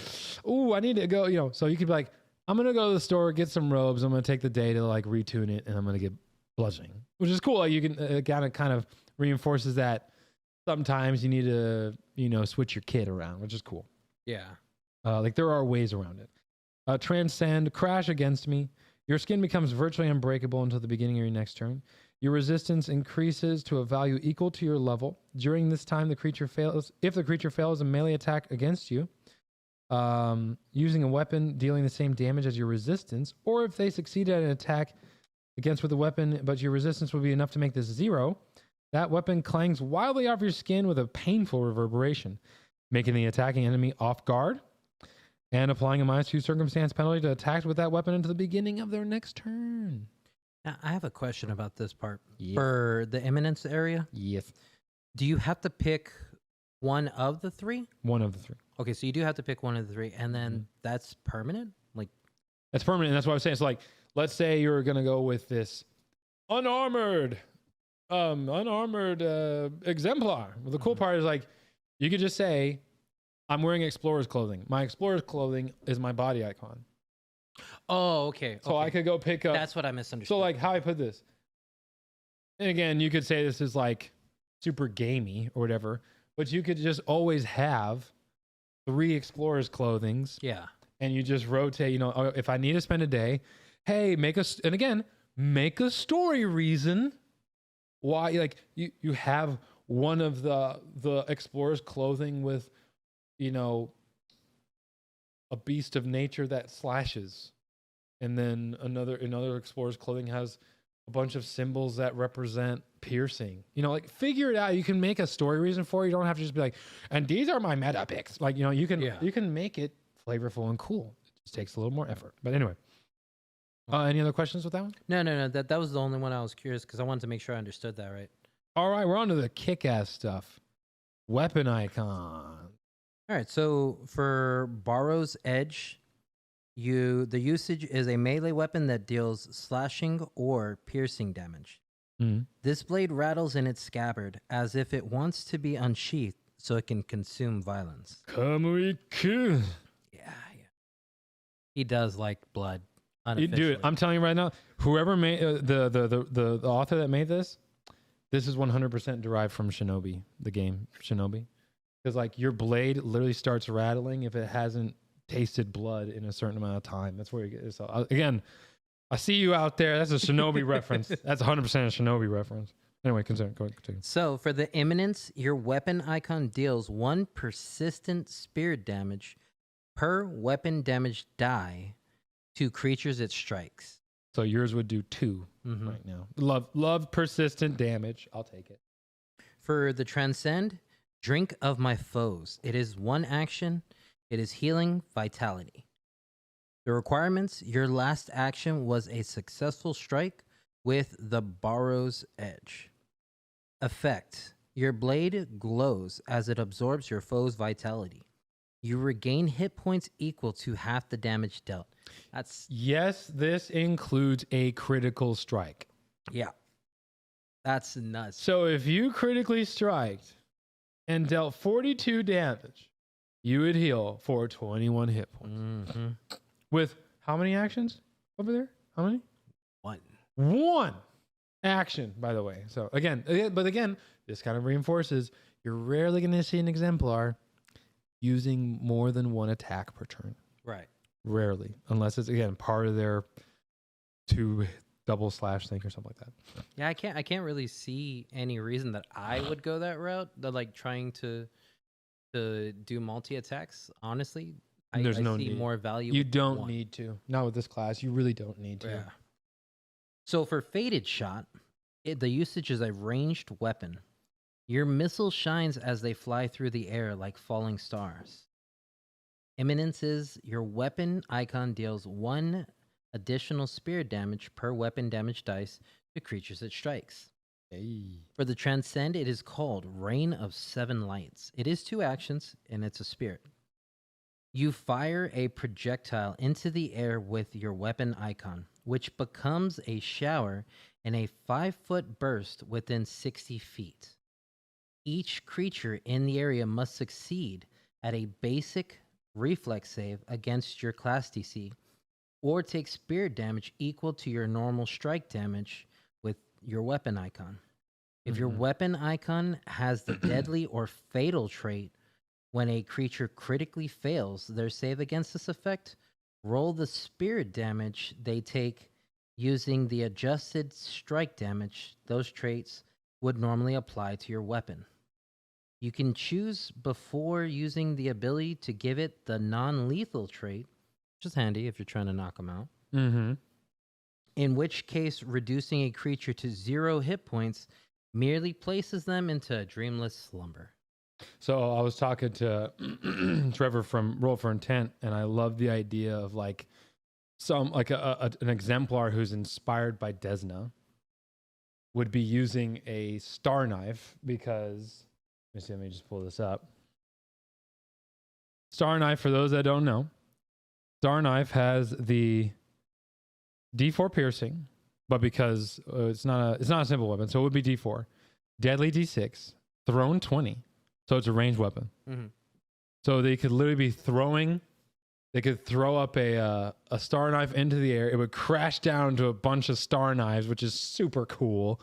oh, I need to go, you know, so you could be like, I'm going to go to the store, get some robes, I'm going to take the day to, like, retune it, and I'm going to get bludgeoning, which is cool. Like, you can, kind of reinforces that sometimes you need to, you know, switch your kit around, which is cool. Yeah. Like, there are ways around it. Transcend, crash against me. Your skin becomes virtually unbreakable until the beginning of your next turn. Your resistance increases to a value equal to your level. During this time, the creature fails. If the creature fails a melee attack against you, using a weapon dealing the same damage as your resistance, or if they succeed at an attack against with a weapon, but your resistance will be enough to make this 0, that weapon clangs wildly off your skin with a painful reverberation, making the attacking enemy off guard and applying a -2 circumstance penalty to attacks with that weapon until the beginning of their next turn. Now, I have a question about this part. Yep. For the imminence area, Yes. do you have to pick one of the 3? One of the 3. Okay, so you do have to pick one of the 3, and then that's permanent? Like, That's permanent, and that's what I was saying. It's like, let's say you're going to go with this unarmored exemplar. Well, the cool part is, like, you could just say, I'm wearing explorer's clothing. My explorer's clothing is my body icon. oh, okay. So I could go pick up. That's what I misunderstood. So, like, how I put this. And again, you could say this is like super gamey or whatever, but you could just always have 3 explorer's clothings. Yeah. And you just rotate, you know, if I need to spend a day, hey, make a story reason why, like, you have one of the explorer's clothing with, you know, a beast of nature that slashes, and then another explorer's clothing has a bunch of symbols that represent piercing. You know, like, figure it out. You can make a story reason for it. You don't have to just be like, and these are my meta picks. Like, you know, you can make it flavorful and cool. It just takes a little more effort. But anyway, any other questions with that one? No. That was the only one I was curious because I wanted to make sure I understood that right. All right, we're on to the kick-ass stuff. Weapon icon. All right, so for Borrow's Edge, the usage is a melee weapon that deals slashing or piercing damage. Mm. This blade rattles in its scabbard as if it wants to be unsheathed so it can consume violence. Kamui-ku. Yeah. He does like blood. Dude, I'm telling you right now, whoever made the author that made this is 100% derived from Shinobi, the game Shinobi. Because, like, your blade literally starts rattling if it hasn't tasted blood in a certain amount of time. That's where you get it. So, again, I see you out there. That's a Shinobi reference. That's 100% a Shinobi reference. Anyway, continue. So, for the imminence, your weapon icon deals 1 persistent spirit damage per weapon damage die to creatures it strikes. So yours would do 2 right now. Love persistent damage. I'll take it. For the Transcend, Drink of My Foes. It is 1 action. It is healing vitality. The requirements, your last action was a successful strike with the Borrow's Edge. Effect, your blade glows as it absorbs your foe's vitality. You regain hit points equal to half the damage dealt. Yes, this includes a critical strike. Yeah. That's nuts. So if you critically striked and dealt 42 damage, you would heal for 21 hit points. With how many actions over there? How many? 1. 1 action, by the way. So again, this kind of reinforces you're rarely going to see an exemplar using more than 1 attack per turn. Right. Rarely, unless it's again part of their 2 double slash thing or something like that. Yeah, I can't really see any reason that I would go that route. The like trying to do multi attacks. Honestly, There's no see need. more value. You with don't 1. need to. Not with this class. You really don't need to. Yeah. So for Fated Shot, the usage is a ranged weapon. Your missile shines as they fly through the air like falling stars. Imminences, your weapon icon deals 1 additional spirit damage per weapon damage dice to creatures it strikes. Hey. For the Transcend, it is called Rain of 7 Lights. It is 2 actions, and it's a spirit. You fire a projectile into the air with your weapon icon, which becomes a shower in a 5-foot burst within 60 feet. Each creature in the area must succeed at a basic reflex save against your class DC, or take spirit damage equal to your normal strike damage with your weapon icon. If your weapon icon has the deadly or fatal trait, when a creature critically fails their save against this effect, roll the spirit damage they take using the adjusted strike damage those traits would normally apply to your weapon. You can choose before using the ability to give it the non-lethal trait, which is handy if you're trying to knock them out. In which case, reducing a creature to 0 hit points merely places them into a dreamless slumber. So I was talking to Trevor from Roll for Intent, and I love the idea of like an exemplar who's inspired by Desna would be using a star knife because let me just pull this up. Star knife, for those that don't know, star knife has the D4 piercing, but because it's not a simple weapon, so it would be D4, deadly D6, thrown 20. So it's a ranged weapon. So they could literally be throwing. They could throw up a star knife into the air. It would crash down to a bunch of star knives, which is super cool.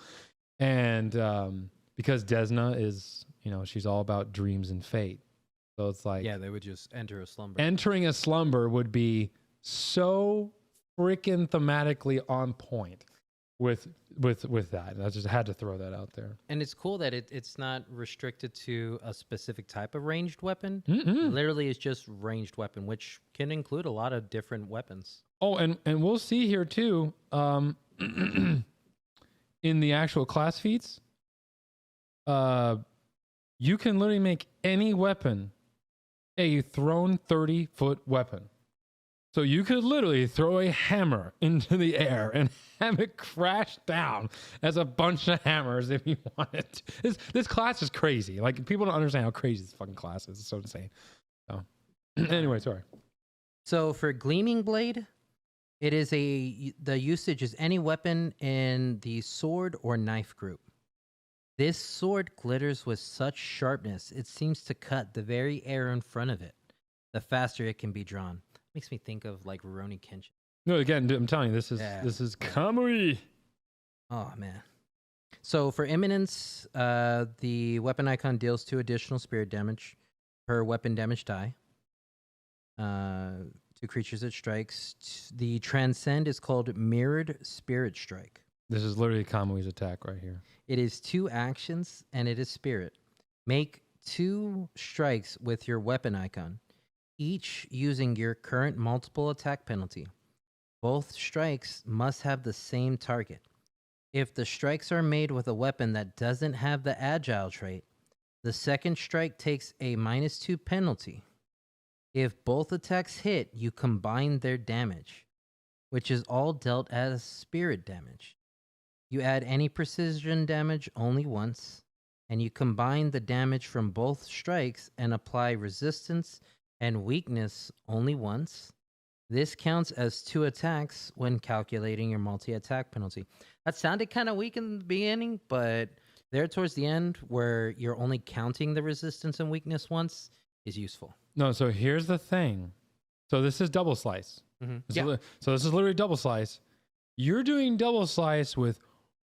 And because Desna is, she's all about dreams and fate. So it's like, yeah, they would just enter a slumber. Entering a slumber would be so freaking thematically on point with that. I just had to throw that out there. And it's cool that it's not restricted to a specific type of ranged weapon. Literally, it's just ranged weapon, which can include a lot of different weapons. Oh, and we'll see here too. In the actual class feats, you can literally make any weapon a thrown 30-foot weapon. So you could literally throw a hammer into the air and have it crash down as a bunch of hammers if you wanted to. This class is crazy. Like, people don't understand how crazy this fucking class is. It's so insane. So, anyway, sorry. So for Gleaming Blade, it is the usage is any weapon in the sword or knife group. This sword glitters with such sharpness, it seems to cut the very air in front of it, the faster it can be drawn. Makes me think of like Rurouni Kenshin. No, again, dude, I'm telling you, this is Kamui. Oh man. So for Imminence, the weapon icon deals 2 additional spirit damage per weapon damage die to creatures it strikes. The Transcend is called Mirrored Spirit Strike. This is literally Kamui's attack right here. It is 2 actions and it is spirit. Make 2 strikes with your weapon icon, each using your current multiple attack penalty. Both strikes must have the same target. If the strikes are made with a weapon that doesn't have the agile trait, the second strike takes a -2 penalty. If both attacks hit, you combine their damage, which is all dealt as spirit damage. You add any precision damage only once, and you combine the damage from both strikes and apply resistance and weakness only once. This counts as 2 attacks when calculating your multi-attack penalty. That sounded kind of weak in the beginning, but there towards the end, where you're only counting the resistance and weakness once, is useful. No, so here's the thing. So this is double slice. Yeah. So this is literally double slice. You're doing double slice with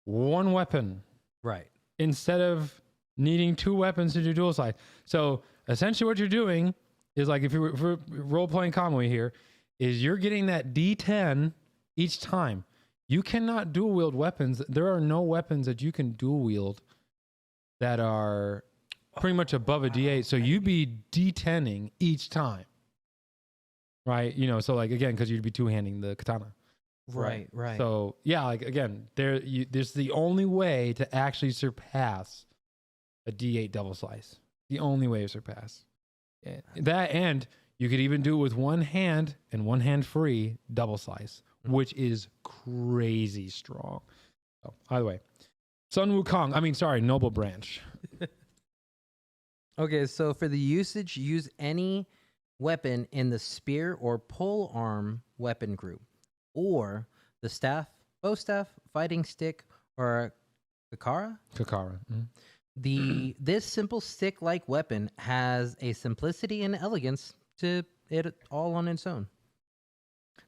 one weapon Right. instead of needing 2 weapons to do dual slice. So essentially what you're doing is like if you're role-playing commonly here, is you're getting that D10 each time. You cannot dual wield weapons. There are no weapons that you can dual wield that are pretty much above a D8. So you'd be D10ing each time. Right? You know, so like again, because you'd be two-handing the katana. Right. So yeah, like again, there's the only way to actually surpass a D8 double slice. The only way to surpass. Yeah. That, and you could even do it with one hand and one hand free double slice, which is crazy strong. So either way, Sun Wukong, Noble Branch. Okay, so for the usage, use any weapon in the spear or pole arm weapon group, or the staff, bow staff, fighting stick, or kakara. This simple stick-like weapon has a simplicity and elegance to it all on its own.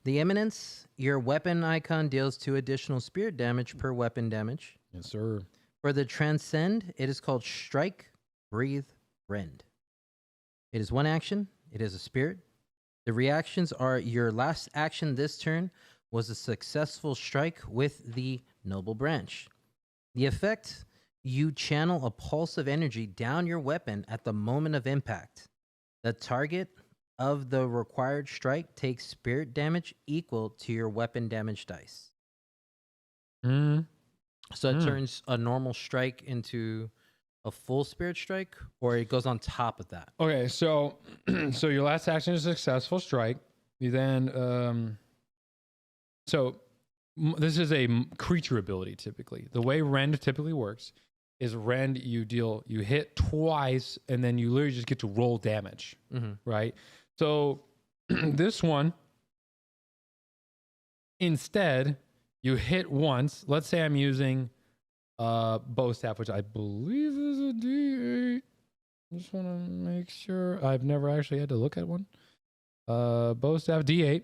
The Eminence, your weapon icon deals 2 additional spirit damage per weapon damage. Yes, sir. For the Transcend, it is called Strike, Breathe, Rend. It is 1 action. It is a spirit. The reactions are your last action this turn was a successful strike with the Noble Branch. The effect, you channel a pulse of energy down your weapon at the moment of impact. The target of the required strike takes spirit damage equal to your weapon damage dice. So it turns a normal strike into a full spirit strike, or it goes on top of that. Okay, so so your last action is a successful strike. You then this is a creature ability typically. The way Rend typically works is Rend, you hit twice, and then you literally just get to roll damage, right? So this one, instead, you hit once. Let's say I'm using bow staff, which I believe is a D8. Just want to make sure. I've never actually had to look at one. Bow staff D8.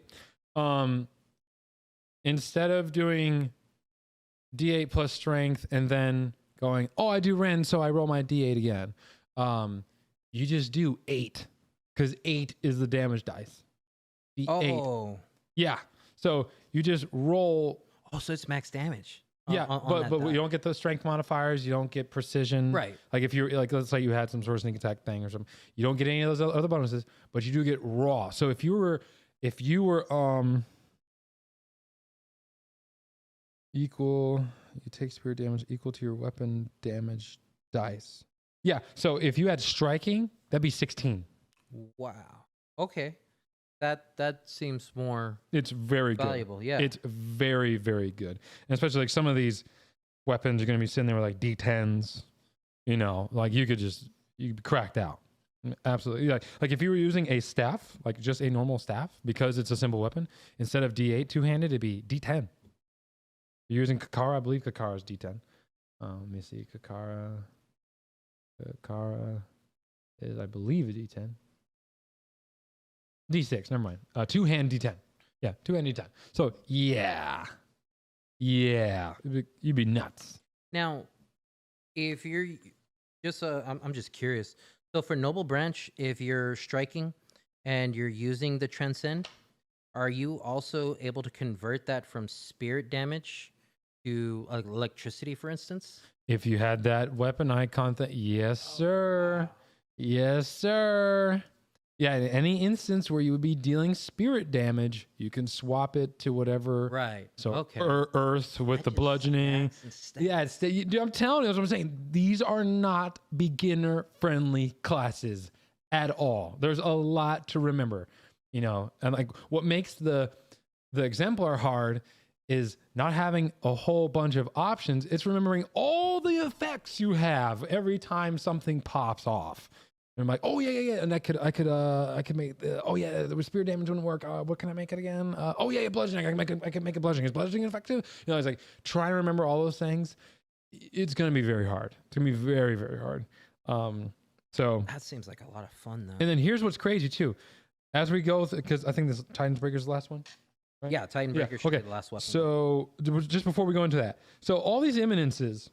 Instead of doing D8 plus strength and then going, oh, I do Rend, so I roll my D8 again. You just do 8, because 8 is the damage dice. D8. Oh. Yeah. So you just roll. Oh, so it's max damage. Yeah, but you don't get those strength modifiers. You don't get precision. Right. Like if you're like, let's say you had some sort of sneak attack thing or something, you don't get any of those other bonuses, but you do get raw. So if you were equal, you take spirit damage equal to your weapon damage dice. Yeah. So if you had striking, that'd be 16. Wow. Okay. That seems more. It's very valuable. Good. Yeah. It's very, very good, and especially like some of these weapons are going to be sitting there with like D10s. You know, like you'd be cracked out. Absolutely. Like if you were using a staff, like just a normal staff, because it's a simple weapon, instead of D8 two-handed, it'd be D10. You're using Kakara, I believe Kakara is D10. Let me see. Kakara is, I believe, a D10. D6, never mind. Two-hand D10. Yeah, two-hand D10. So, yeah. You'd be nuts. Now, if you're just, I'm just curious. So for Noble Branch, if you're striking and you're using the Transcend, are you also able to convert that from spirit damage to electricity, for instance? If you had that weapon icon, yes, sir. Yes, sir. Yeah, in any instance where you would be dealing spirit damage, you can swap it to whatever. Right. So Okay. earth with That the just bludgeoning. stacks and Yeah, I'm telling you, that's what I'm saying. These are not beginner-friendly classes at all. There's a lot to remember, and like what makes the exemplar hard is not having a whole bunch of options. It's remembering all the effects you have every time something pops off. And I'm like, oh yeah, and I could make. Oh yeah, the spirit damage wouldn't work. What can I make it again? Oh yeah, bludgeoning. I can make a bludgeoning. Is bludgeoning effective? It's like trying to remember all those things. It's gonna be very hard. It's gonna be very, very hard. So that seems like a lot of fun though. and then here's what's crazy too. As we go, because I think this Titans Breaker's the last one. Right? Yeah, Titan Breaker should be the last weapon. So just before we go into that, so all these imminences,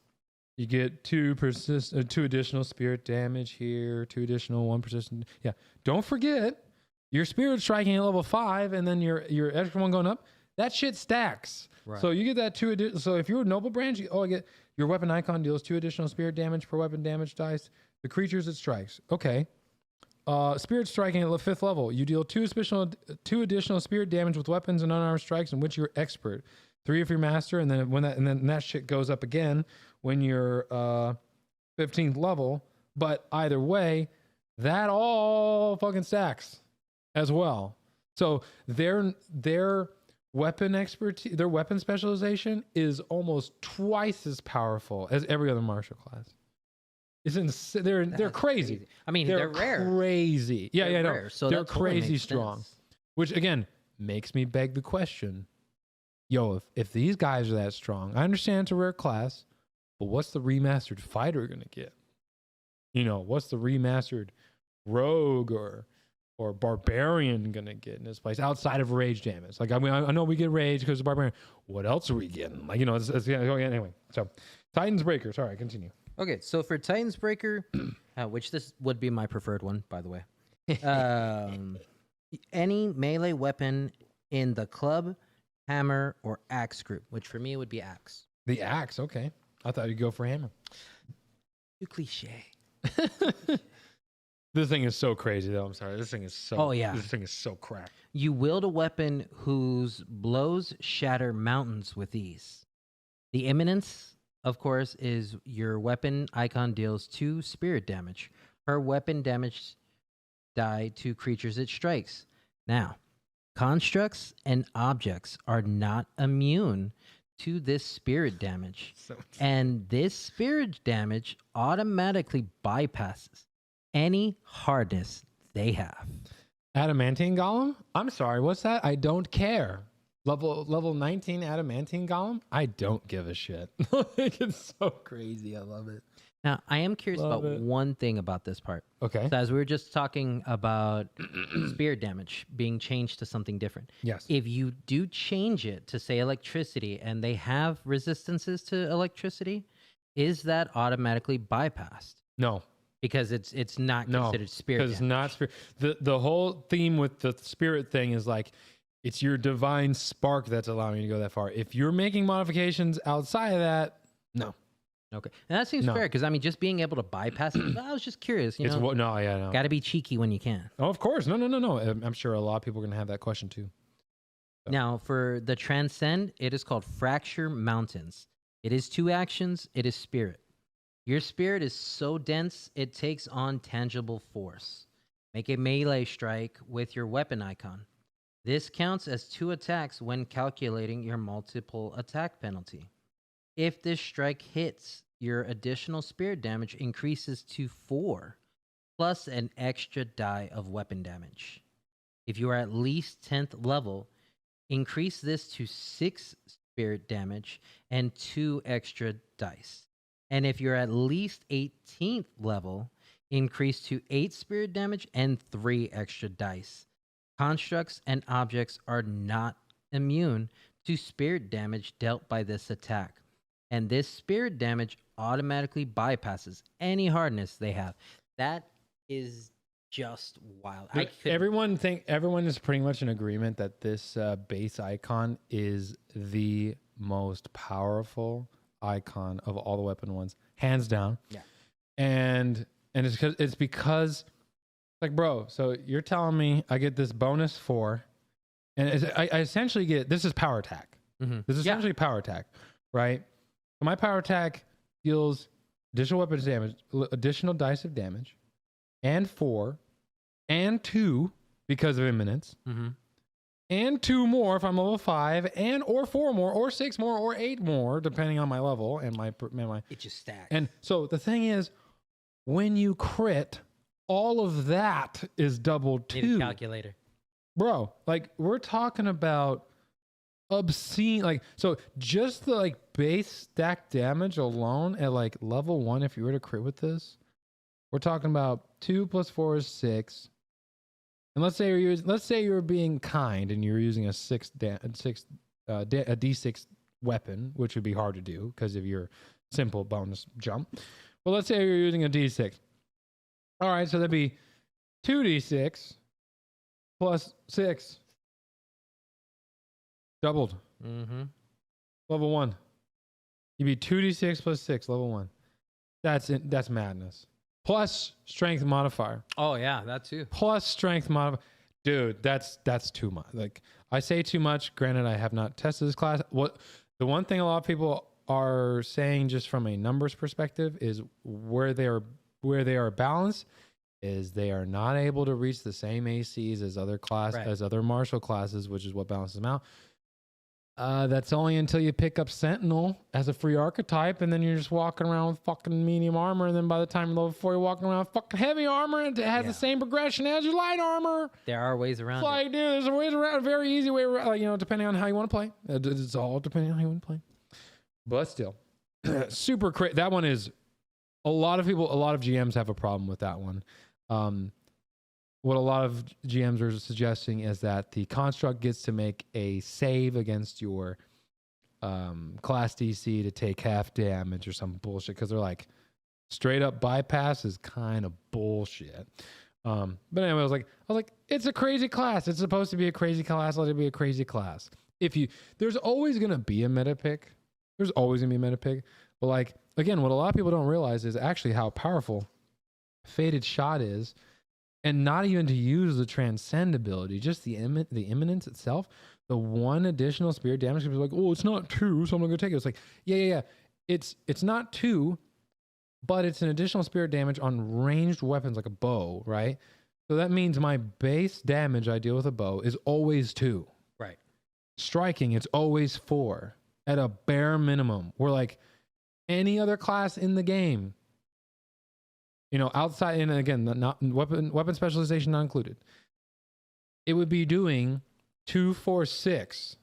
you get 2 additional spirit damage here, 2 additional, 1 persistent. Yeah, don't forget your spirit striking at level 5, and then your extra one going up. That shit stacks. Right. So you get that 2 So if you're a noble branch, I get your weapon icon deals 2 additional spirit damage per weapon damage dice. The creatures it strikes. Okay. Spirit striking at the 5th level, you deal 2 additional spirit damage with weapons and unarmed strikes in which you're expert. 3 if you're master, and then that shit goes up again when you're 15th level. But either way, that all fucking stacks as well. So their weapon expertise, their weapon specialization is almost twice as powerful as every other martial class. They're crazy. I mean, they're rare. Crazy. Yeah, they're no. rare, so they're that totally crazy makes strong. sense. Which again makes me beg the question. Yo, if these guys are that strong, I understand it's a rare class, but what's the remastered fighter gonna get? What's the remastered rogue or barbarian gonna get in this place outside of rage damage? Like, I mean, I know we get rage because of barbarian. What else are we getting? Like, anyway. So Titans Breaker. Sorry, continue. Okay, so for Titans Breaker, which this would be my preferred one, by the way. Any melee weapon in the club, hammer, or axe group, which for me would be axe. The axe, okay. I thought you'd go for hammer. Too cliche. This thing is so crazy, though. I'm sorry. This thing is so. Oh yeah. This thing is so cracked. You wield a weapon whose blows shatter mountains with ease. The imminence, of course, is your weapon icon deals 2 spirit damage. Her weapon damage die to creatures it strikes. Now, constructs and objects are not immune to this spirit damage. And this spirit damage automatically bypasses any hardness they have. Adamantine Golem? I'm sorry, what's that? I don't care. Level 19 Adamantine Golem? I don't give a shit. It's so crazy. I love it. Now, I am curious about one thing about this part. Okay. So as we were just talking about spirit damage being changed to something different. Yes. If you do change it to, say, electricity, and they have resistances to electricity, is that automatically bypassed? No. Because it's not considered spirit damage. Because it's not spirit. The whole theme with the spirit thing is like, it's your divine spark that's allowing you to go that far. If you're making modifications outside of that, no. Okay. And that seems fair, because, I mean, just being able to bypass it, I was just curious. No. Got to be cheeky when you can. Oh, of course. No. I'm sure a lot of people are going to have that question too. So. Now, for the Transcend, it is called Fracture Mountains. It is 2 actions. It is spirit. Your spirit is so dense, it takes on tangible force. Make a melee strike with your weapon icon. This counts as 2 attacks when calculating your multiple attack penalty. If this strike hits, your additional spirit damage increases to 4, plus an extra die of weapon damage. If you are at least 10th level, increase this to 6 spirit damage and 2 extra dice. And if you're at least 18th level, increase to 8 spirit damage and 3 extra dice. Constructs and objects are not immune to spirit damage dealt by this attack. And this spirit damage automatically bypasses any hardness they have. That is just wild. Everyone is pretty much in agreement that this base icon is the most powerful icon of all the weapon ones, hands down. Yeah. And it's because Like, bro, so you're telling me I get this bonus 4, and I essentially get, this is power attack. This is essentially power attack, right? So my power attack deals additional weapons damage, additional dice of damage, and 4, and 2 because of imminence, and 2 more if I'm level 5, and or 4 more, or 6 more, or 8 more, depending on my level and my. It just stacks. And so the thing is, when you crit, all of that is doubled too. Need a calculator, bro. Like, we're talking about obscene. Like, so just the like base stack damage alone at like level 1, if you were to crit with this, we're talking about 2 + 4 is 6. And let's say you're being kind and you're using a D6 weapon, which would be hard to do because of your simple bonus jump. But let's say you're using a D6. All right, so that'd be 2d6 plus 6. Doubled. Level 1. You'd be 2d6 plus 6, level 1. That's madness. Plus strength modifier. Oh yeah, that too. Plus strength modifier. Dude, that's too much. Like, I say too much. Granted, I have not tested this class. The one thing a lot of people are saying just from a numbers perspective is where they are balanced is they are not able to reach the same ACs as other martial classes, which is what balances them out. That's only until you pick up Sentinel as a free archetype, and then you're just walking around with fucking medium armor, and then by the time you're level 4, you're walking around with fucking heavy armor, and it has the same progression as your light armor. There are ways around it. Like, dude, there's a ways around, a very easy way around, like, depending on how you want to play. It's all depending on how you want to play. But still, super crazy. That one is, a lot of GMs have a problem with that one. What a lot of GMs are suggesting is that the construct gets to make a save against your class DC to take half damage or some bullshit, because they're like, straight up bypass is kind of bullshit. But anyway, I was like, it's a crazy class. It's supposed to be a crazy class. Let it be a crazy class. There's always gonna be a meta pick. There's always gonna be a meta pick. But like, again, what a lot of people don't realize is actually how powerful Fated Shot is. And not even to use the transcend ability, just the imminence itself. The 1 additional spirit damage can be like, oh, it's not 2, so I'm not gonna take it. It's like, yeah. It's not 2, but it's an additional spirit damage on ranged weapons like a bow, right? So that means my base damage I deal with a bow is always 2. Right. Striking, it's always 4 at a bare minimum. We're like any other class in the game. Outside, and again, not weapon specialization not included, it would be doing 2, 4, 6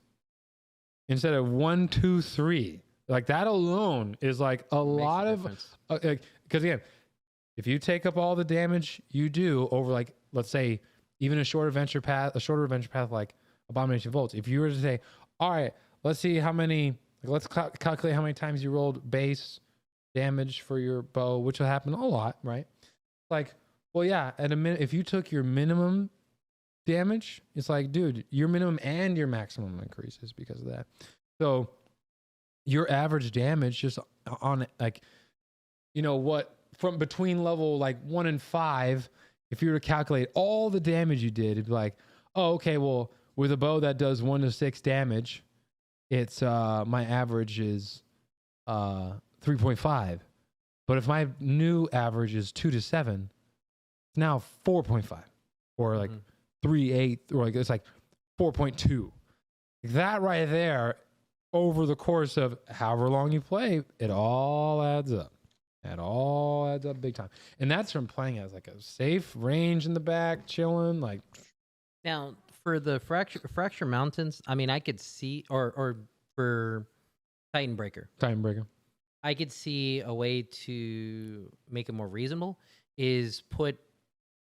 instead of 1, 2, 3. Like, that alone is like a lot of, because again, if you take up all the damage you do over, like, let's say even a shorter adventure path like Abomination Volts. If you were to say, all right, let's see how many, let's calculate how many times you rolled base damage for your bow, which will happen a lot, right? Like, well, yeah, at a minute, if you took your minimum damage, it's like, dude, your minimum and your maximum increases because of that. So your average damage just on, like, what, from between level like 1 and 5, if you were to calculate all the damage you did, it'd be like, oh, okay, well, with a bow that does 1 to 6 damage, it's my average is 3.5. But if my new average is 2 to 7, it's now 4.5, or like 3.8, or like it's like 4.2. That right there, over the course of however long you play, it all adds up. It all adds up big time. And that's from playing as like a safe range in the back, chilling. Like, now for the fracture mountains, I mean, I could see, or for Titanbreaker, I could see a way to make it more reasonable is put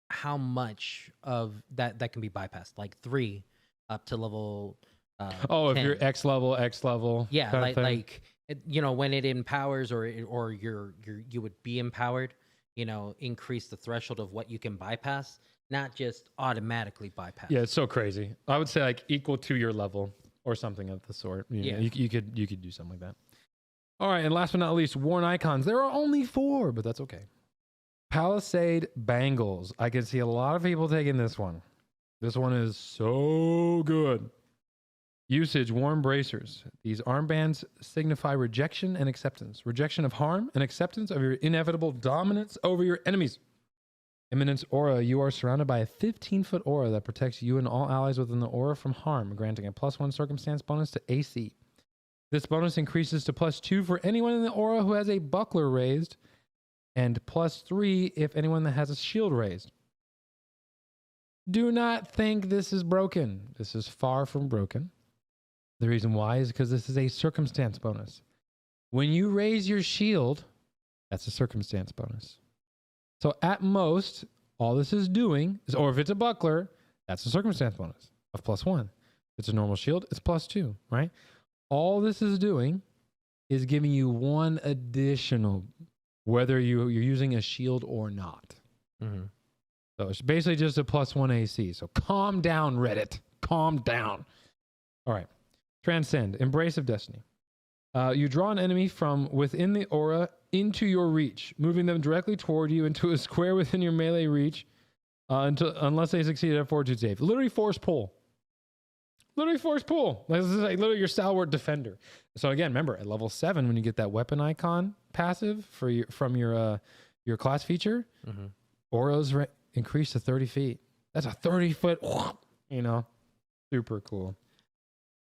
how much of that can be bypassed, like 3 up to level 10. If you're X level. Yeah, like when it empowers or you would be empowered, increase the threshold of what you can bypass, not just automatically bypass. Yeah, it's so crazy. I would say like equal to your level or something of the sort. You could do something like that. All right, and last but not least, worn icons. There are only 4, but that's okay. Palisade Bangles. I can see a lot of people taking this one. This one is so good. Usage, warm bracers. These armbands signify rejection and acceptance. Rejection of harm and acceptance of your inevitable dominance over your enemies. Imminence Aura. You are surrounded by a 15-foot aura that protects you and all allies within the aura from harm, granting a +1 circumstance bonus to AC. This bonus increases to +2 for anyone in the aura who has a buckler raised, and +3 if anyone that has a shield raised. Do not think this is broken. This is far from broken. The reason why is because this is a circumstance bonus. When you raise your shield, that's a circumstance bonus. So at most, all this is doing is, or if it's a buckler, that's a circumstance bonus of +1. If it's a normal shield, it's +2, right? All this is doing is giving you one additional, whether you're using a shield or not. Mm-hmm. So it's basically just a +1 AC. So calm down, Reddit. Calm down. All right. Transcend. Embrace of Destiny. You draw an enemy from within the aura into your reach, moving them directly toward you into a square within your melee reach unless they succeed at a fortitude save. Literally force pull. Literally force pull. This is like literally your stalwart defender. So again, remember at level 7, when you get that weapon icon passive from your class feature, auras increase to 30 feet. That's a 30-foot, super cool.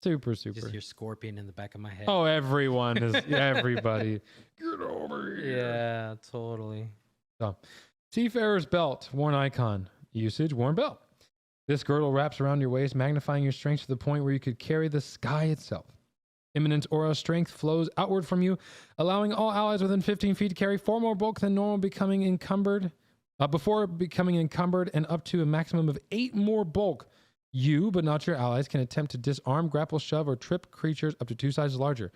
Super. Just your scorpion in the back of my head. Oh, everyone is, everybody. Get over here. Yeah, totally. So, Seafarer's Belt, worn icon. Usage, worn belt. This girdle wraps around your waist, magnifying your strength to the point where you could carry the sky itself. Imminent aura strength flows outward from you, allowing all allies within 15 feet to carry 4 more bulk than normal, before becoming encumbered, and up to a maximum of 8 more bulk. You, but not your allies, can attempt to disarm, grapple, shove, or trip creatures up to 2 sizes larger.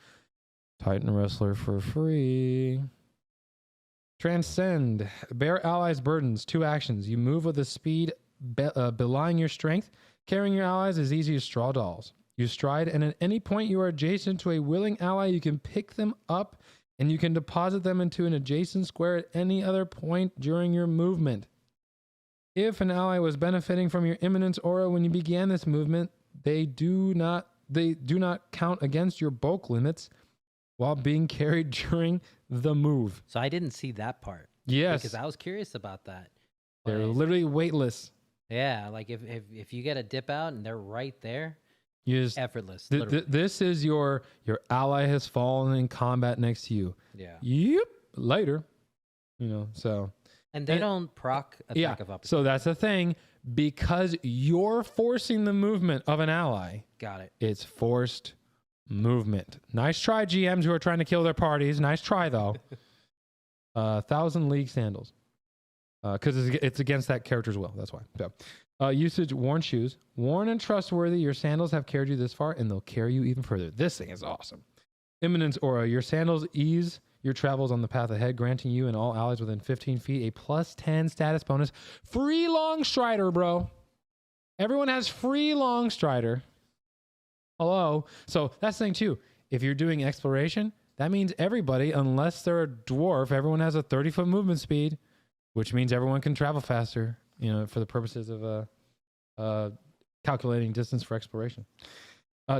Titan Wrestler for free. Transcend. Bear allies' burdens. 2 actions. You move with a speed belying your strength. Carrying your allies is easy as straw dolls. You stride, and at any point you are adjacent to a willing ally, you can pick them up, and you can deposit them into an adjacent square at any other point during your movement. If an ally was benefiting from your imminence aura when you began this movement, they do not count against your bulk limits while being carried during the move. So I didn't see that part. Yes. Because I was curious about that. They're literally weightless. Yeah, like if you get a dip out and they're right there, effortless. This is your ally has fallen in combat next to you. Yeah. Yep. Later. So. And they don't proc attack of opportunity. So that's the thing. Because you're forcing the movement of an ally. Got it. It's forced movement. Nice try, GMs who are trying to kill their parties. Nice try, though. 1,000 League Sandals. Because it's against that character's will. That's why. So, usage, worn shoes. Worn and trustworthy, your sandals have carried you this far, and they'll carry you even further. This thing is awesome. Imminence aura. Your sandals ease your travels on the path ahead, granting you and all allies within 15 feet a +10 status bonus. Free long strider, bro. Everyone has free long strider. Hello. So that's the thing too. If you're doing exploration, that means everybody, unless they're a dwarf, everyone has a 30-foot movement speed, which means everyone can travel faster, for the purposes of calculating distance for exploration.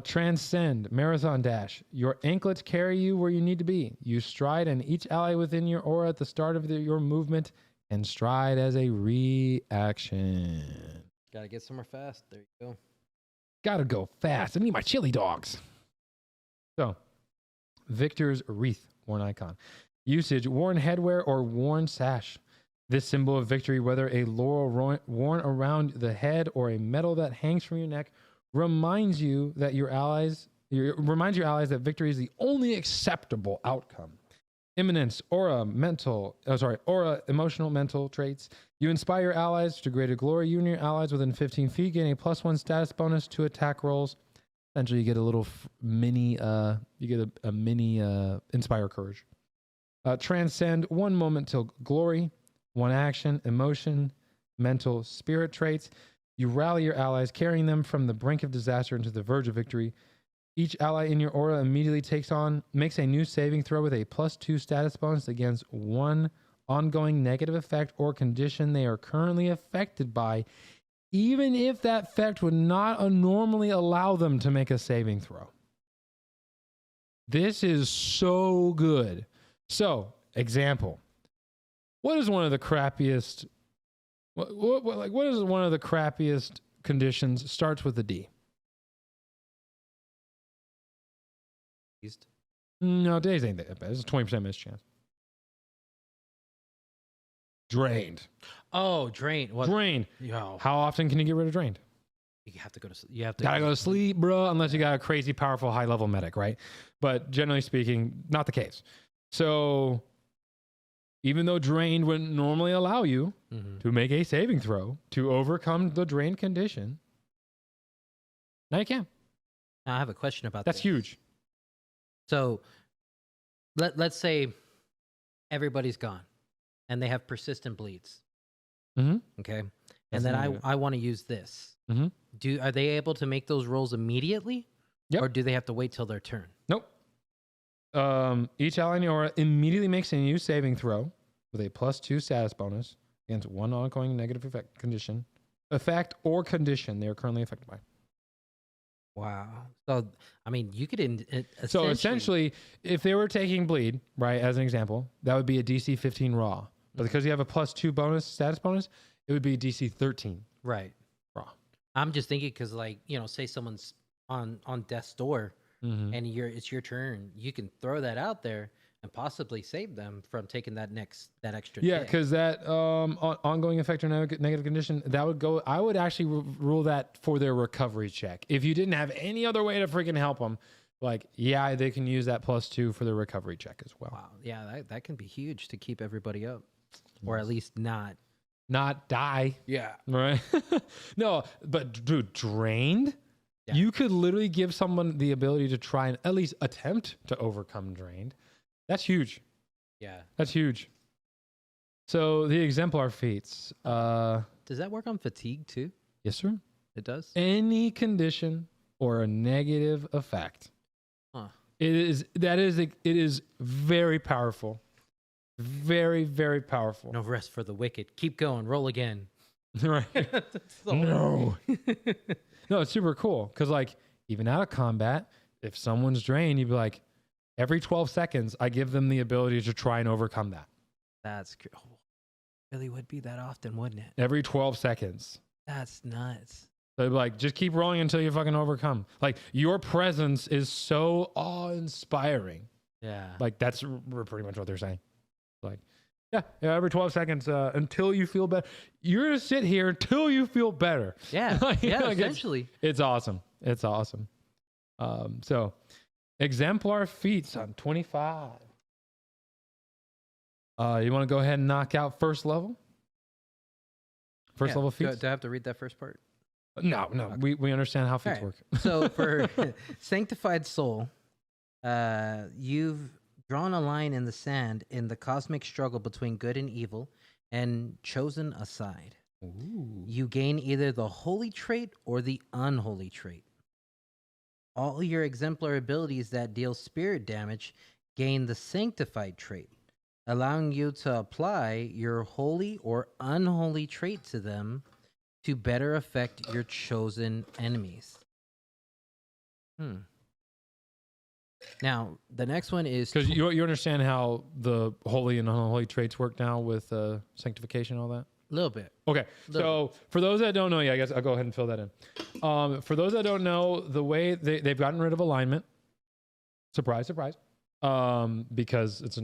Transcend, marathon dash. Your anklets carry you where you need to be. You stride, and each ally within your aura at the start of your movement can stride as a reaction. Gotta get somewhere fast. There you go. Gotta go fast. I need my chili dogs. So, Victor's Wreath, worn icon. Usage, worn headwear or worn sash. This symbol of victory, whether a laurel worn around the head or a medal that hangs from your neck, reminds your allies that victory is the only acceptable outcome. Imminence, aura, emotional, mental traits. You inspire your allies to greater glory. You and your allies within 15 feet gain a +1 status bonus to attack rolls. Essentially, you get a little mini inspire courage. Transcend, 1 moment till glory. 1 action, emotion, mental, spirit traits. You rally your allies, carrying them from the brink of disaster into the verge of victory. Each ally in your aura immediately makes a new saving throw with a +2 status bonus against 1 ongoing negative effect or condition they are currently affected by, even if that effect would not normally allow them to make a saving throw. This is so good. So, example. What is one of the crappiest... What is one of the crappiest conditions? Starts with a D. No, days ain't that bad. It's a 20% miss chance. Drained. Oh, drained. What? Drained. Yo. How often can you get rid of drained? You have to go to. You have to. Gotta go to sleep, bro. Unless you got a crazy, powerful, high-level medic, right? But generally speaking, not the case. So, even though drained wouldn't normally allow you to make a saving throw to overcome the drained condition, now you can. Now I have a question about That's this. huge. So, let's say everybody's gone, and they have persistent bleeds. Mm-hmm. Okay, That's and then negative. I want to use this. Mm-hmm. Are they able to make those rolls immediately? Yep. Or do they have to wait till their turn? Nope. Each ally in the aura immediately makes a new saving throw with a +2 status bonus against one ongoing negative effect or condition they are currently affected by. Wow. So, I mean, you could So essentially, if they were taking bleed, right, as an example, that would be a DC 15 raw. But because you have a +2 status bonus, it would be a DC 13 right. raw. I'm just thinking because, like, say someone's on death's door, Mm-hmm. and it's your turn, you can throw that out there and possibly save them from taking that extra. Yeah, tick. because that ongoing effect or negative condition, that would go. I would actually rule that for their recovery check. If you didn't have any other way to freaking help them, like, yeah, they can use that +2 for their recovery check as well. Wow. Yeah, that can be huge to keep everybody up, or at least not die. Yeah. Right. No, but dude, drained. Yeah. You could literally give someone the ability to try and at least attempt to overcome drained. That's huge. Yeah. That's huge. So the exemplar feats. Does that work on fatigue too? Yes, sir. It does. Any condition or a negative effect. Huh. It is very powerful. Very, very powerful. No rest for the wicked. Keep going. Roll again. Right. No. No, it's super cool. Because, like, even out of combat, if someone's drained, you'd be like, every 12 seconds, I give them the ability to try and overcome that. That's really would be that often, wouldn't it? Every 12 seconds. That's nuts. So they'd be like, just keep rolling until you fucking overcome. Like, your presence is so awe-inspiring. Yeah. Like, that's pretty much what they're saying. Like, yeah, every 12 seconds until you feel better. You're going to sit here until you feel better. Yeah. Like, Yeah, like, essentially. It's awesome. It's awesome. So, exemplar feats on 25. You want to go ahead and knock out first level? First level feats? Do I have to read that first part? No. Okay. We understand how feats All right. work. So for Sanctified Soul, you've drawn a line in the sand in the cosmic struggle between good and evil and chosen a side. Ooh. You gain either the holy trait or the unholy trait. All your exemplar abilities that deal spirit damage gain the sanctified trait, allowing you to apply your holy or unholy trait to them to better affect your chosen enemies. Now, the next one is... Because you understand how the holy and unholy traits work now with sanctification and all that? A little bit. Okay, so for those that don't know, I guess I'll go ahead and fill that in. For those that don't know, the way they've gotten rid of alignment, surprise, because it's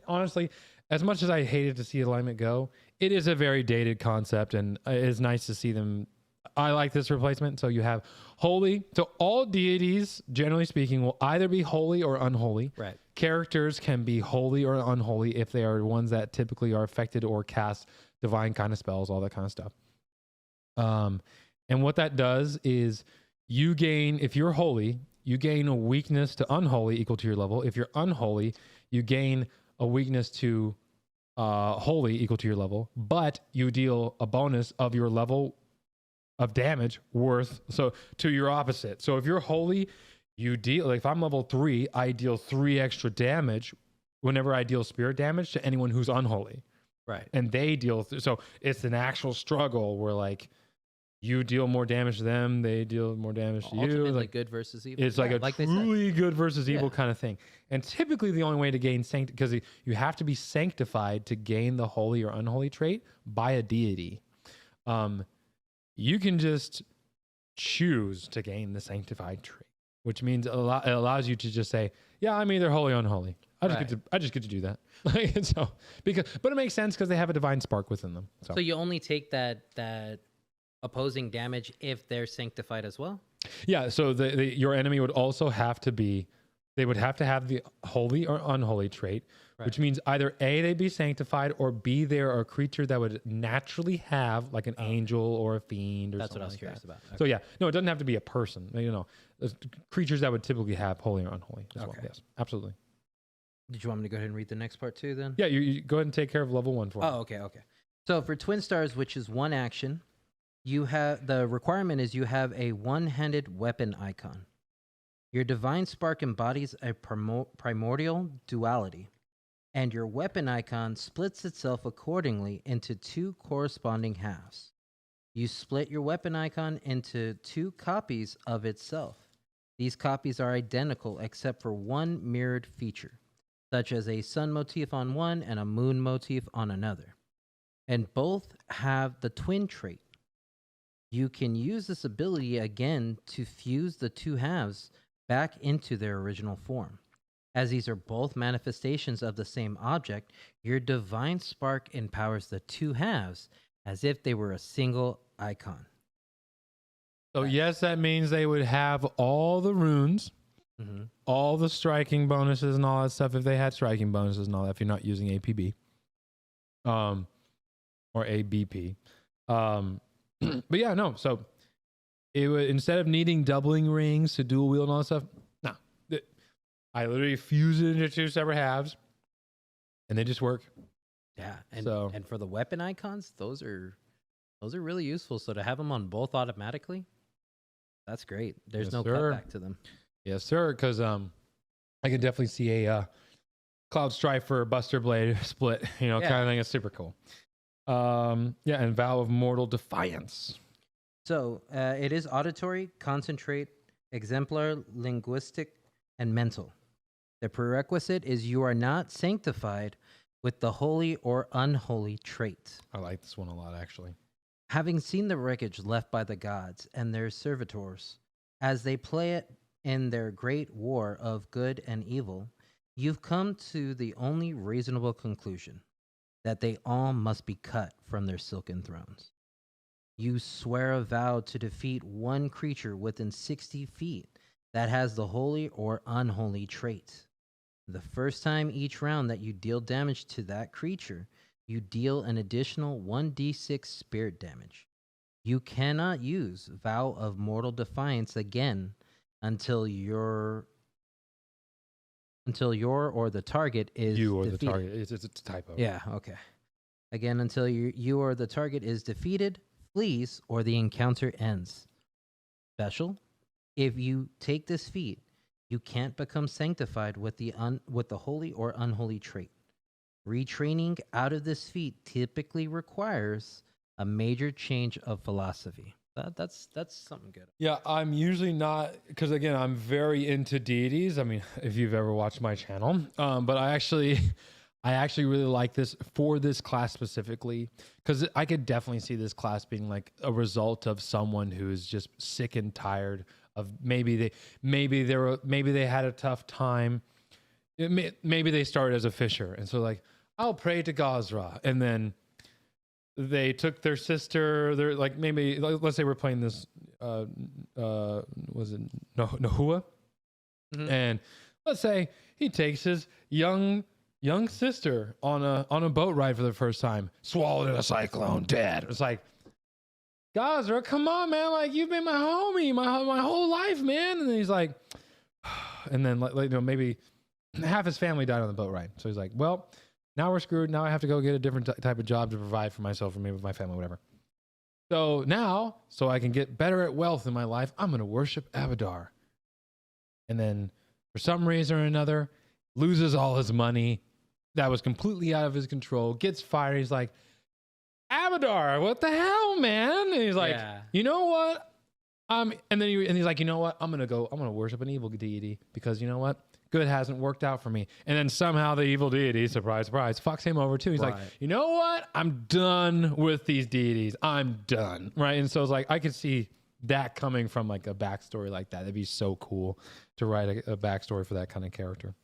honestly, as much as I hated to see alignment go, it is a very dated concept, and it is nice to see them. I like this replacement. So you have holy. So all deities, generally speaking, will either be holy or unholy. Right. Characters can be holy or unholy if they are ones that typically are affected or cast divine kind of spells, all that kind of stuff. And what that does is you gain, if you're holy, you gain a weakness to unholy equal to your level. If you're unholy, you gain a weakness to holy equal to your level, but you deal a bonus of your level of damage worth, so to your opposite. So if you're holy, you deal, like if I'm level 3, I deal 3 extra damage whenever I deal spirit damage to anyone who's unholy. Right. And they deal so it's an actual struggle where like you deal more damage to them, they deal more damage to you. Ultimately, Like good versus evil. it's like a they said. truly good versus evil Yeah. kind of thing. And typically the only way to gain because you have to be sanctified to gain the holy or unholy trait by a deity. You can just choose to gain the sanctified trait, which means it allows you to just say, yeah, I'm either holy or unholy. I just get to do that. But it makes sense because they have a divine spark within them. So you only take that opposing damage if they're sanctified as well? Yeah, so your enemy would also have to be, they would have to have the holy or unholy trait, which means either A, they'd be sanctified, or B, they're a creature that would naturally have like an angel or a fiend or That's something what I was like curious that. about. Okay. So yeah, no, it doesn't have to be a person. There's creatures that would typically have holy or unholy as well. Yes, absolutely. Did you want me to go ahead and read the next part too then? Yeah, you go ahead and take care of level 1 for me. Oh, okay. So for Twin Stars, which is one action, the requirement is you have a one-handed weapon icon. Your divine spark embodies a primordial duality, and your weapon icon splits itself accordingly into 2 corresponding halves. You split your weapon icon into 2 copies of itself. These copies are identical except for one mirrored feature, such as a sun motif on one and a moon motif on another. And both have the twin trait. You can use this ability again to fuse the 2 halves back into their original form. As these are both manifestations of the same object, your divine spark empowers the 2 halves as if they were a single icon. So yes, that means they would have all the runes, all the striking bonuses and all that stuff if they had striking bonuses and all that, if you're not using APB or ABP. But yeah, no. So it would, instead of needing doubling rings to dual wield and all that stuff, no. I literally fuse it into 2 separate halves and they just work. Yeah. And for the weapon icons, those are really useful. So to have them on both automatically, that's great. There's Yes, no sir. cutback to them. Yes, sir. Because I could definitely see a Cloud Strife or Buster Blade split, kind of thing. It's super cool. Yeah, and Vow of Mortal Defiance. So it is auditory, concentrate, exemplar, linguistic, and mental. The prerequisite is you are not sanctified with the holy or unholy trait. I like this one a lot, actually. Having seen the wreckage left by the gods and their servitors as they play it in their great war of good and evil, you've come to the only reasonable conclusion, that they all must be cut from their silken thrones. You swear a vow to defeat one creature within 60 feet that has the holy or unholy trait. The first time each round that you deal damage to that creature, you deal an additional 1d6 spirit damage. You cannot use Vow of Mortal Defiance again until your or the target is You or defeated. the target. It's a typo. Yeah, okay. Again, until you or the target is defeated, flees, or the encounter ends. Special: if you take this feat, you can't become sanctified with the holy or unholy trait. Retraining out of this feat typically requires a major change of philosophy. That's something good. Yeah, I'm usually not, because again, I'm very into deities. I mean, if you've ever watched my channel, but I actually really like this for this class specifically, because I could definitely see this class being like a result of someone who's just sick and tired of maybe they had a tough time. Maybe they started as a fisher, and so like, I'll pray to Gazra, and then they took their sister. They're like, maybe let's say we're playing this. Was it Nahua? And let's say he takes his young sister on a boat ride for the first time, swallowed in a cyclone, dead. It's like, Gazra, come on, man! Like, you've been my homie my whole life, man. And then he's like, and then maybe half his family died on the boat ride. So he's like, well, now we're screwed. Now I have to go get a different type of job to provide for myself or maybe my family, whatever. So now, so I can get better at wealth in my life, I'm going to worship Abadar. And then for some reason or another, loses all his money, that was completely out of his control gets fired. He's like, Abadar, what the hell, man? And he's like, Yeah. you know what? And he's like, you know what? I'm gonna worship an evil deity because you know what? Good hasn't worked out for me. And then somehow the evil deity, surprise, surprise, fucks him over too. He's like, you know what? I'm done with these deities. I'm done. Right. And so it's like, I could see that coming from like a backstory like that. That'd be so cool to write a backstory for that kind of character.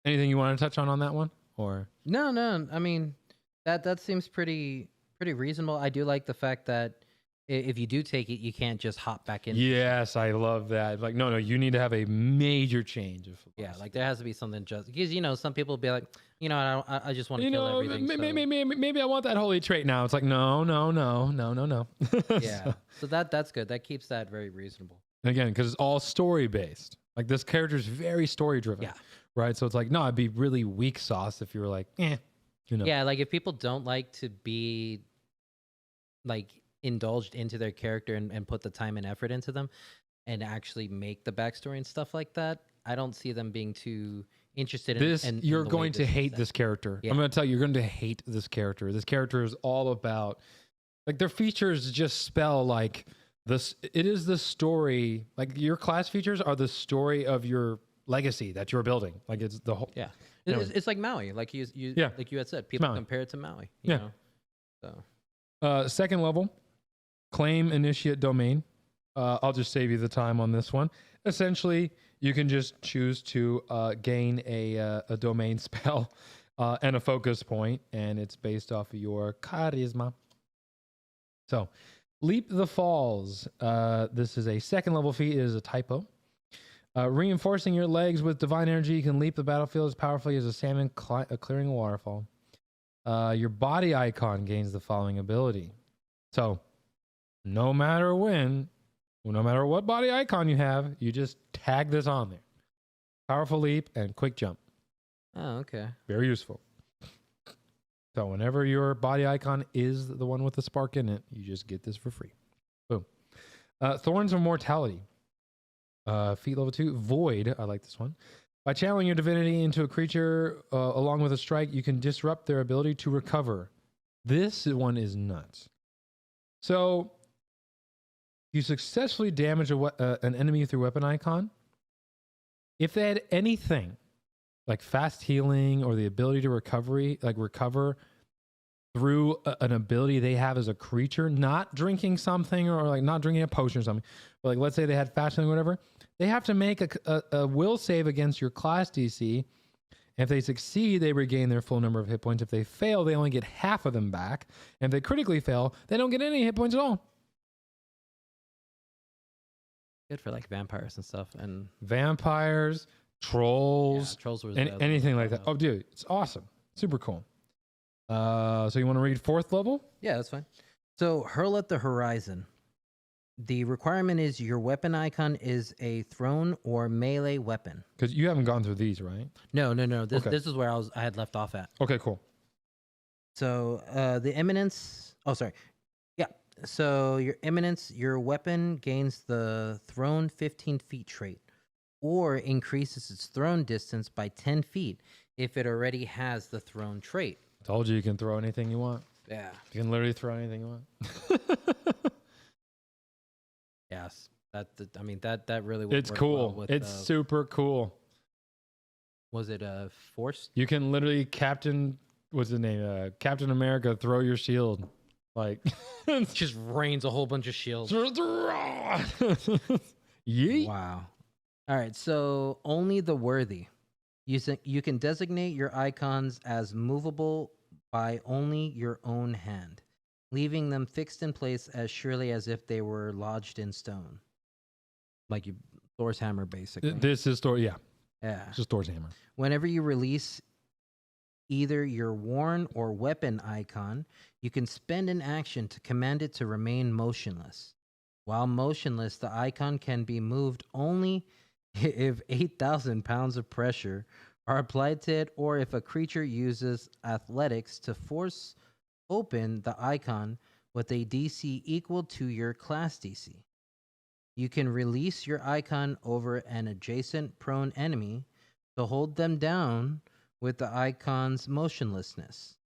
Anything you want to touch on that one? Or No. I mean, that seems pretty reasonable. I do like the fact that if you do take it, you can't just hop back in. yes, I love that. Like, no, you need to have a major change of philosophy. Yeah, like there has to be something just because some people be like, I just want to kill everything. Maybe I want that holy trait now. It's like no. Yeah, so that's good. That keeps that very reasonable. Again, because it's all story based. Like this character is very story driven. Yeah. Right. So it's like, no, it'd be really weak sauce if you were like, Yeah, like if people don't like to be like indulged into their character and put the time and effort into them and actually make the backstory and stuff like that, I don't see them being too interested in this. You're going to hate this character. Yeah. I'm going to tell you, you're going to hate this character. This character is all about, like, their features just spell like this. It is the story. Like your class features are the story of your legacy that you're building. Like it's the whole. Yeah. It's like Maui. Like you like you had said, people compare it to Maui. You know? So second level, claim initiate domain. I'll just save you the time on this one. Essentially, you can just choose to gain a domain spell and a focus point, and it's based off of your charisma. So, Leap the Falls. This is a second level feat. It is a typo. Reinforcing your legs with divine energy, you can leap the battlefield as powerfully as a salmon clearing a waterfall. Your body icon gains the following ability. So, no matter what body icon you have, you just tag this on there. Powerful leap and quick jump. Oh, okay. Very useful. So whenever your body icon is the one with the spark in it, you just get this for free. Boom. Thorns of Mortality. Feat level 2. Void. I like this one. By channeling your divinity into a creature along with a strike, you can disrupt their ability to recover. This one is nuts. So you successfully damage an enemy through weapon icon. If they had anything like fast healing or the ability to recover through an ability they have as a creature, not drinking something or like not drinking a potion or something, but like let's say they had fast healing or whatever, they have to make a will save against your class DC. If they succeed, they regain their full number of hit points. If they fail, they only get half of them back. And if they critically fail, they don't get any hit points at all. Good for like vampires and stuff. And vampires, trolls, trolls were anything like that. Oh, dude, it's awesome. Super cool. So you want to read fourth level? Yeah, that's fine. So hurl at the horizon. The requirement is your weapon icon is a thrown or melee weapon. Because you haven't gone through these, right? No. This is where I had left off at. Okay, cool. So the eminence. Oh, sorry. Yeah. So your eminence, your weapon gains the thrown 15 feet trait, or increases its thrown distance by 10 feet if it already has the thrown trait. Told you can throw anything you want. Yeah. You can literally throw anything you want. Yes. That really would it's work cool. Well with, it's super cool. Was it forced? You can literally Captain America, throw your shield. Like just rains a whole bunch of shields. Yeet. Wow. All right, so only the worthy. You can designate your icons as movable by only your own hand, leaving them fixed in place as surely as if they were lodged in stone. Like Thor's hammer, basically. This is Thor, yeah. Yeah. It's just Thor's hammer. Whenever you release either your worn or weapon icon, you can spend an action to command it to remain motionless. While motionless, the icon can be moved only if 8,000 pounds of pressure are applied to it, or if a creature uses athletics to force open the icon with a DC equal to your class DC. You can release your icon over an adjacent prone enemy to hold them down with the icon's motionlessness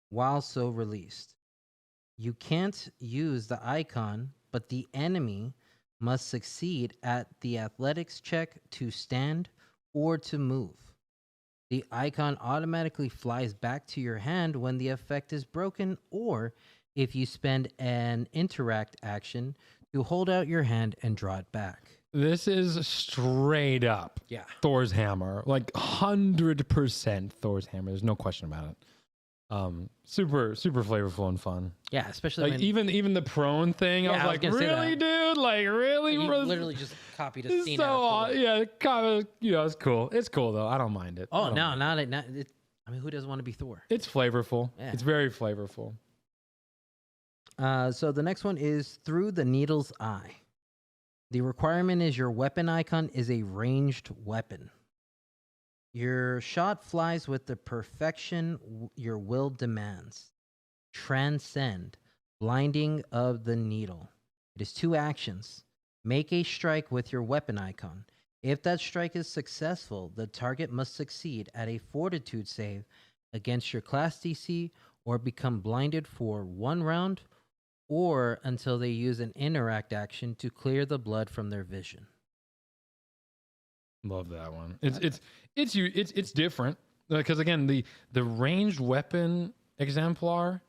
while so released. You can't use the icon, but the enemy must succeed at the athletics check to stand or to move. The icon automatically flies back to your hand when the effect is broken, or if you spend an interact action to hold out your hand and draw it back. This is straight up Thor's hammer, like 100% Thor's hammer. There's no question about it. Super flavorful and fun. Yeah, especially like even the prone thing. I was like, really, dude? Like, really? You literally just copied a scene. So it's cool. It's cool though. I don't mind it. Oh no, not it. I mean, who doesn't want to be Thor? It's flavorful. Yeah. It's very flavorful. So the next one is Through the Needle's Eye. The requirement is your weapon icon is a ranged weapon. Your shot flies with the perfection your will demands. Transcend, blinding of the needle. It is 2 actions. Make a strike with your weapon icon. If that strike is successful, the target must succeed at a fortitude save against your class DC or become blinded for 1 round or until they use an interact action to clear the blood from their vision. Love that one. It's different because again the ranged weapon exemplar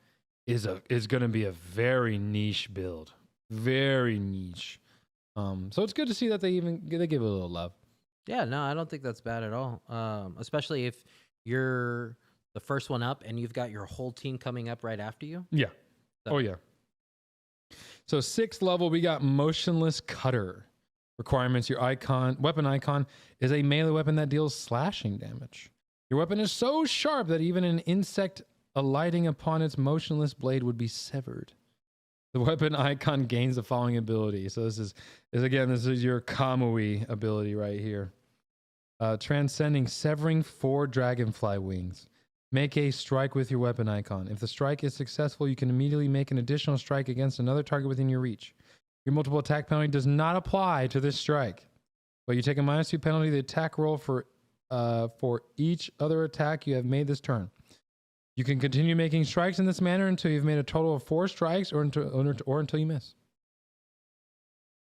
is going to be a very niche build, very niche. So it's good to see that they give it a little love. Yeah, no, I don't think that's bad at all. Especially if you're the first one up and you've got your whole team coming up right after you. Yeah. So. Oh yeah. So 6th level, we got Motionless Cutter. Requirements: your weapon icon is a melee weapon that deals slashing damage. Your weapon is so sharp that even an insect alighting upon its motionless blade would be severed. The weapon icon gains the following ability. So this is your Kamui ability right here. Transcending, severing 4 dragonfly wings. Make a strike with your weapon icon. If the strike is successful, you can immediately make an additional strike against another target within your reach. Your multiple attack penalty does not apply to this strike, but you take a -2 penalty to the attack roll for each other attack you have made this turn. You can continue making strikes in this manner until you've made a total of 4 strikes or until you miss.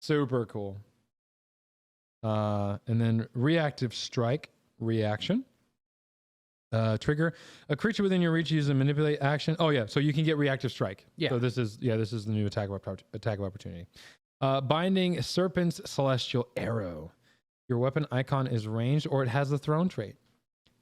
Super cool. And then reactive strike, reaction. Trigger. A creature within your reach uses a manipulate action. Oh yeah, so you can get reactive strike. Yeah. So this is the new attack of opportunity. Binding Serpent's Celestial Arrow. Your weapon icon is ranged or it has the thrown trait.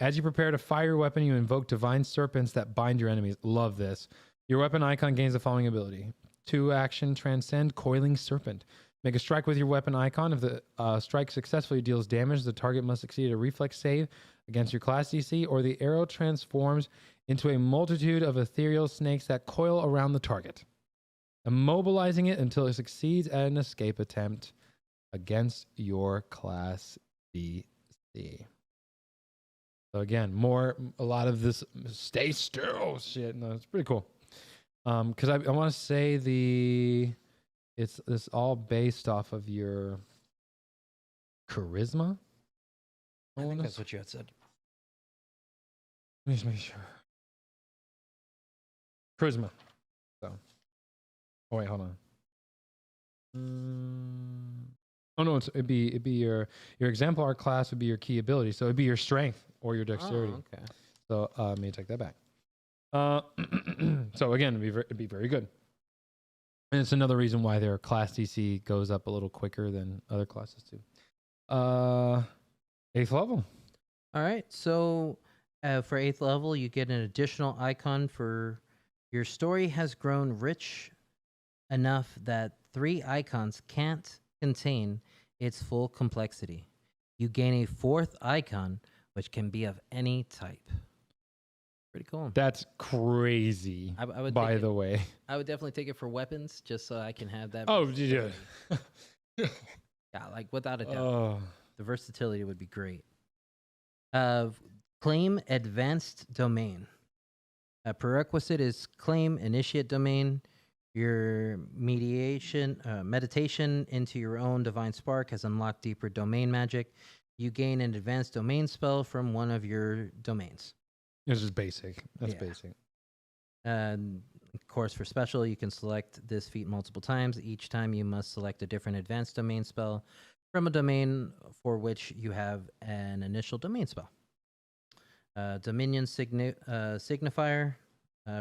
As you prepare to fire your weapon, you invoke divine serpents that bind your enemies. Love this. Your weapon icon gains the following ability. 2 action, Transcend Coiling Serpent. Make a strike with your weapon icon. If the strike successfully deals damage, the target must succeed a reflex save against your class DC, or the arrow transforms into a multitude of ethereal snakes that coil around the target, immobilizing it until it succeeds at an escape attempt against your class DC. So again, a lot of this stay still shit. No, it's pretty cool. Because I want to say it's all based off of your charisma. I think that's what you had said. Let me just make sure. Charisma. So. Oh wait, hold on. Oh no, it'd be your exemplar class would be your key ability, so it'd be your strength or your dexterity. Oh, okay. So let me take that back. So again, it'd be very good. And it's another reason why their class DC goes up a little quicker than other classes too. 8th level. All right. So for 8th level, you get an additional icon for your story has grown rich enough that 3 icons can't contain its full complexity. You gain a 4th icon, which can be of any type. Pretty cool. That's crazy. I would by the way, I would definitely take it for weapons, just so I can have that. Oh, yeah. Yeah, like without a doubt. Oh. The versatility would be great. Claim Advanced Domain. A prerequisite is claim Initiate Domain. Your meditation into your own divine spark has unlocked deeper domain magic. you gain an advanced domain spell from one of your domains. It's just basic. That's Yeah. basic. And of course, for special, you can select this feat multiple times. Each time, you must select a different advanced domain spell from a domain for which you have an initial domain spell. Dominion signifier.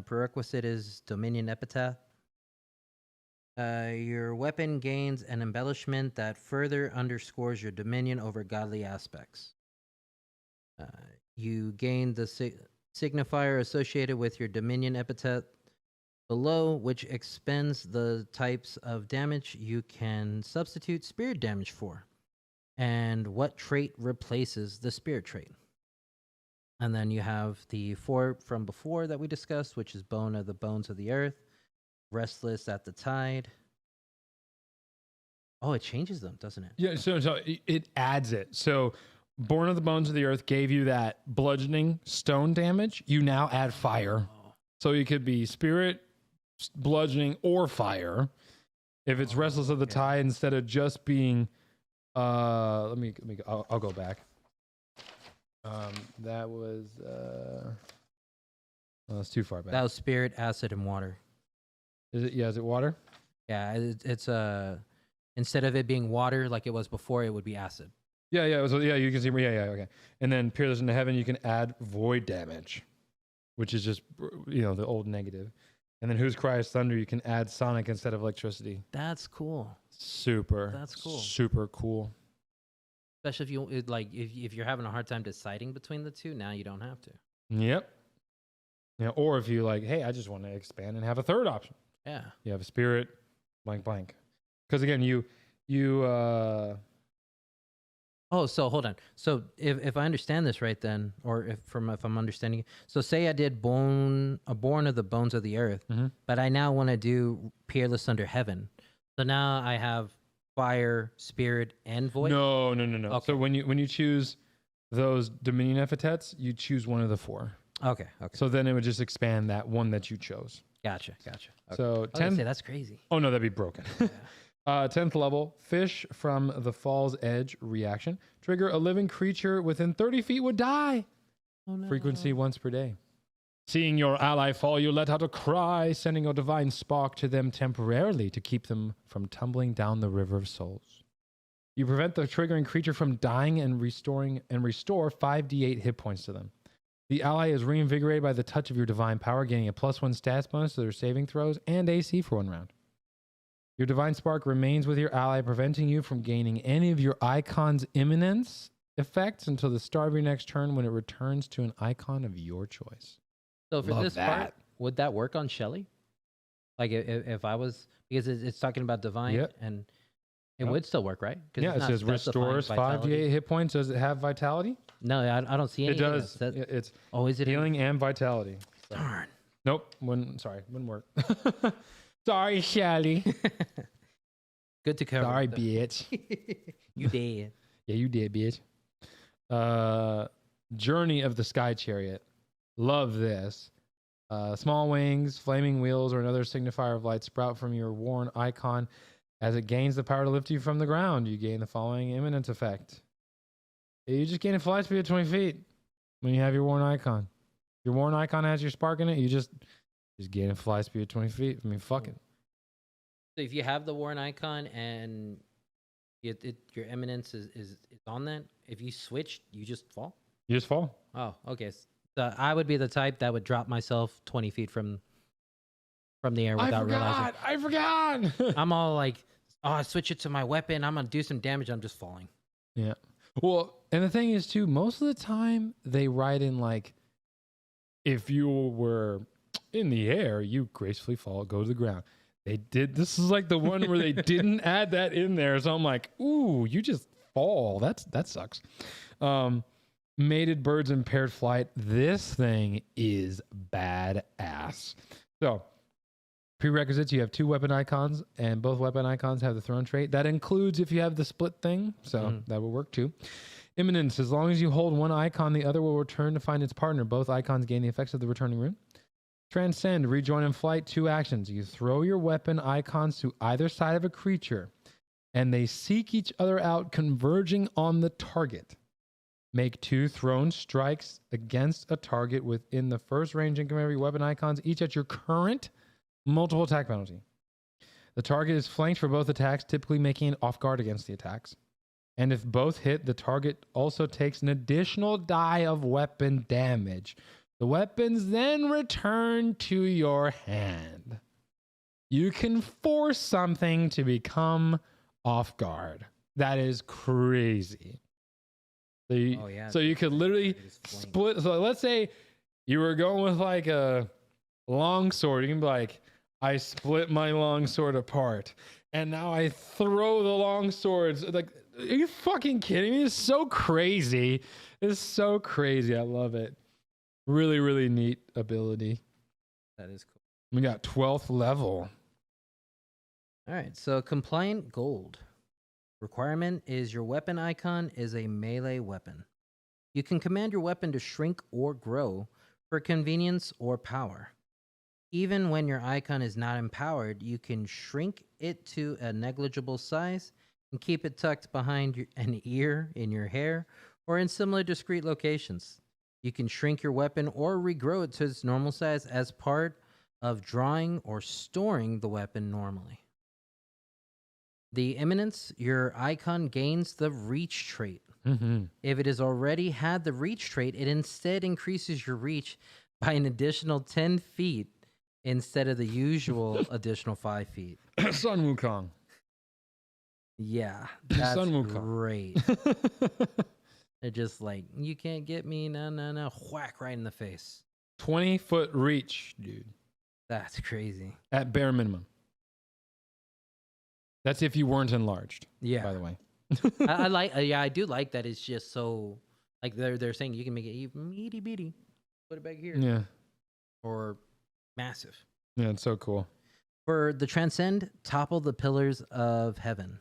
Prerequisite is Dominion Epithet. Your weapon gains an embellishment that further underscores your dominion over godly aspects. You gain the signifier associated with your Dominion epithet below, which expends the types of damage you can substitute spirit damage for, and what trait replaces the spirit trait. And then you have the 4 from before that we discussed, which is Bone of the Bones of the Earth, Restless at the Tide. Oh, it changes them, doesn't it? Yeah, so it adds it. So Born of the Bones of the Earth gave you that bludgeoning stone damage. You now add fire. So you could be spirit, bludgeoning, or fire. If it's Restless of the Tide, instead of just being I'll go back. That was that's too far back. That was spirit, acid, and water. Is it? Yeah, is it water? Yeah, it's instead of it being water like it was before, it would be acid. Yeah, yeah. So yeah, you can see. Yeah, yeah. Okay. And then Peerless into Heaven, you can add void damage, which is just the old negative. And then Whose Cry is Thunder, you can add sonic instead of electricity. That's cool. That's cool. Super cool. Especially if you're having a hard time deciding between the two, now you don't have to. Yep. Yeah. Or if you hey, I just want to expand and have a third option. Yeah. You have a spirit, blank, blank. Because again, you. Oh, so hold on. So if I understand this right, then, or if I'm understanding, so say I did Born of the Bones of the Earth, but I now want to do Peerless Under Heaven. So now I have fire, spirit, and void. No. Okay. So when you choose those Dominion epithets, you choose one of the 4. Okay. So then it would just expand that one that you chose. Gotcha. Okay. So 10. That's crazy. Oh no, that'd be broken. Yeah. 10th level, Fish from the Fall's Edge reaction. Trigger a living creature within 30 feet would die. Oh, no. Frequency once per day. Seeing your ally fall, you let out a cry, sending a divine spark to them temporarily to keep them from tumbling down the river of souls. You prevent the triggering creature from dying and restore 5d8 hit points to them. The ally is reinvigorated by the touch of your divine power, gaining a +1 stats bonus to their saving throws and AC for 1 round. Your divine spark remains with your ally, preventing you from gaining any of your icon's imminence effects until the start of your next turn when it returns to an icon of your choice. So for this part, would that work on Shelly? Like if I was, because it's talking about divine, and it would still work, right? Yeah, it says restores 5d8 hit points. Does it have vitality? No, I don't see any. It does. It's is it healing and vitality. Darn. Nope. Wouldn't work. Sorry, Shelly. Good to cover. Sorry, bitch. You did. Yeah, you did, bitch. Journey of the Sky Chariot. Love this. Small wings, flaming wheels, or another signifier of light sprout from your worn icon. As it gains the power to lift you from the ground, you gain the following imminence effect. You just gain a fly speed of 20 feet when you have your worn icon. Your worn icon has your spark in it, you just gain a fly speed of 20 feet. I mean, fuck it. So if you have the worn icon and your eminence is on that, if you switch, you just fall? You just fall. Oh, okay. So I would be the type that would drop myself 20 feet from the air without realizing. I forgot. I'm all like, oh, I switch it to my weapon. I'm going to do some damage. I'm just falling. Yeah. Well, and the thing is, too, most of the time they write in if you were in the air, you gracefully fall, go to the ground. They did. This is the one where they didn't add that in there. So I'm like, ooh, you just fall. That sucks. Mated birds and paired flight. This thing is badass. So prerequisites, you have 2 weapon icons, and both weapon icons have the throne trait. That includes if you have the split thing, so that will work too. Imminence, as long as you hold one icon, the other will return to find its partner. Both icons gain the effects of the returning rune. Transcend, rejoin in flight, 2 actions. You throw your weapon icons to either side of a creature, and they seek each other out, converging on the target. Make 2 thrown strikes against a target within the first range income of every weapon icons, each at your current multiple attack penalty. The target is flanked for both attacks, typically making it off guard against the attacks. And if both hit, the target also takes an additional die of weapon damage. The weapons then return to your hand. You can force something to become off guard. That is crazy. So you could literally split. So let's say you were going with like a long sword. You can be like, I split my long sword apart, and now I throw the long swords. Like, are you fucking kidding me? It's so crazy. It's so crazy. I love it. Really, really neat ability. That is cool. We got 12th level. All right, so compliant gold. Requirement is your weapon icon is a melee weapon. You can command your weapon to shrink or grow for convenience or power. Even when your icon is not empowered, you can shrink it to a negligible size and keep it tucked behind an ear, in your hair, or in similar discrete locations. You can shrink your weapon or regrow it to its normal size as part of drawing or storing the weapon normally. The imminence, your icon gains the reach trait. If it has already had the reach trait, it instead increases your reach by an additional 10 feet instead of the usual additional 5 feet. Sun Wukong. Yeah, that's Sun Wukong. great. They're just like, you can't get me, no, whack right in the face. 20-foot reach, dude. That's crazy. At bare minimum. That's if you weren't enlarged. Yeah. By the way. I like. I do like that. It's just so like they're saying you can make it even itty bitty, put it back here. Yeah. Or massive. Yeah, it's so cool. For the transcend, topple the pillars of heaven.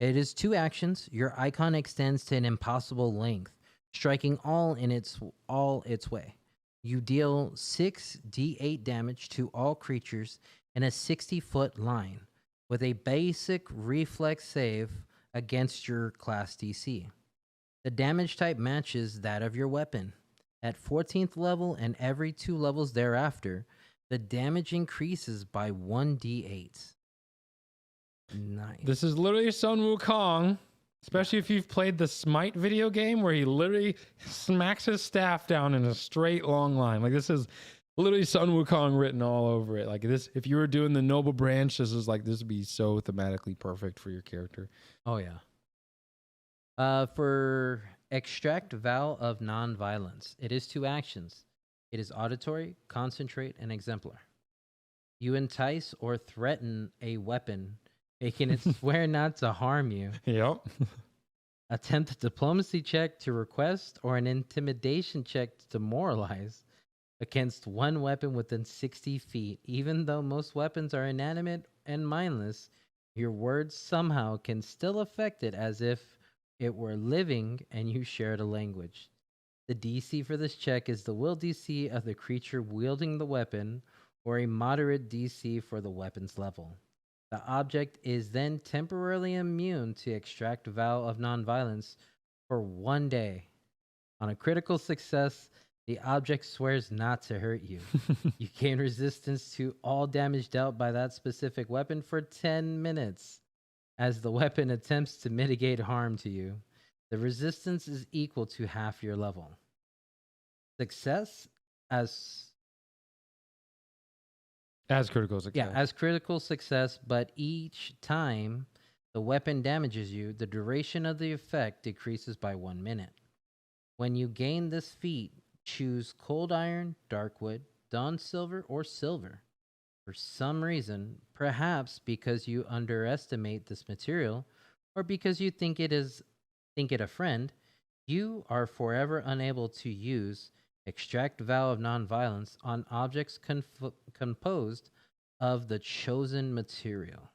It is 2 actions. Your icon extends to an impossible length, striking all its way. You deal 6d8 damage to all creatures in a 60-foot line with a basic reflex save against your class DC. The damage type matches that of your weapon. At 14th level and every 2 levels thereafter, the damage increases by 1d8. Nice. This is literally Sun Wukong, especially if you've played the Smite video game where he literally smacks his staff down in a straight long line. Like, this is literally Sun Wukong written all over it. Like, this, if you were doing the Noble Branch, this would be so thematically perfect for your character. Oh, yeah. For extract vow of non-violence, it is 2 actions. It is auditory, concentrate, and exemplar. You entice or threaten a weapon, making it swear not to harm you. Yep. Attempt a diplomacy check to request or an intimidation check to demoralize against one weapon within 60 feet. Even though most weapons are inanimate and mindless, your words somehow can still affect it as if it were living and you shared a language. The DC for this check is the will DC of the creature wielding the weapon, or a moderate DC for the weapon's level. The object is then temporarily immune to extract vow of nonviolence for 1 day. On a critical success, the object swears not to hurt you. You gain resistance to all damage dealt by that specific weapon for 10 minutes. As the weapon attempts to mitigate harm to you, the resistance is equal to half your level. Success as critical success. Yeah, as critical success, but each time the weapon damages you, the duration of the effect decreases by 1 minute. When you gain this feat, choose cold iron, dark wood, dawn silver, or silver. For some reason, perhaps because you underestimate this material, or because you think it a friend, you are forever unable to use extract vow of nonviolence on objects composed of the chosen material.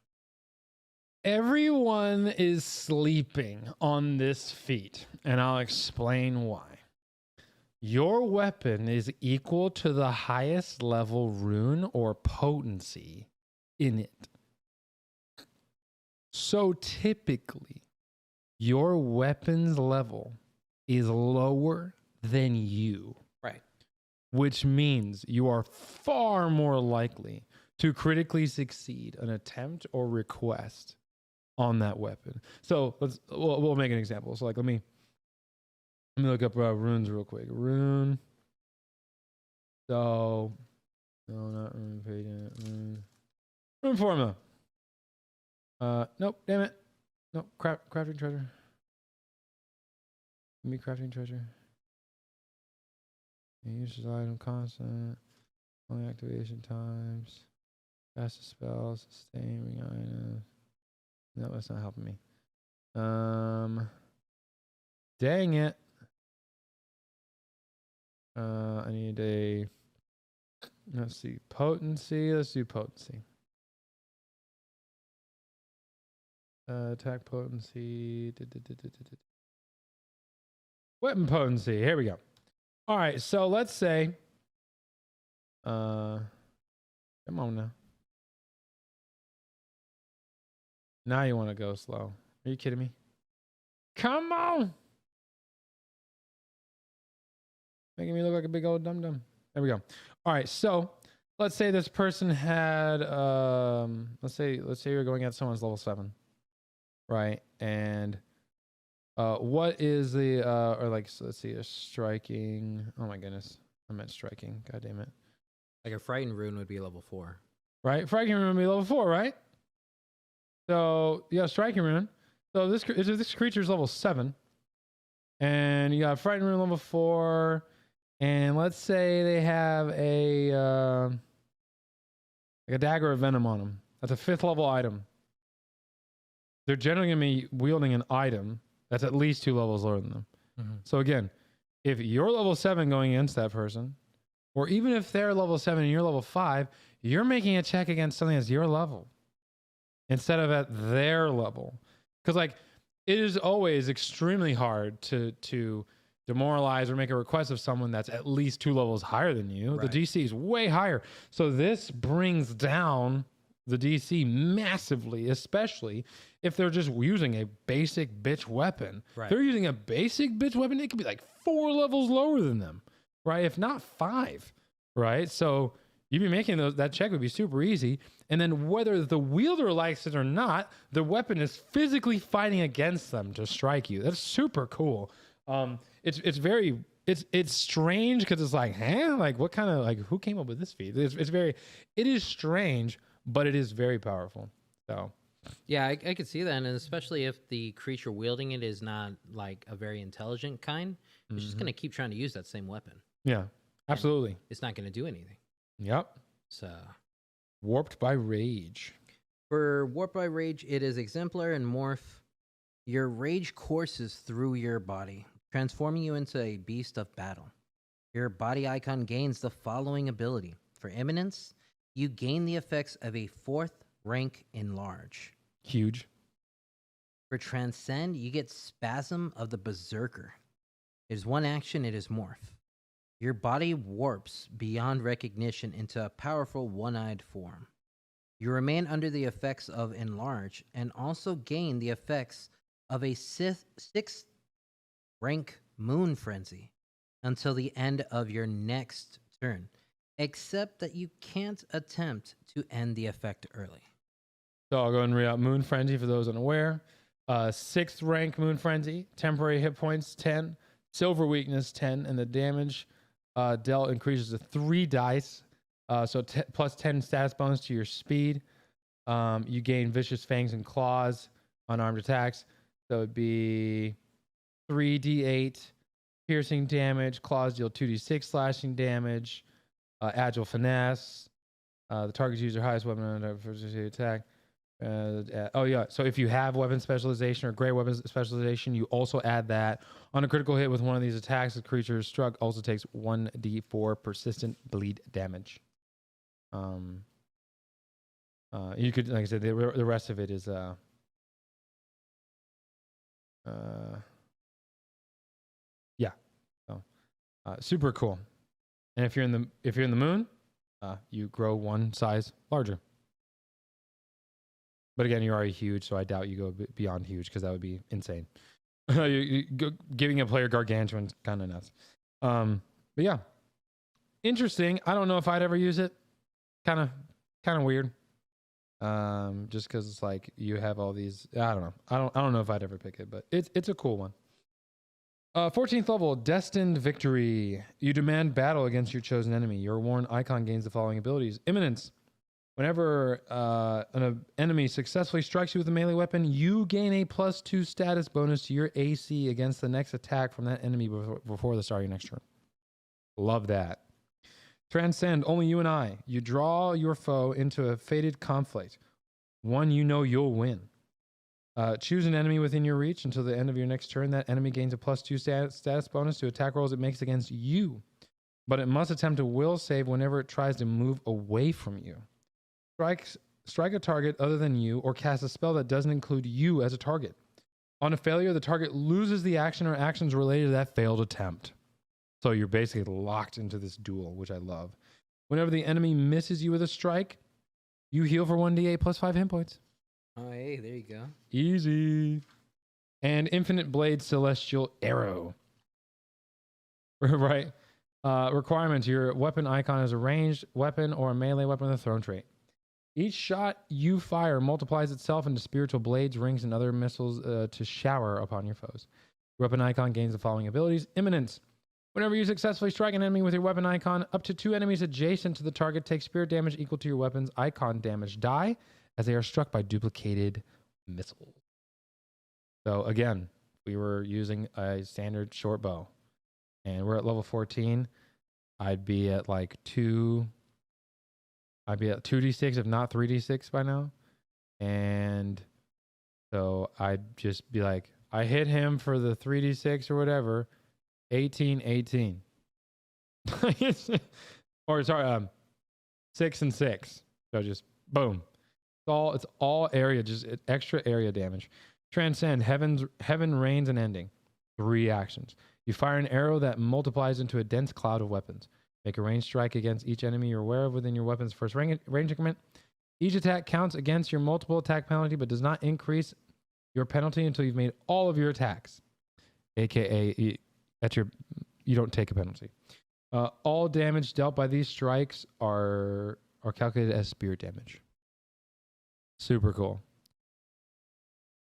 Everyone is sleeping on this feat, and I'll explain why. Your weapon is equal to the highest level rune or potency in it. So typically, your weapon's level is lower than you. Right. Which means you are far more likely to critically succeed an attempt or request on that weapon. So we'll make an example. So like let me look up runes real quick. Rune. So no, not rune page. Rune formula. Nope. Damn it. Nope. Crafting treasure. Give me crafting treasure. Uses item constant. Only activation times. Fastest spells. Sustain ring items. No, that's not helping me. Dang it. I need a. Let's see. Potency. Let's do potency. Attack potency. Weapon potency. Here we go. All right. So let's say. Come on now. Now you want to go slow. Are you kidding me? Come on. Making me look like a big old dum-dum. There we go. All right. So let's say this person had, let's say you're going at someone's level 7, right? And what is the, or like, so let's see, a striking. Oh my goodness. I meant striking. God damn it. Like a frightened rune would be level 4. Right? Frightened rune would be level 4, right? So you got striking rune. So this creature's level 7. And you got frightened rune level 4. And let's say they have a like a dagger of venom on them. That's a 5th level item. They're generally going to be wielding an item that's at least 2 levels lower than them. Mm-hmm. So again, if you're level 7 going against that person, or even if they're level 7 and you're level 5, you're making a check against something that's your level instead of at their level. Because like it is always extremely hard to demoralize or make a request of someone that's at least 2 levels higher than you. Right. The DC is way higher. So this brings down the DC massively, especially if they're just using a basic bitch weapon. Right. If they're using a basic bitch weapon, it could be like 4 levels lower than them, right? If not 5, right? So you'd be making that check would be super easy. And then whether the wielder likes it or not, the weapon is physically fighting against them to strike you. That's super cool. It's strange because it's like, huh? Like what kind of, like who came up with this feat? It is strange, but it is very powerful. So yeah, I could see that. And especially if the creature wielding it is not like a very intelligent kind, it's just going to keep trying to use that same weapon. Yeah, absolutely. And it's not going to do anything. Yep. So Warped by Rage. For Warped by Rage, it is Exemplar and Morph. Your rage courses through your body, transforming you into a beast of battle. Your body icon gains the following ability. For Eminence, you gain the effects of a 4th rank Enlarge. Huge. For Transcend, you get Spasm of the Berserker. It is 1 action, it is Morph. Your body warps beyond recognition into a powerful one-eyed form. You remain under the effects of Enlarge and also gain the effects of a 6th rank Moon Frenzy until the end of your next turn, except that you can't attempt to end the effect early. So I'll go and read out Moon Frenzy for those unaware. 6th rank Moon Frenzy, temporary hit points 10, silver weakness 10, and the damage dealt increases to 3 dice. So plus 10 status bonus to your speed. You gain Vicious Fangs and Claws on armed attacks. So it'd be 3d8 piercing damage. Claws deal 2d6 slashing damage. Agile Finesse. The target's user highest weapon under attack. Oh yeah, so if you have weapon specialization or gray weapon specialization, you also add that. On a critical hit with one of these attacks, the creature struck also takes 1d4 persistent bleed damage. You could, like I said, the rest of it is yeah, so super cool. And if you're in the moon, you grow 1 size larger. But again, you're already huge, so I doubt you go beyond huge because that would be insane. Giving a player gargantuan's kind of nuts. But yeah, interesting. I don't know if I'd ever use it. Kind of weird. Just because it's like you have all these. I don't know. I don't know if I'd ever pick it, but it's a cool one. 14th level, Destined Victory. You demand battle against your chosen enemy. Your worn icon gains the following abilities: Imminence. Whenever an enemy successfully strikes you with a melee weapon, you gain a +2 status bonus to your AC against the next attack from that enemy before the start of your next turn. Love that. Transcend, only you and I. You draw your foe into a fated conflict, one you know you'll win. Choose an enemy within your reach until the end of your next turn. That enemy gains a +2 status bonus to attack rolls it makes against you, but it must attempt a will save whenever it tries to move away from you. Strike a target other than you or cast a spell that doesn't include you as a target. On a failure, the target loses the action or actions related to that failed attempt. So you're basically locked into this duel, which I love. Whenever the enemy misses you with a strike, you heal for 1d8 +5 hit points. Oh, hey, there you go. Easy. And Infinite Blade Celestial Arrow. Right. Requirements. Your weapon icon is a ranged weapon or a melee weapon with a thrown trait. Each shot you fire multiplies itself into spiritual blades, rings, and other missiles to shower upon your foes. Your weapon icon gains the following abilities. Imminence. Whenever you successfully strike an enemy with your weapon icon, up to 2 enemies adjacent to the target take spirit damage equal to your weapon's icon damage die as they are struck by duplicated missiles. So again, we were using a standard short bow, and we're at level 14. I'd be at like 2d6, if not 3d6 by now. And so I'd just be like, I hit him for the 3d6 or whatever, 18. Or sorry, 6 and 6. So just boom. It's all area, just extra area damage. Transcend, heaven reigns and ending. 3 actions. You fire an arrow that multiplies into a dense cloud of weapons. Make a ranged strike against each enemy you're aware of within your weapon's first range increment. Each attack counts against your multiple attack penalty, but does not increase your penalty until you've made all of your attacks. AKA, you don't take a penalty. All damage dealt by these strikes are calculated as spirit damage. Super cool.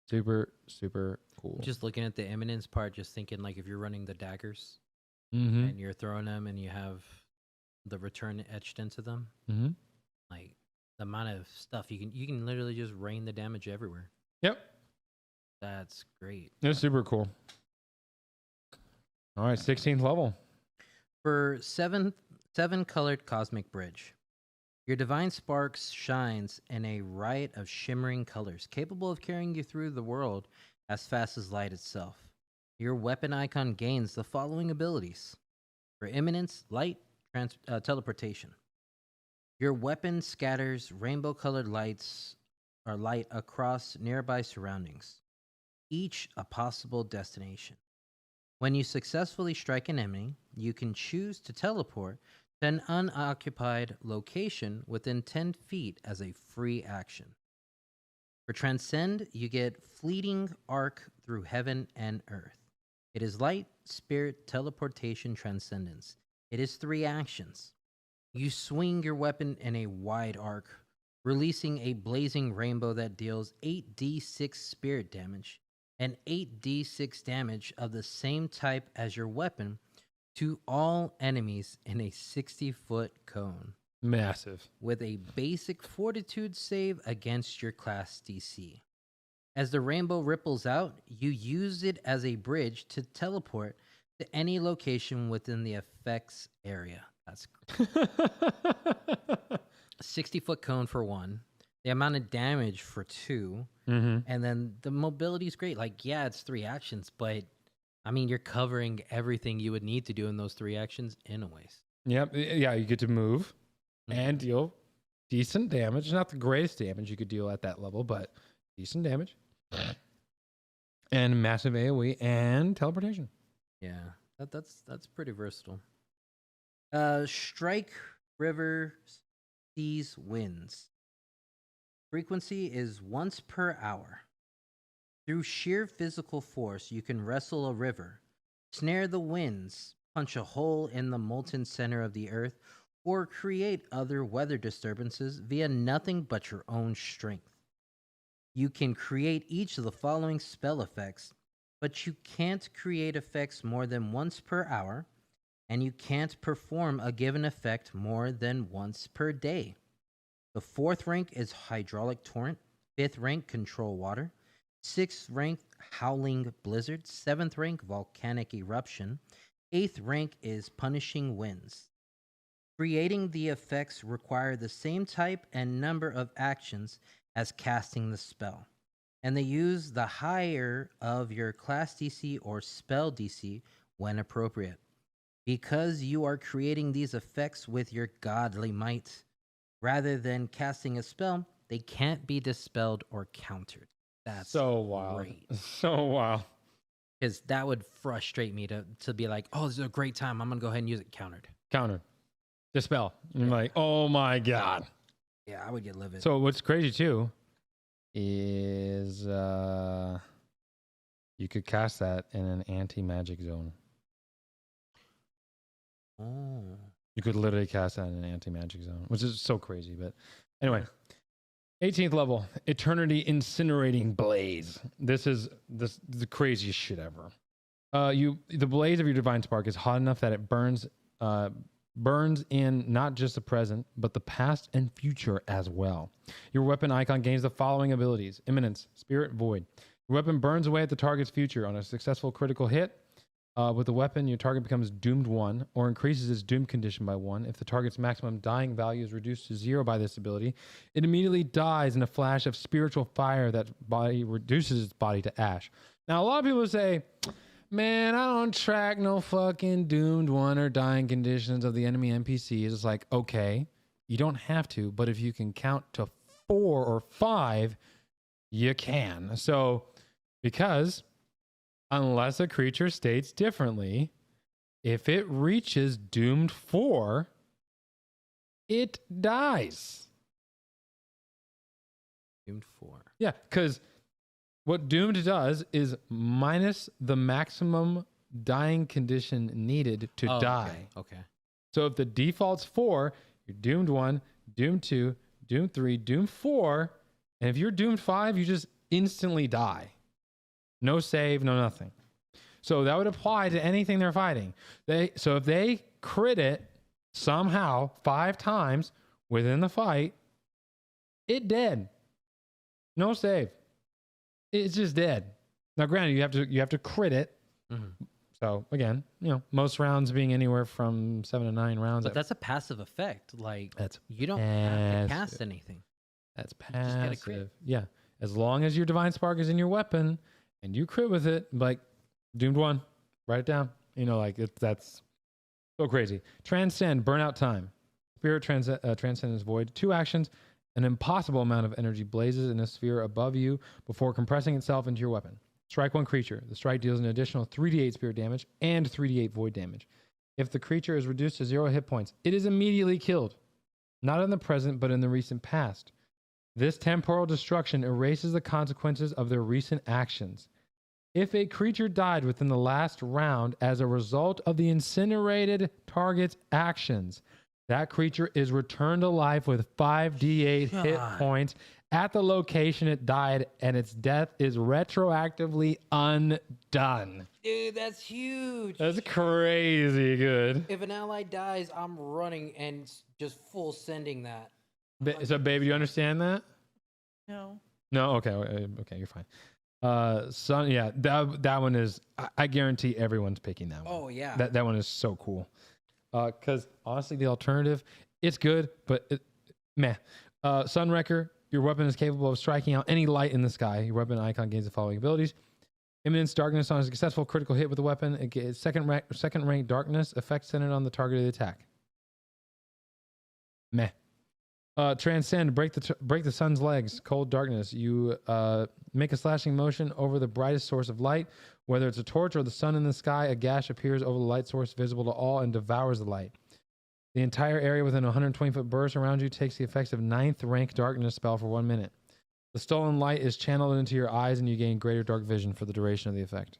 Super cool. Just looking at the imminence part, just thinking like if you're running the daggers Mm-hmm. and you're throwing them and you have the return etched into them, Mm-hmm. like the amount of stuff you can literally just rain the damage everywhere. Yep. That's great. That's super cool. All right, 16th level. For seven colored cosmic bridge. Your divine sparks shines in a riot of shimmering colors, capable of carrying you through the world as fast as light itself. Your weapon icon gains the following abilities. For imminence, light, teleportation. Your weapon scatters rainbow-colored light across nearby surroundings, each a possible destination. When you successfully strike an enemy, you can choose to teleport to an unoccupied location within 10 feet as a free action. For Transcend, you get fleeting arc through heaven and earth. It is light, spirit, teleportation, transcendence. It is 3 actions. You swing your weapon in a wide arc, releasing a blazing rainbow that deals 8d6 spirit damage and 8d6 damage of the same type as your weapon to all enemies in a 60-foot cone. Massive. With a basic fortitude save against your class DC. As the rainbow ripples out, you use it as a bridge to teleport to any location within the effects area. That's 60-foot cone for 1. The amount of damage for 2. Mm-hmm. And then the mobility is great. Like, yeah, it's 3 actions, but I mean, you're covering everything you would need to do in those 3 actions anyways. Yep. Yeah, you get to move and deal decent damage. Not the greatest damage you could deal at that level, but decent damage. And massive AoE and teleportation. Yeah, that's pretty versatile. Strike, River, Seas, Winds. Frequency is once per hour. Through sheer physical force, you can wrestle a river, snare the winds, punch a hole in the molten center of the earth, or create other weather disturbances via nothing but your own strength. You can create each of the following spell effects, but you can't create effects more than once per hour, and you can't perform a given effect more than once per day. The 4th rank is Hydraulic Torrent, 5th rank Control Water, 6th rank Howling Blizzard, 7th rank Volcanic Eruption, 8th rank is Punishing Winds. Creating the effects require the same type and number of actions as casting the spell, and they use the higher of your class DC or spell DC when appropriate. Because you are creating these effects with your godly might, rather than casting a spell, they can't be dispelled or countered. That's so wild. Great. So wild. Because that would frustrate me to be like, oh, this is a great time. I'm going to go ahead and use it. Countered. Dispel. And you're like, oh my God. Yeah, I would get livid. So what's crazy too is you could cast that in an anti-magic zone. Oh. You could literally cast that in an anti-magic zone, which is so crazy. But anyway, 18th level, Eternity Incinerating Blaze. This is the craziest shit ever. The blaze of your divine spark is hot enough that it burns in not just the present, but the past and future as well. Your weapon icon gains the following abilities: Imminence, Spirit, Void. Your weapon burns away at the target's future. On a successful critical hit with the weapon, your target becomes doomed 1 or increases its doom condition by 1. If the target's maximum dying value is reduced to 0 by this ability, it immediately dies in a flash of spiritual fire that body reduces its body to ash. Now, a lot of people say, man, I don't track no fucking doomed 1 or dying conditions of the enemy NPCs. It's like, okay, you don't have to, but if you can count to 4 or 5, you can. So, because unless a creature states differently, if it reaches doomed 4, it dies. Doomed 4. Yeah, because what doomed does is minus the maximum dying condition needed to die. Okay. So if the default's 4, you're doomed 1, doomed 2, doomed 3, doomed 4, and if you're doomed 5, you just instantly die. No save, no nothing. So that would apply to anything they're fighting. So if they crit it somehow 5 times within the fight, it dead. No save. It's just dead. Now, granted, you have to crit it. Mm-hmm. So again, most rounds being anywhere from 7 to 9 rounds. But that's a passive effect. Like, you don't passive. have to cast anything. That's You just get a crit. passive. Yeah, as long as your divine spark is in your weapon and you crit with it, like doomed 1, write it down. That's so crazy. Transcend, burnout time. Spirit transcendence void. 2 actions. An impossible amount of energy blazes in a sphere above you before compressing itself into your weapon. Strike 1 creature. The strike deals an additional 3d8 spirit damage and 3d8 void damage. If the creature is reduced to 0 hit points, it is immediately killed. Not in the present, but in the recent past. This temporal destruction erases the consequences of their recent actions. If a creature died within the last round as a result of the incinerated target's actions, that creature is returned to life with 5d8 hit points at the location it died, and its death is retroactively undone. Dude, that's huge. That's crazy good. If an ally dies, I'm running and just full sending that. So, baby, you understand that? No. No? Okay, you're fine. That one is, I guarantee everyone's picking that one. Oh, yeah. That one is so cool. Because honestly, the alternative, it's good, but meh. Sunwrecker, your weapon is capable of striking out any light in the sky. Your weapon icon gains the following abilities: Imminence darkness on a successful critical hit with the weapon. It gets second rank darkness, effect centered on the target of the attack. Meh. Transcend, break the sun's legs, cold darkness. You make a slashing motion over the brightest source of light. Whether it's a torch or the sun in the sky, a gash appears over the light source visible to all and devours the light. The entire area within a 120-foot burst around you takes the effects of 9th rank darkness spell for 1 minute. The stolen light is channeled into your eyes and you gain greater dark vision for the duration of the effect.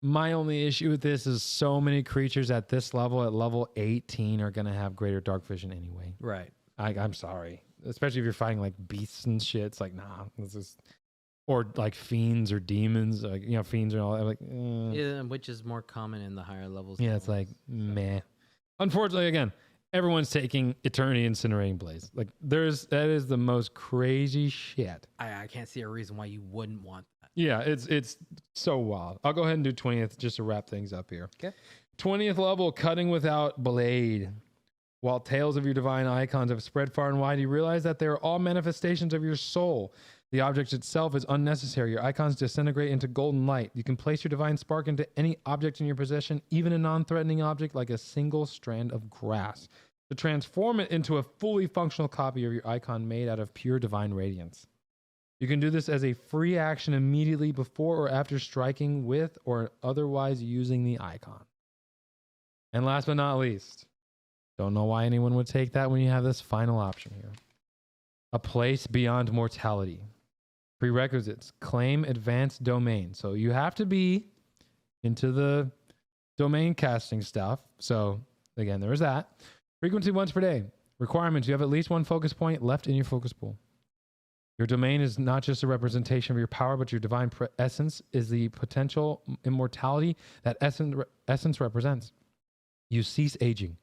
My only issue with this is so many creatures at this level, at level 18, are going to have greater dark vision anyway. Right. I'm sorry. Especially if you're fighting like beasts and shit. It's like, nah, this is... Or like fiends or demons, like, you know, fiends are all like, Yeah, which is more common in the higher levels. yeah, it's like, meh. Unfortunately, again, everyone's taking Eternity Incinerating Blaze. Like, that is the most crazy shit. I can't see a reason why you wouldn't want that. Yeah, it's so wild. I'll go ahead and do 20th just to wrap things up here. Okay. 20th level, Cutting Without Blade. While tales of your divine icons have spread far and wide, you realize that they are all manifestations of your soul. The object itself is unnecessary. Your icons disintegrate into golden light. You can place your divine spark into any object in your possession, even a non-threatening object like a single strand of grass, to transform it into a fully functional copy of your icon made out of pure divine radiance. You can do this as a free action immediately before or after striking with or otherwise using the icon. And last but not least, don't know why anyone would take that when you have this final option here. A place beyond mortality. Prerequisites: claim advanced domain. So you have to be into the domain casting stuff. So again, there is that. Frequency once per day. Requirements: you have at least one focus point left in your focus pool. Your domain is not just a representation of your power, but your divine essence is the potential immortality that essence represents. You cease aging.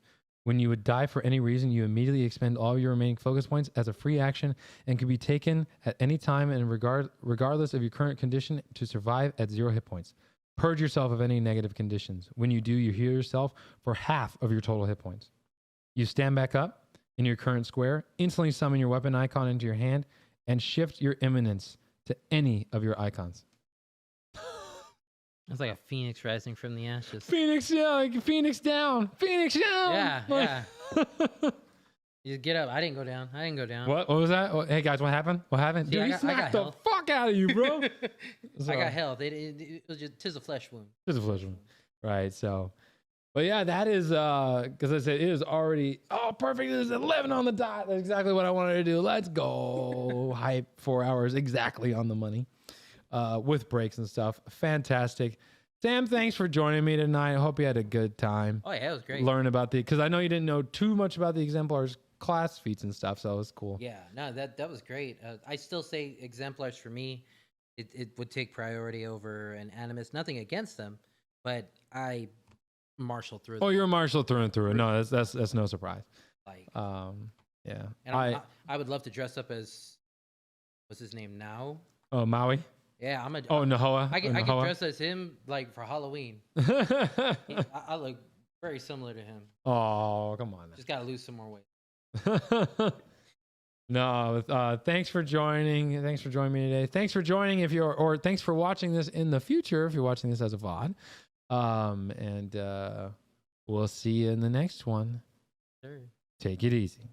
When you would die for any reason, you immediately expend all your remaining focus points as a free action and can be taken at any time and regardless of your current condition to survive at 0 hit points. Purge yourself of any negative conditions. When you do, you heal yourself for half of your total hit points. You stand back up in your current square, instantly summon your weapon icon into your hand, and shift your imminence to any of your icons. It's like a phoenix rising from the ashes. Phoenix, yeah, like Phoenix down. Phoenix down. Yeah, like, yeah. You get up. I didn't go down. What was that? Oh, hey, guys, what happened? What happened? See, Dude, he smacked the fuck out of you, bro. So, I got health. It was just, 'tis a flesh wound. It's a flesh wound. Right, so. But yeah, that is, because I said it is already, perfect. It is 11 on the dot. That's exactly what I wanted to do. Let's go. Hype 4 hours exactly on the money. With breaks and stuff. Fantastic. Sam, thanks for joining me tonight. I hope you had a good time. Oh, yeah, it was great. Learn about because I know you didn't know too much about the Exemplars class feats and stuff, so it was cool. Yeah, no, that was great. I still say Exemplars for me, it would take priority over an Animist. Nothing against them, but I marshal through. Oh, you're a marshal through and through. No, that's no surprise. Like, yeah. And I would love to dress up as, what's his name now? Oh, Maui. Yeah, Nahoa. I can dress as him like for Halloween. I look very similar to him. Oh, come on. Just gotta lose some more weight. No, thanks for joining. Thanks for joining me today. Thanks for joining or thanks for watching this in the future if you're watching this as a VOD. And we'll see you in the next one. Sure. Take it easy.